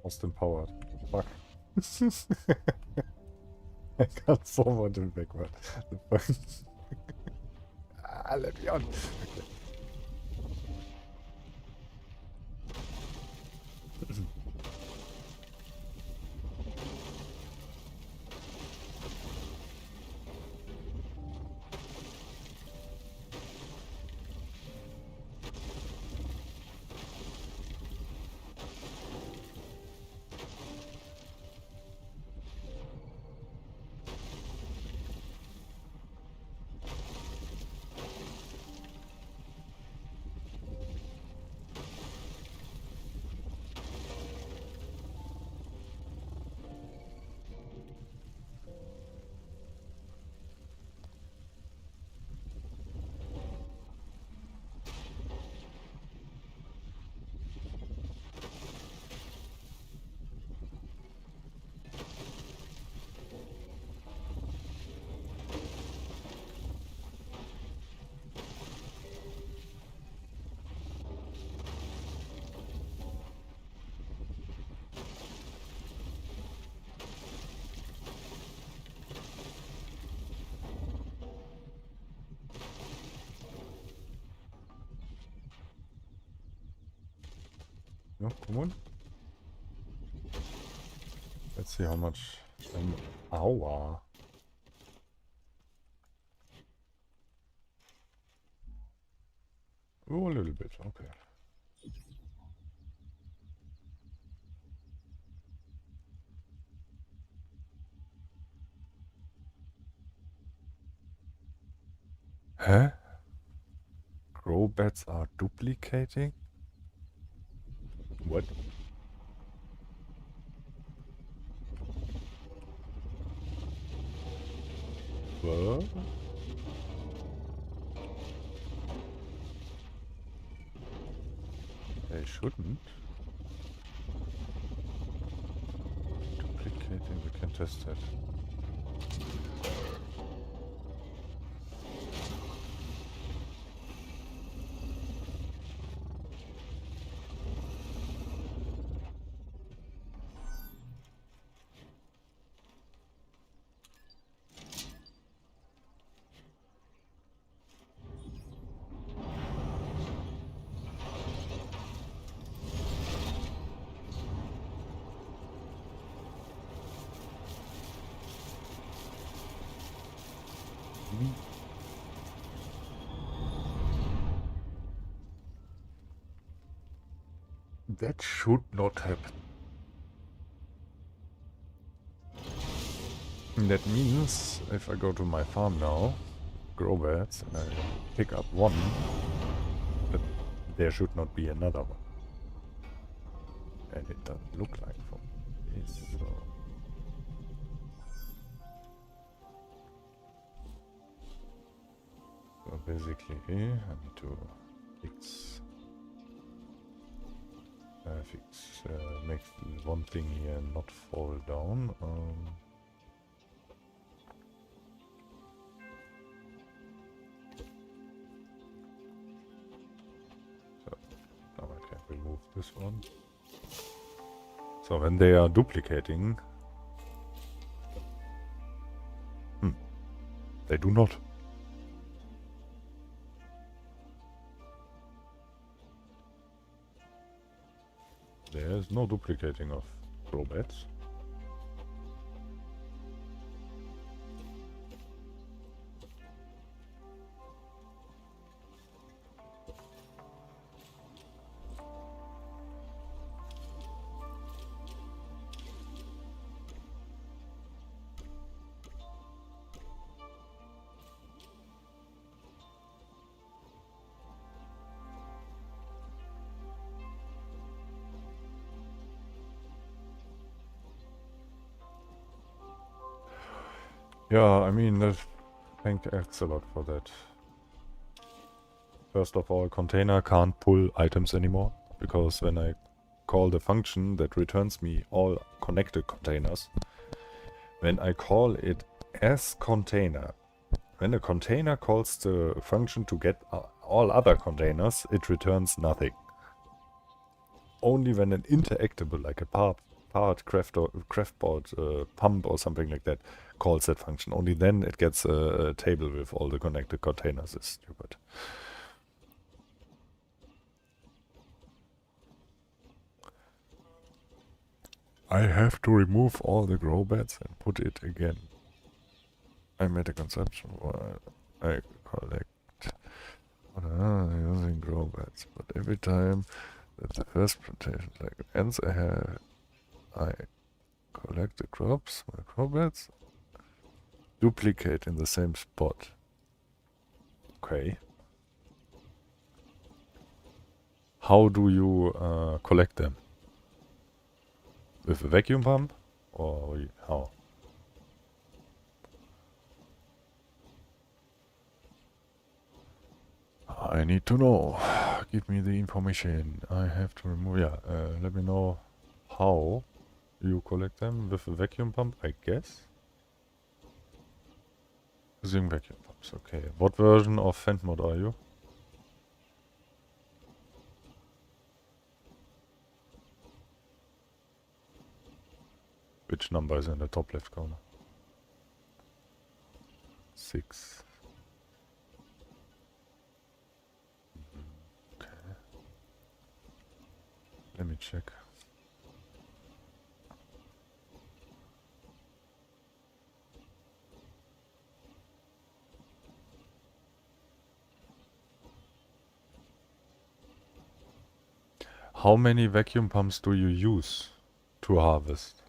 Lost empowered. Fuck. I can't forward and backward. The fuck? Let me on. Okay. No, come on. Let's see how much an hour. Oh, a little bit, okay. Huh? Grow beds are duplicating? What? What? They shouldn't. Duplicating, we can test that. That should not happen. That means if I go to my farm now, grow beds, and I pick up one, that there should not be another one. And it doesn't look like from this, so... So basically, I need to fix... make one thing here not fall down. So now I can remove this one. So when they are duplicating, they do not. There is no duplicating of grow beds. Yeah, I mean, thank X a lot for that. First of all, container can't pull items anymore, because when I call the function that returns me all connected containers, when I call it as container, when a container calls the function to get all other containers, it returns nothing. Only when an interactable, like a path, part, craftboard pump or something like that calls that function. Only then it gets a table with all the connected containers. It's stupid. I have to remove all the grow beds and put it again. I made a consumption while I collect using grow beds, but every time that the first plantation cycle ends, I collect the crops, my grow beds, duplicate in the same spot. Okay. How do you collect them? With a vacuum pump? Or how? I need to know. Give me the information. I have to remove. Yeah, let me know how you collect them with a vacuum pump, I guess. Using vacuum pumps, okay. What version of Fant Mod are you? Which number is in the top left corner? 6. Okay. Let me check. How many vacuum pumps do you use to harvest?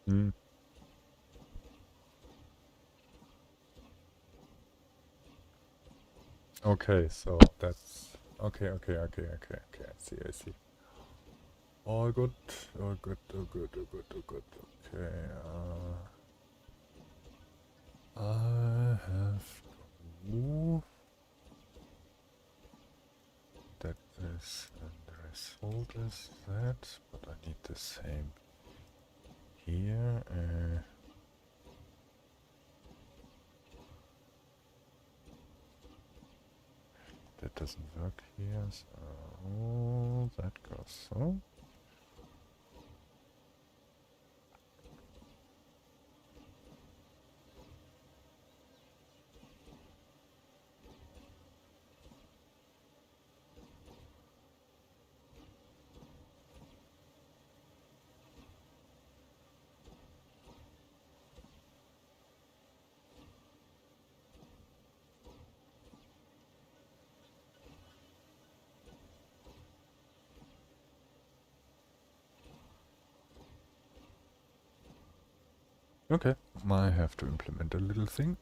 Hmm. Okay, so that's okay. I see. All good. Okay. I have to move that is and the result is that, but I need the same here. That doesn't work here, so that goes so. Okay, I have to implement a little thing.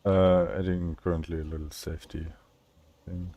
Adding currently a little safety thing.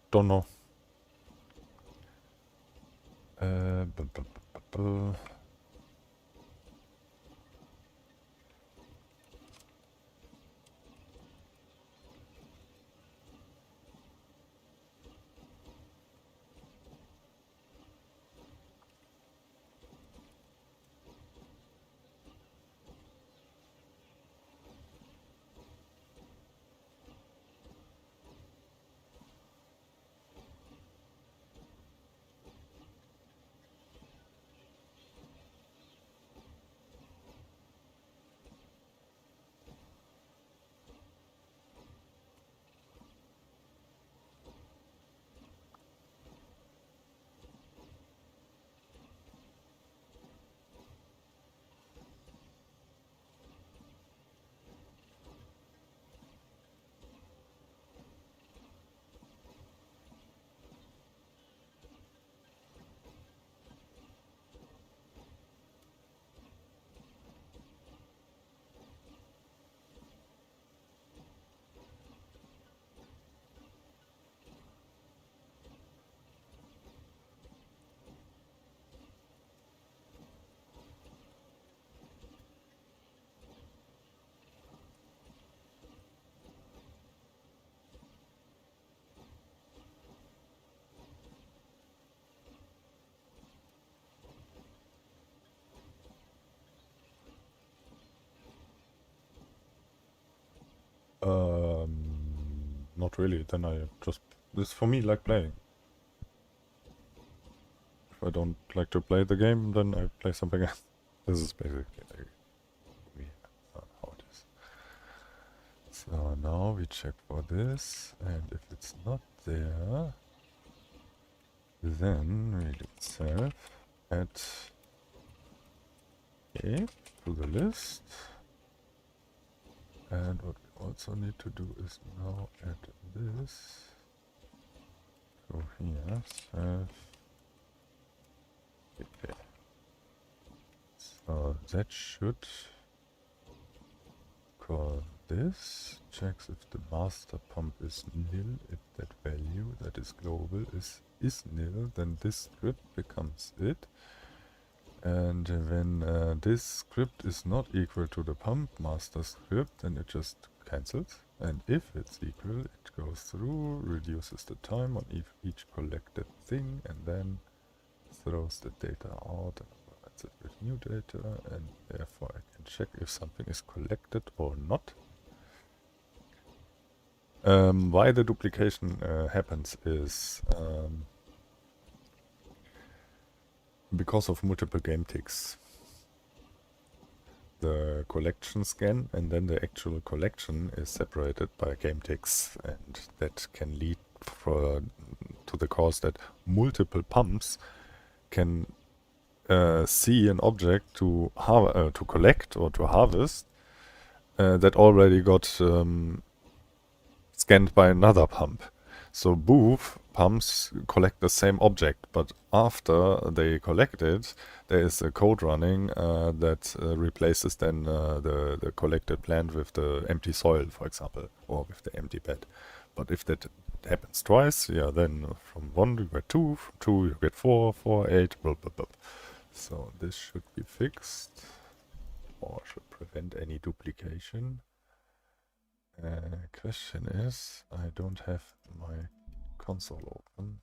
Don't know. Not really. Then I just... This for me like playing. If I don't like to play the game, then I play something else. This is basically like how it is. Let's So now we check for this, and if it's not there, then we do self add A to the list. And what we also need to do is now add this to here, self okay. So that should call this, checks if the master pump is nil. If that value that is global is nil, then this script becomes it. And when this script is not equal to the pump master script, then it just cancels. And if it's equal, it goes through, reduces the time on each collected thing, and then throws the data out and provides it with new data, and therefore I can check if something is collected or not. Why the duplication happens is because of multiple game ticks. The collection scan and then the actual collection is separated by game ticks, and that can lead to the cause that multiple pumps can see an object to collect or to harvest that already got scanned by another pump. So both pumps collect the same object, but after they collect it, there is a code running that replaces then the collected plant with the empty soil, for example, or with the empty bed. But if that happens twice, yeah, then from 1 you get 2, from 2 you get 4, 4, 8, blah, blah, blah. So this should be fixed, or should prevent any duplication. Question is, I don't have my console open.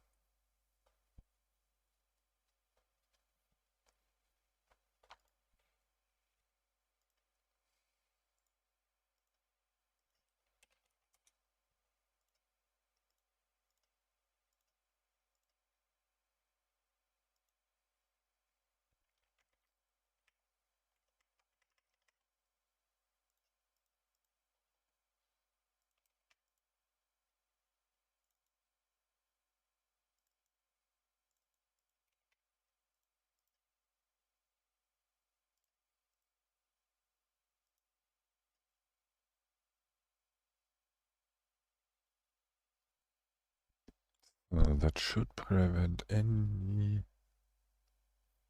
That should prevent any...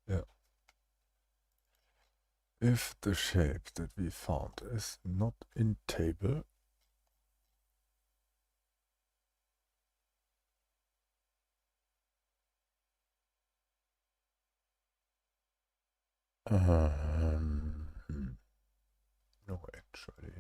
Yeah. If the shape that we found is not in table, no, actually.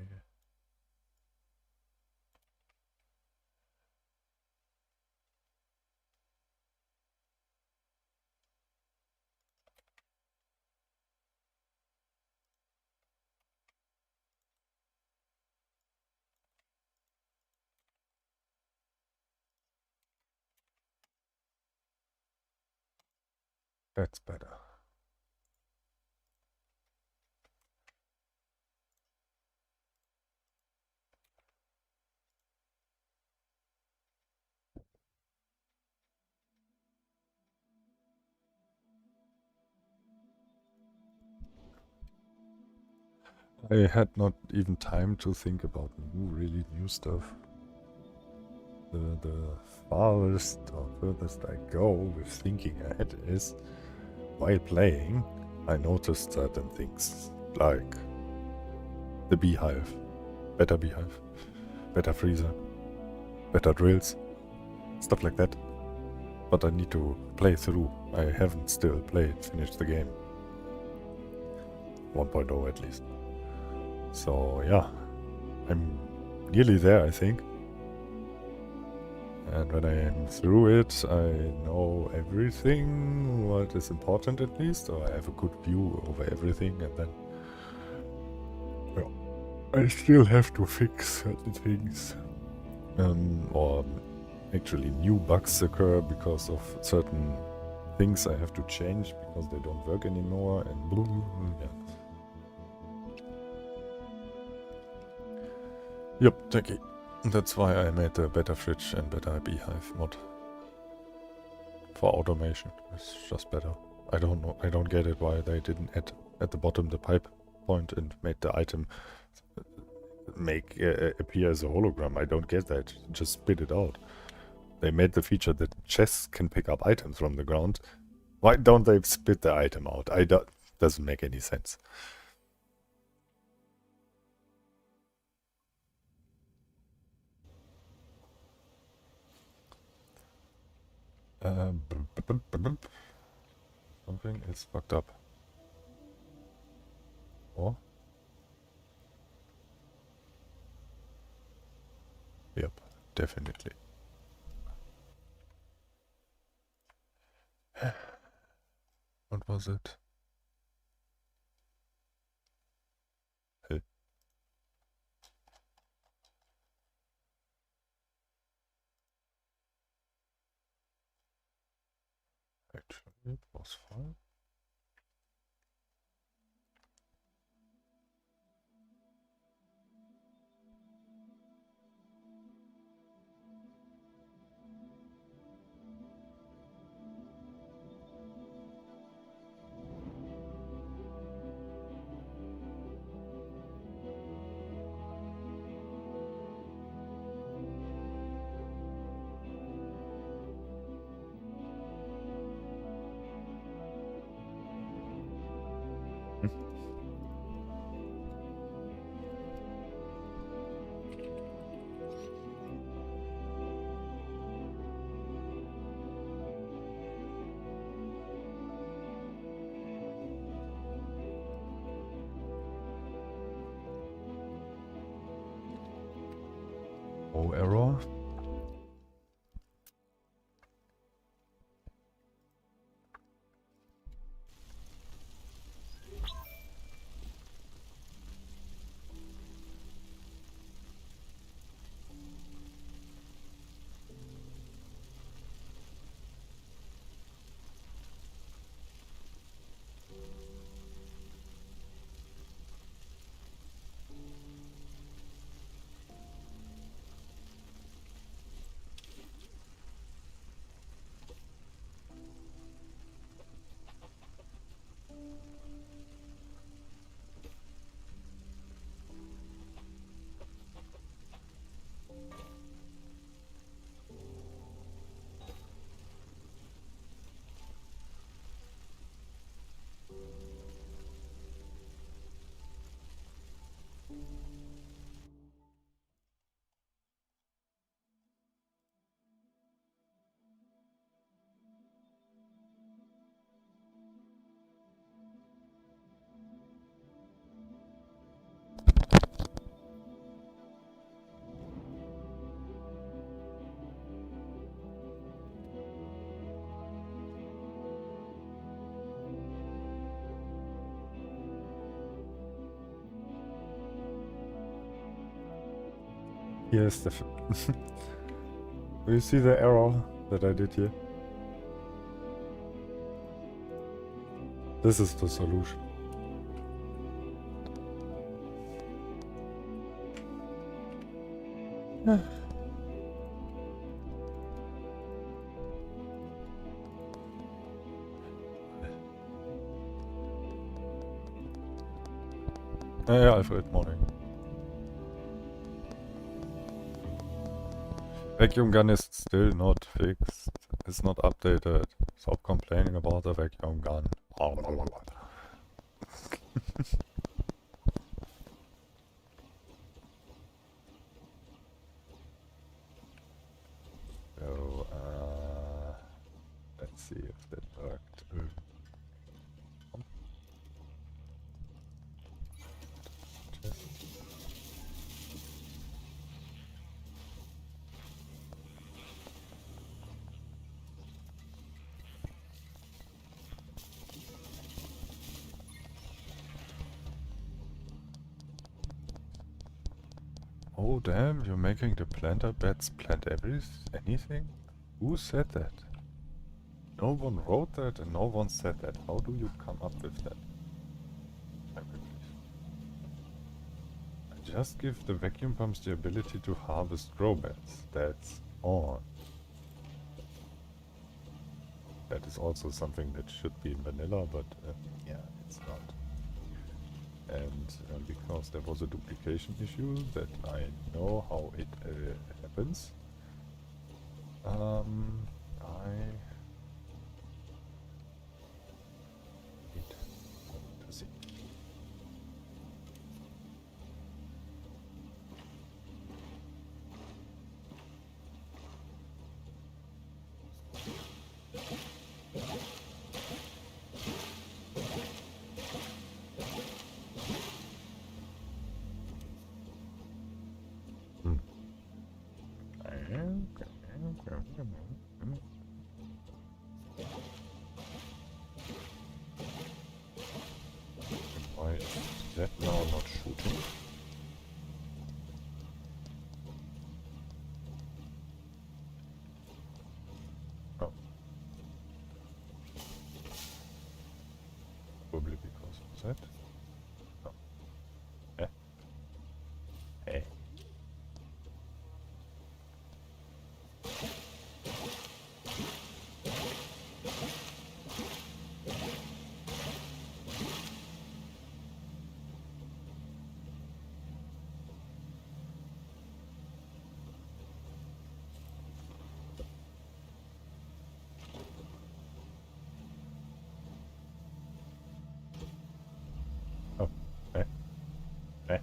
That's better. I had not even time to think about really new stuff. The farthest or furthest I go with thinking ahead is, while playing, I noticed certain things, like the beehive, better freezer, better drills, stuff like that. But I need to play through. I haven't still finished the game. 1.0 at least. So yeah, I'm nearly there, I think. And when I am through it, I know everything, what is important at least, or I have a good view over everything, and then, well, I still have to fix certain things. Or actually new bugs occur because of certain things I have to change because they don't work anymore, and blah, blah, blah, yeah. Yep, thank you. That's why I made a better fridge and better beehive mod. For automation. It's just better. I don't know, I don't get it why they didn't add at the bottom the pipe point and made the item appear as a hologram. I don't get that. Just spit it out. They made the feature that chests can pick up items from the ground. Why don't they spit the item out? Doesn't make any sense. Something is fucked up. Or? Yep, definitely. What was it? Hey. Actually, it was fine. Oh, error. Yes, do you see the error that I did here? This is the solution. Hey, Alfred, morning. Vacuum gun is still not fixed. It's not updated. Stop complaining about the vacuum gun. So, let's see if that worked. Oh damn, you're making the planter beds plant anything? Who said that? No one wrote that and no one said that. How do you come up with that? I Just give the vacuum pumps the ability to harvest robots. That's all. That is also something that should be in vanilla, but yeah, it's not. And because there was a duplication issue that I know how it happens, I need to see. Why is that now not shooting? Oh. Probably because of that. Oh. Eh? Eh? Oh. Eh? Eh?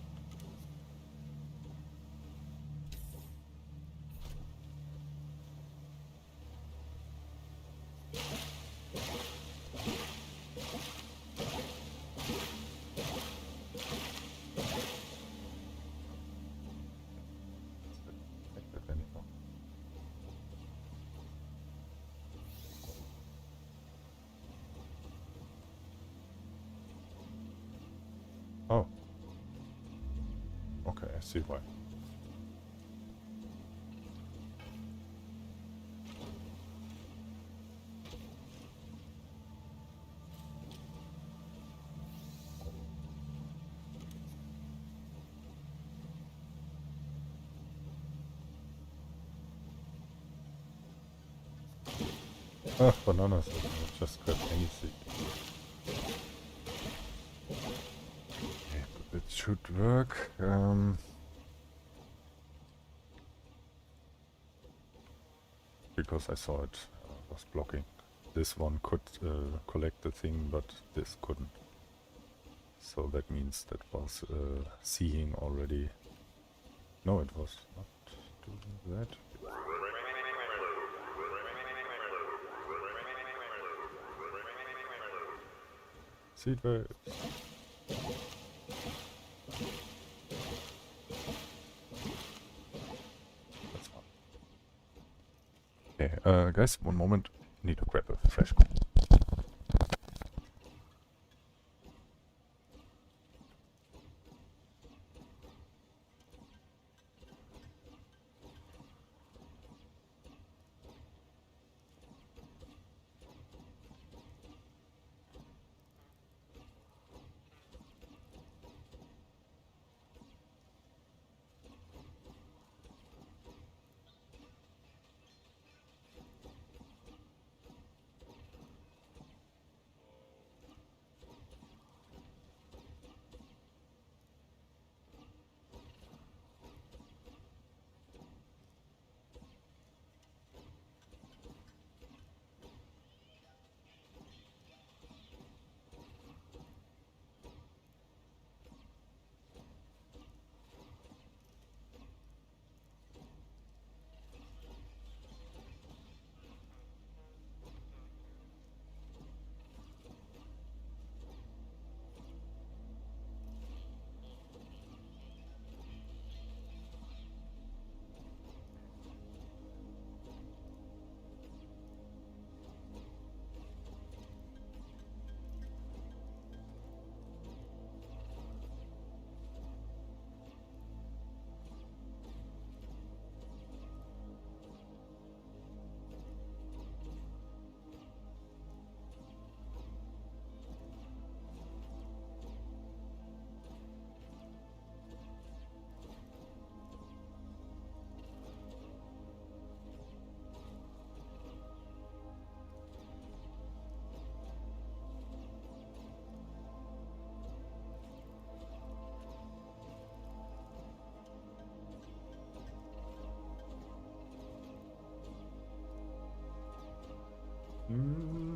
Active anymore. Oh. Okay, I see why. Ah, bananas. I just grab any seed. Okay, but it should work. Because I saw it was blocking. This one could collect the thing, but this couldn't. So that means that was seeing already. No, it was not doing that. Seed waves. That's fine. Okay, guys, one moment. Need to grab a fresh one.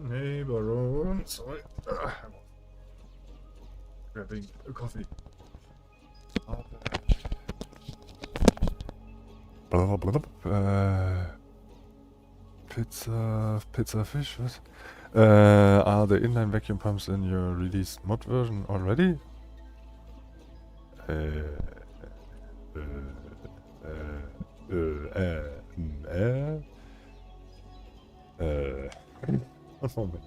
Hey, Baron. Sorry. Grabbing a coffee. Blah, blah, blah. Pizza fish, what? Are the inline vacuum pumps in your released mod version already? One moment.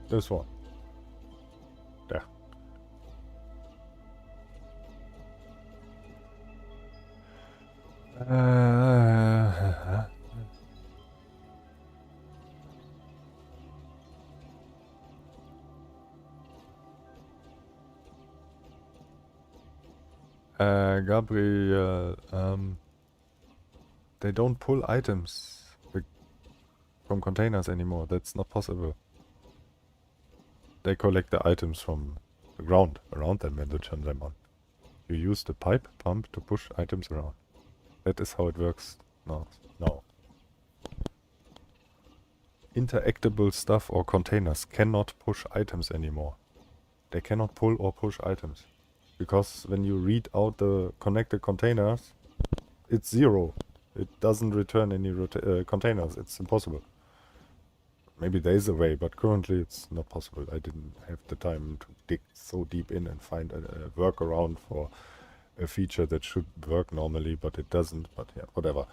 This one. There. Gabriel, they don't pull items from containers anymore. That's not possible. They collect the items from the ground around them and they turn them on. You use the pipe pump to push items around. That is how it works now. Interactable stuff or containers cannot push items anymore. They cannot pull or push items. Because when you read out the connected containers, it's 0. It doesn't return any containers. It's impossible. Maybe there is a way, but currently it's not possible. I didn't have the time to dig so deep in and find a workaround for a feature that should work normally, but it doesn't. But yeah, whatever.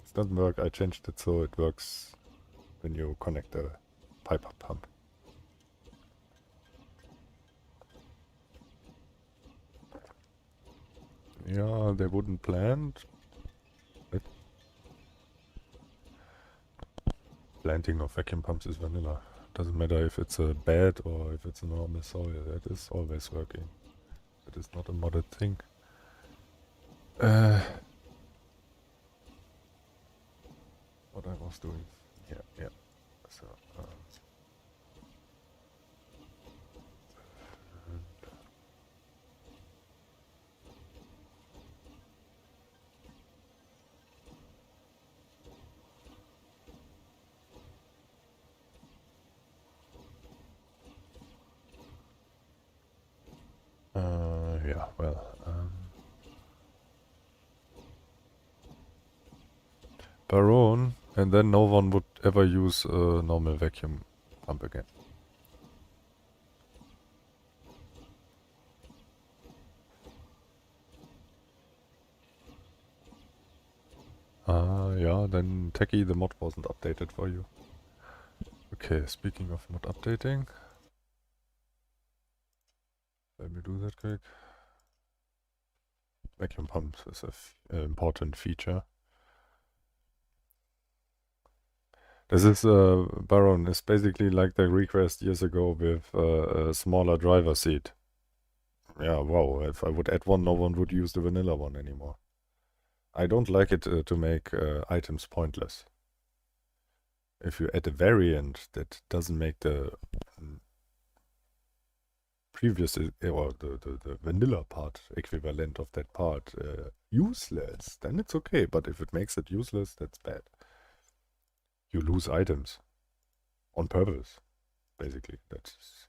It doesn't work. I changed it so it works when you connect a pipe pump. Yeah, they wouldn't plant. Planting of vacuum pumps is vanilla. Doesn't matter if it's a bed or if it's a normal soil. That is always working. That is not a modded thing. What I was doing. Yeah. So, yeah, well, Baron, and then no one would ever use a normal vacuum pump again. Yeah, then Techie, the mod wasn't updated for you. Okay, speaking of mod updating, let me do that quick. Vacuum pumps is an important feature. This is, Baron, is basically like the request years ago with a smaller driver seat. Yeah, wow, if I would add one, no one would use the vanilla one anymore. I don't like it to make items pointless. If you add a variant that doesn't make the previous, or the vanilla part equivalent of that part useless, then it's okay. But if it makes it useless, that's bad. You lose items on purpose, basically. That's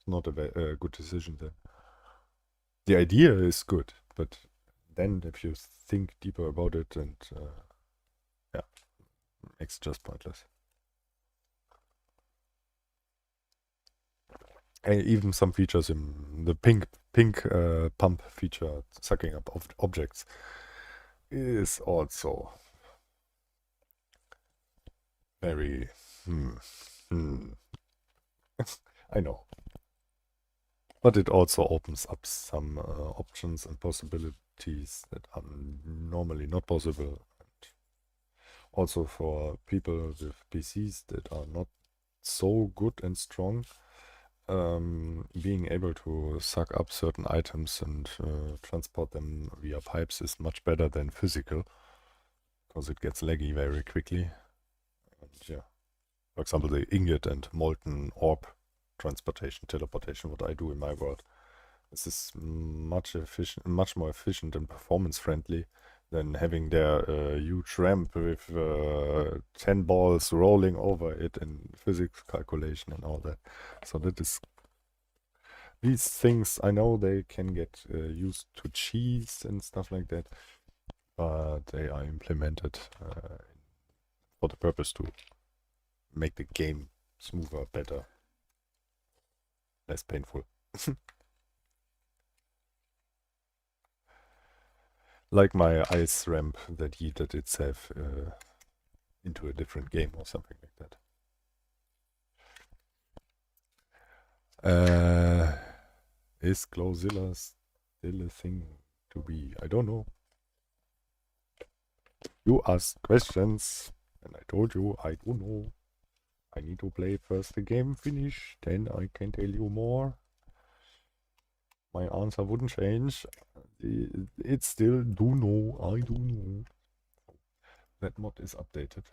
not a good decision then. The idea is good, but then if you think deeper about it, and yeah, it's just pointless. And even some features in the pink pump feature, sucking up objects, is also very I know. But it also opens up some options and possibilities that are normally not possible. And also for people with PCs that are not so good and strong, being able to suck up certain items and transport them via pipes is much better than physical, because it gets laggy very quickly. And yeah, for example, the ingot and molten orb transportation, teleportation, what I do in my world. This is much more efficient and performance friendly than having their huge ramp with 10 balls rolling over it in physics calculation and all that. So that is, these things, I know they can get used to cheese and stuff like that, but they are implemented for the purpose to make the game smoother, better, less painful. Like my ice ramp that yeeted itself into a different game or something like that. Is Glowzilla still a thing to be? I don't know. You asked questions, and I told you I don't know. I need to play first the game finish, then I can tell you more. My answer wouldn't change. It's still do know, I do know. That mod is updated.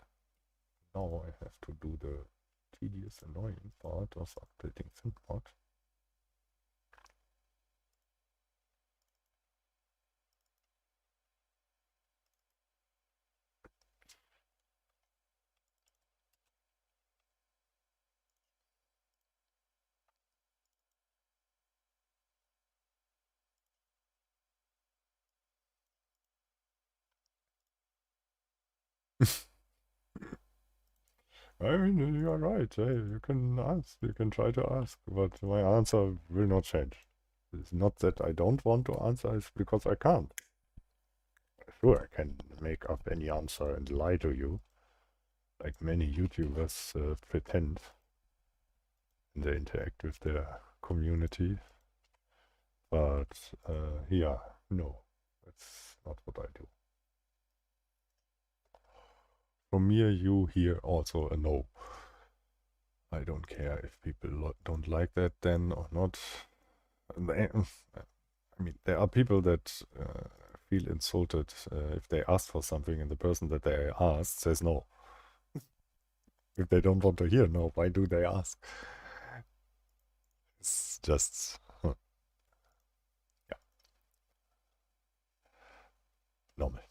Now I have to do the tedious, annoying part of updating Fant Mod. I mean, you are right. Hey, you can ask, you can try to ask, but my answer will not change. It's not that I don't want to answer, it's because I can't. Sure, I can make up any answer and lie to you, like many YouTubers pretend when they interact with their community. But, yeah, no, that's not what I do. From me, you hear also a no. I don't care if people don't like that then or not. I mean, there are people that feel insulted if they ask for something and the person that they asked says no. If they don't want to hear no, why do they ask? It's just, yeah, normal.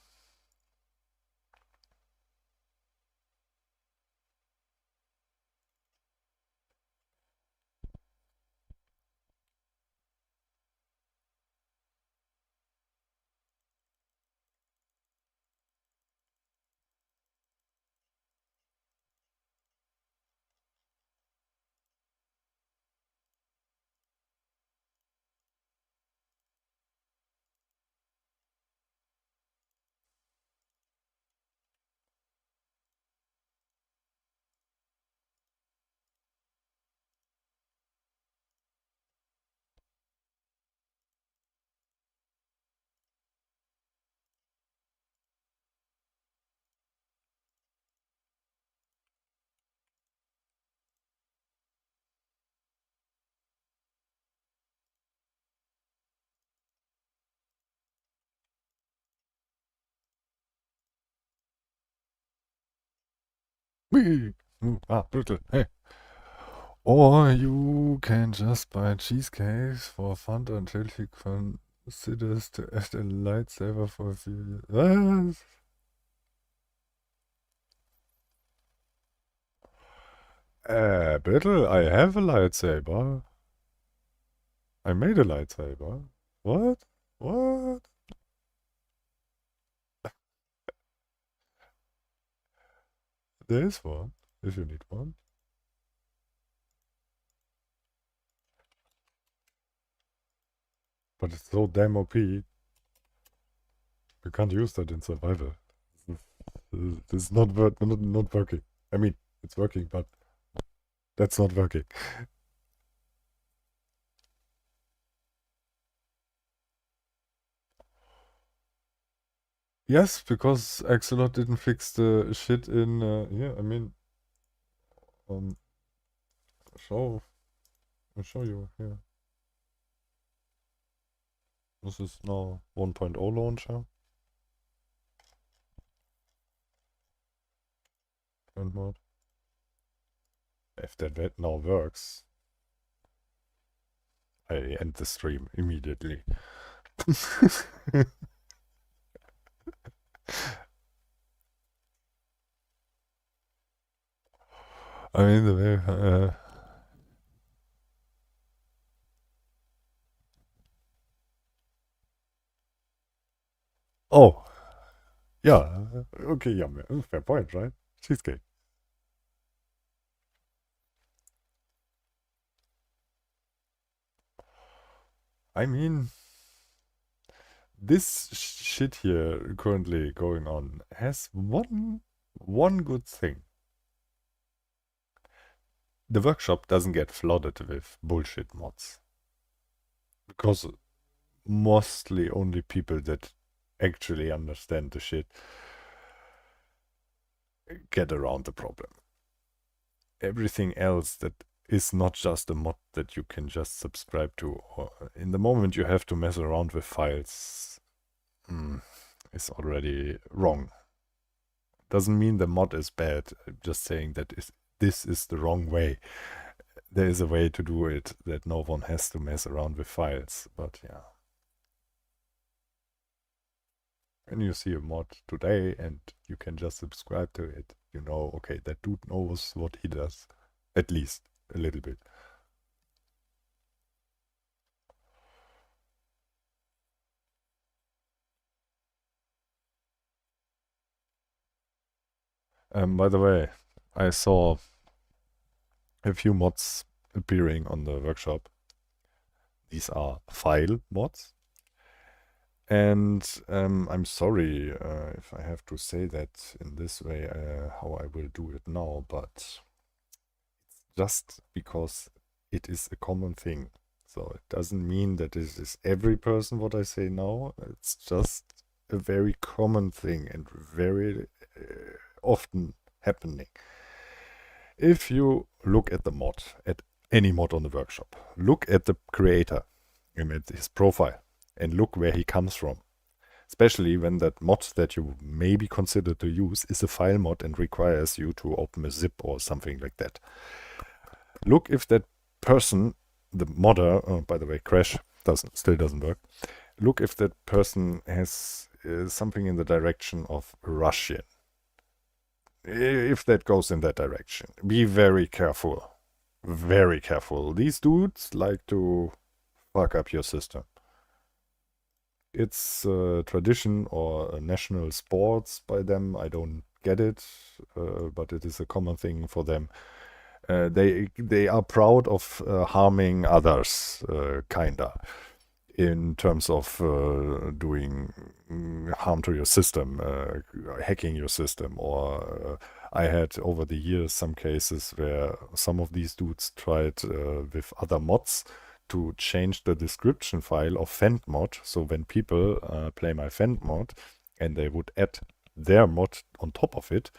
Whee! Brutal, hey. Or you can just buy cheesecakes for fun until he considers to add a lightsaber for a few years. Battle, I have a lightsaber. I made a lightsaber. What? What? There is one, if you need one. But it's so damn OP. You can't use that in survival. This is not working. I mean, it's working, but that's not working. Yes, because Axolot didn't fix the shit in, yeah, I mean, show I'll show you here. This is now 1.0 launcher. Fant Mod. If that now works, I end the stream immediately. I mean, the way, oh, yeah, okay, yeah, fair point, right? Cheesecake. I mean, this shit here currently going on has one good thing. The workshop doesn't get flooded with bullshit mods. Because mostly only people that actually understand the shit get around the problem. Everything else that is not just a mod that you can just subscribe to, or in the moment you have to mess around with files, is already wrong. Doesn't mean the mod is bad, I'm just saying that this is the wrong way. There is a way to do it that no one has to mess around with files, but yeah. When you see a mod today and you can just subscribe to it, you know, okay, that dude knows what he does. At least a little bit. By the way, I saw a few mods appearing on the workshop. These are file mods. And I'm sorry if I have to say that in this way, how I will do it now, but it's just because it is a common thing. So it doesn't mean that it is every person what I say now. It's just a very common thing and very often happening. If you look at the mod, at any mod on the workshop, look at the creator and at his profile, and look where he comes from. Especially when that mod that you maybe consider to use is a file mod and requires you to open a zip or something like that. Look if that person, the modder, by the way, crash still doesn't work. Look if that person has something in the direction of Russian. If that goes in that direction, be very careful. Very careful. These dudes like to fuck up your system. It's a tradition or a national sports by them. I don't get it, but it is a common thing for them. They are proud of harming others, kinda, in terms of doing harm to your system, hacking your system. Or I had over the years some cases where some of these dudes tried with other mods to change the description file of Fant Mod. So when people play my Fant Mod and they would add their mod on top of it,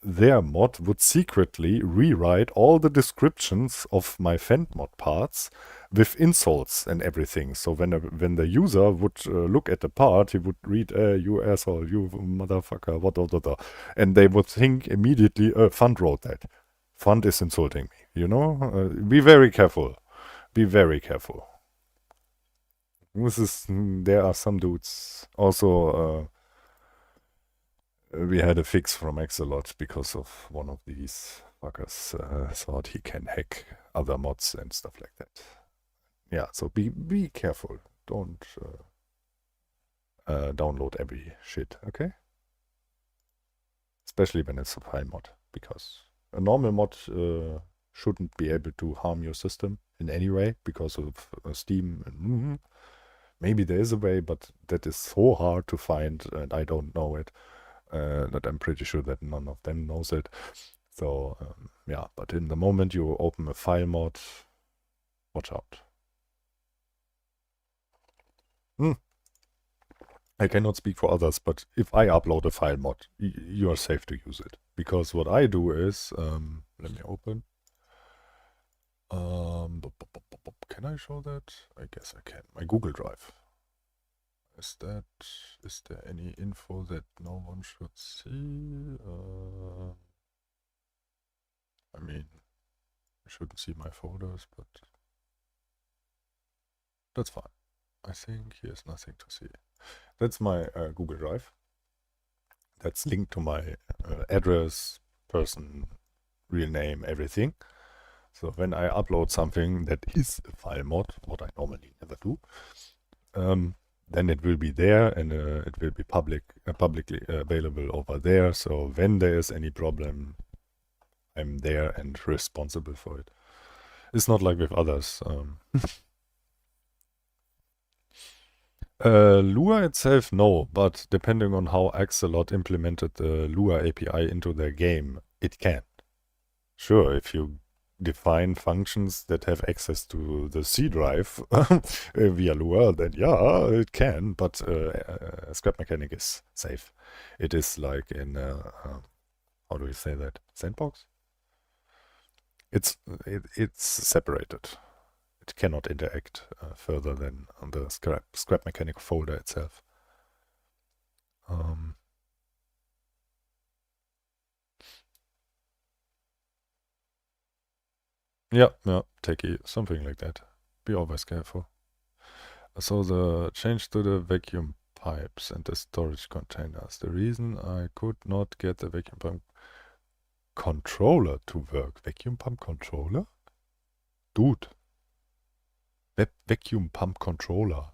their mod would secretly rewrite all the descriptions of my Fant Mod parts with insults and everything. So when the user would look at the part, he would read, you asshole, you motherfucker, what. And they would think immediately, Fant wrote that. Fant is insulting me, you know? Be very careful. Be very careful. There are some dudes. Also, we had a fix from Axolot because of one of these fuckers thought he can hack other mods and stuff like that. Yeah, so be careful. Don't download every shit, okay? Especially when it's a file mod, because a normal mod shouldn't be able to harm your system in any way because of Steam. Maybe there is a way, but that is so hard to find, and I don't know it. That I'm pretty sure that none of them knows it. So yeah, but in the moment you open a file mod, watch out. I cannot speak for others, but if I upload a file mod, you are safe to use it. Because what I do is, let me open. Can I show that? I guess I can. My Google Drive. Is there any info that no one should see? I mean, you shouldn't see my folders, but that's fine. I think here's nothing to see. That's my Google Drive. That's linked to my address, person, real name, everything. So when I upload something that is a file mod, what I normally never do, then it will be there and it will be publicly available over there. So when there is any problem, I'm there and responsible for it. It's not like with others. Lua itself, no, but depending on how Axolot implemented the Lua API into their game, it can. Sure, if you define functions that have access to the C drive via Lua, then yeah, it can, but Scrap Mechanic is safe. It is like in, how do you say that, sandbox? It's separated. It cannot interact further than on the Scrap Mechanic folder itself. Yeah, techie, something like that. Be always careful. So the change to the vacuum pipes and the storage containers. The reason I could not get the vacuum pump controller to work. Vacuum pump controller? Dude. Vacuum pump controller.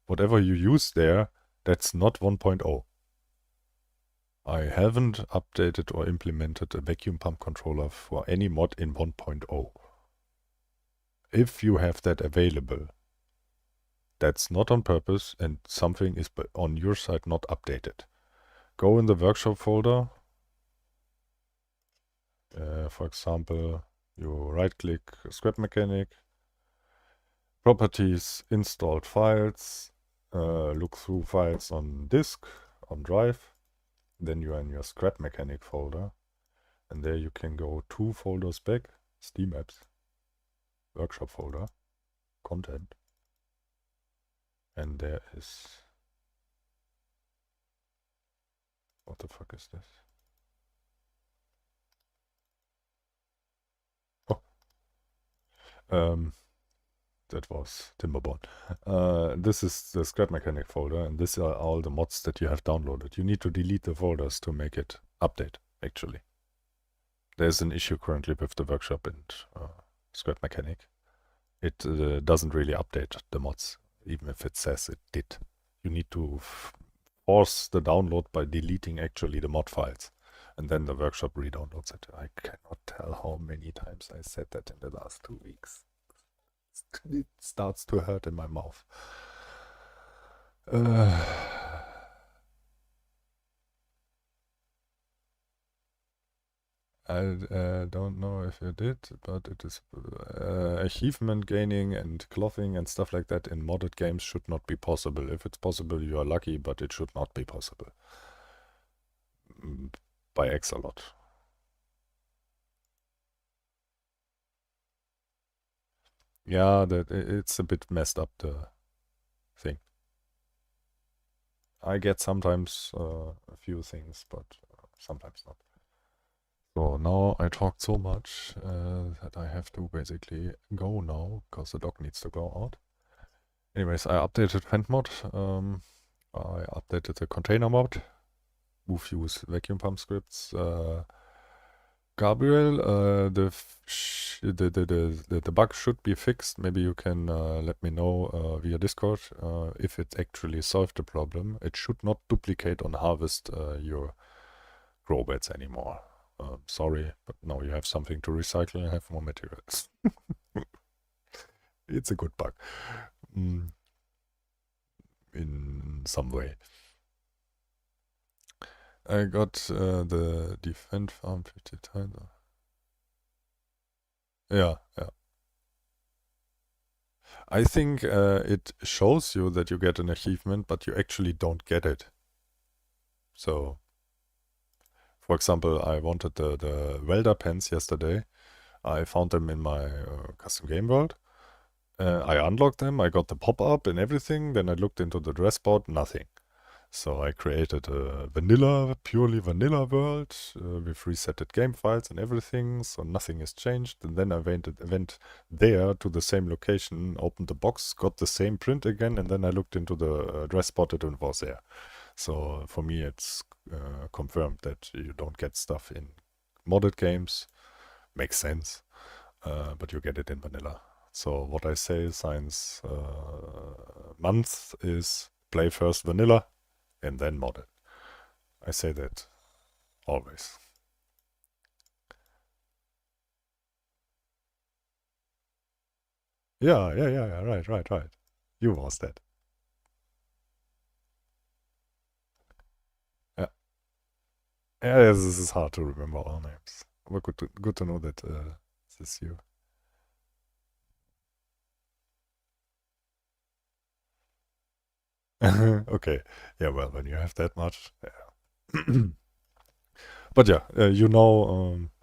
Whatever you use there, that's not 1.0. I haven't updated or implemented a vacuum pump controller for any mod in 1.0. If you have that available, that's not on purpose and something is on your side not updated. Go in the workshop folder. For example, you right-click Scrap Mechanic, Properties, Installed Files, look through files on disk, on drive. Then you are in your Scrap Mechanic folder, and there you can go 2 folders back, Steam Apps, Workshop folder, Content, and there is, what the fuck is this? Oh, that was Timberborn. This is the Scrap Mechanic folder, and these are all the mods that you have downloaded. You need to delete the folders to make it update, actually. There's an issue currently with the workshop and Scrap Mechanic. It doesn't really update the mods, even if it says it did. You need to force the download by deleting actually the mod files, and then the workshop re-downloads it. I cannot tell how many times I said that in the last 2 weeks. It starts to hurt in my mouth. I don't know if you did, but it is achievement gaining and clothing and stuff like that in modded games should not be possible. If it's possible, you are lucky, but it should not be possible. By Axolot. Yeah, it's a bit messed up, the thing. I get sometimes a few things, but sometimes not. So now I talked so much that I have to basically go now, because the dog needs to go out. Anyways, I updated Fant Mod. I updated the container mod. Move use vacuum pump scripts. Gabriel, the bug should be fixed. Maybe you can let me know via Discord if it actually solved the problem. It should not duplicate on harvest your grow beds anymore. Sorry, but now you have something to recycle and have more materials. It's a good bug. In some way. I got the defend farm 50 times. Yeah. I think it shows you that you get an achievement, but you actually don't get it. So, for example, I wanted the welder pants yesterday. I found them in my custom game world. I unlocked them, I got the pop-up and everything, then I looked into the address board, nothing. So I created a purely vanilla world with resetted game files and everything, so nothing has changed. And then I went there to the same location, opened the box, got the same print again, and then I looked into the address board and it was there. So for me it's confirmed that you don't get stuff in modded games. Makes sense, but you get it in vanilla. So what I say since months is play first vanilla and then mod it. I say that always. Yeah, right. You was that. Yeah. Yeah, this is hard to remember all names. But good to know that this is you. Okay. Yeah, well, when you have that much, yeah. But yeah,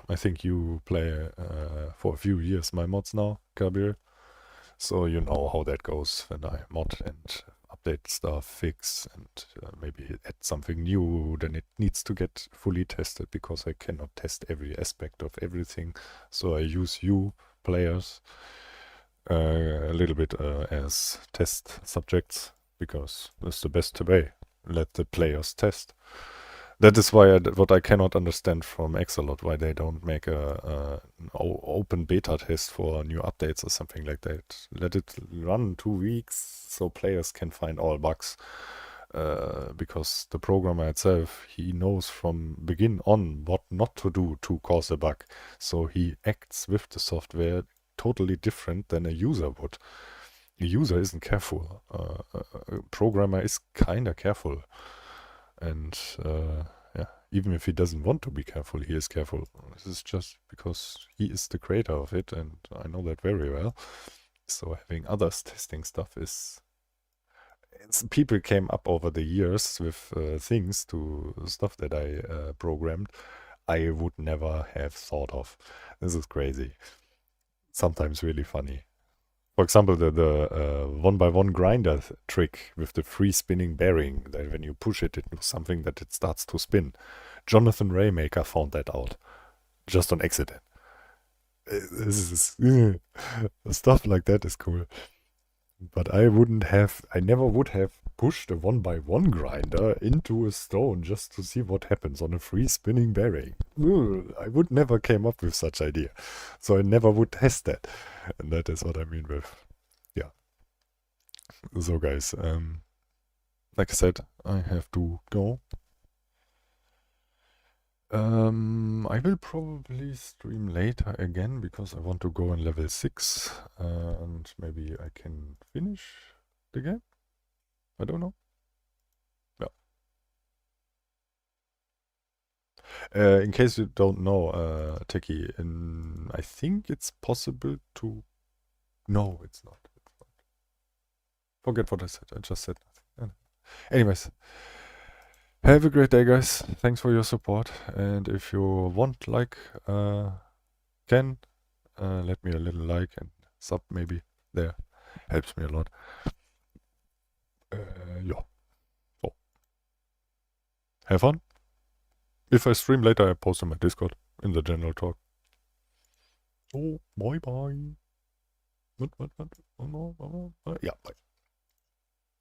I think you play for a few years my mods now, Kabir. So you know how that goes when I mod and update stuff, fix, and maybe add something new. Then it needs to get fully tested because I cannot test every aspect of everything. So I use you players a little bit as test subjects because that's the best way. Let the players test. That is why what I cannot understand from Exalot, why they don't make an open beta test for new updates or something like that. Let it run 2 weeks so players can find all bugs. Because the programmer itself, he knows from begin on what not to do to cause a bug. So he acts with the software totally different than a user would. A user isn't careful. A programmer is kinda careful. And yeah, even if he doesn't want to be careful, he is careful. This is just because he is the creator of it, and I know that very well. So having others testing stuff is... people came up over the years with things to stuff that I programmed I would never have thought of. This is crazy. Sometimes really funny. For example, the one-by-one grinder trick with the free spinning bearing, that when you push it into something that it starts to spin. Jonathan Raymaker found that out, just on accident. This is, stuff like that is cool. But I never would have pushed a one-by-one grinder into a stone just to see what happens on a free spinning bearing. I would never came up with such idea. So I never would test that. And that is what I mean with, yeah. So guys, like I said, I have to go. I will probably stream later again because I want to go on level 6 and maybe I can finish the game. I don't know. Yeah. In case you don't know, Techie, I think it's possible to... No, it's not. Forget what I said. I just said nothing. Anyways. Have a great day, guys. Thanks for your support. And if you want, let me a little like and sub maybe there. Helps me a lot. Yeah. So. Have fun. If I stream later, I post on my Discord in the general talk. So, bye bye. What? Yeah, bye.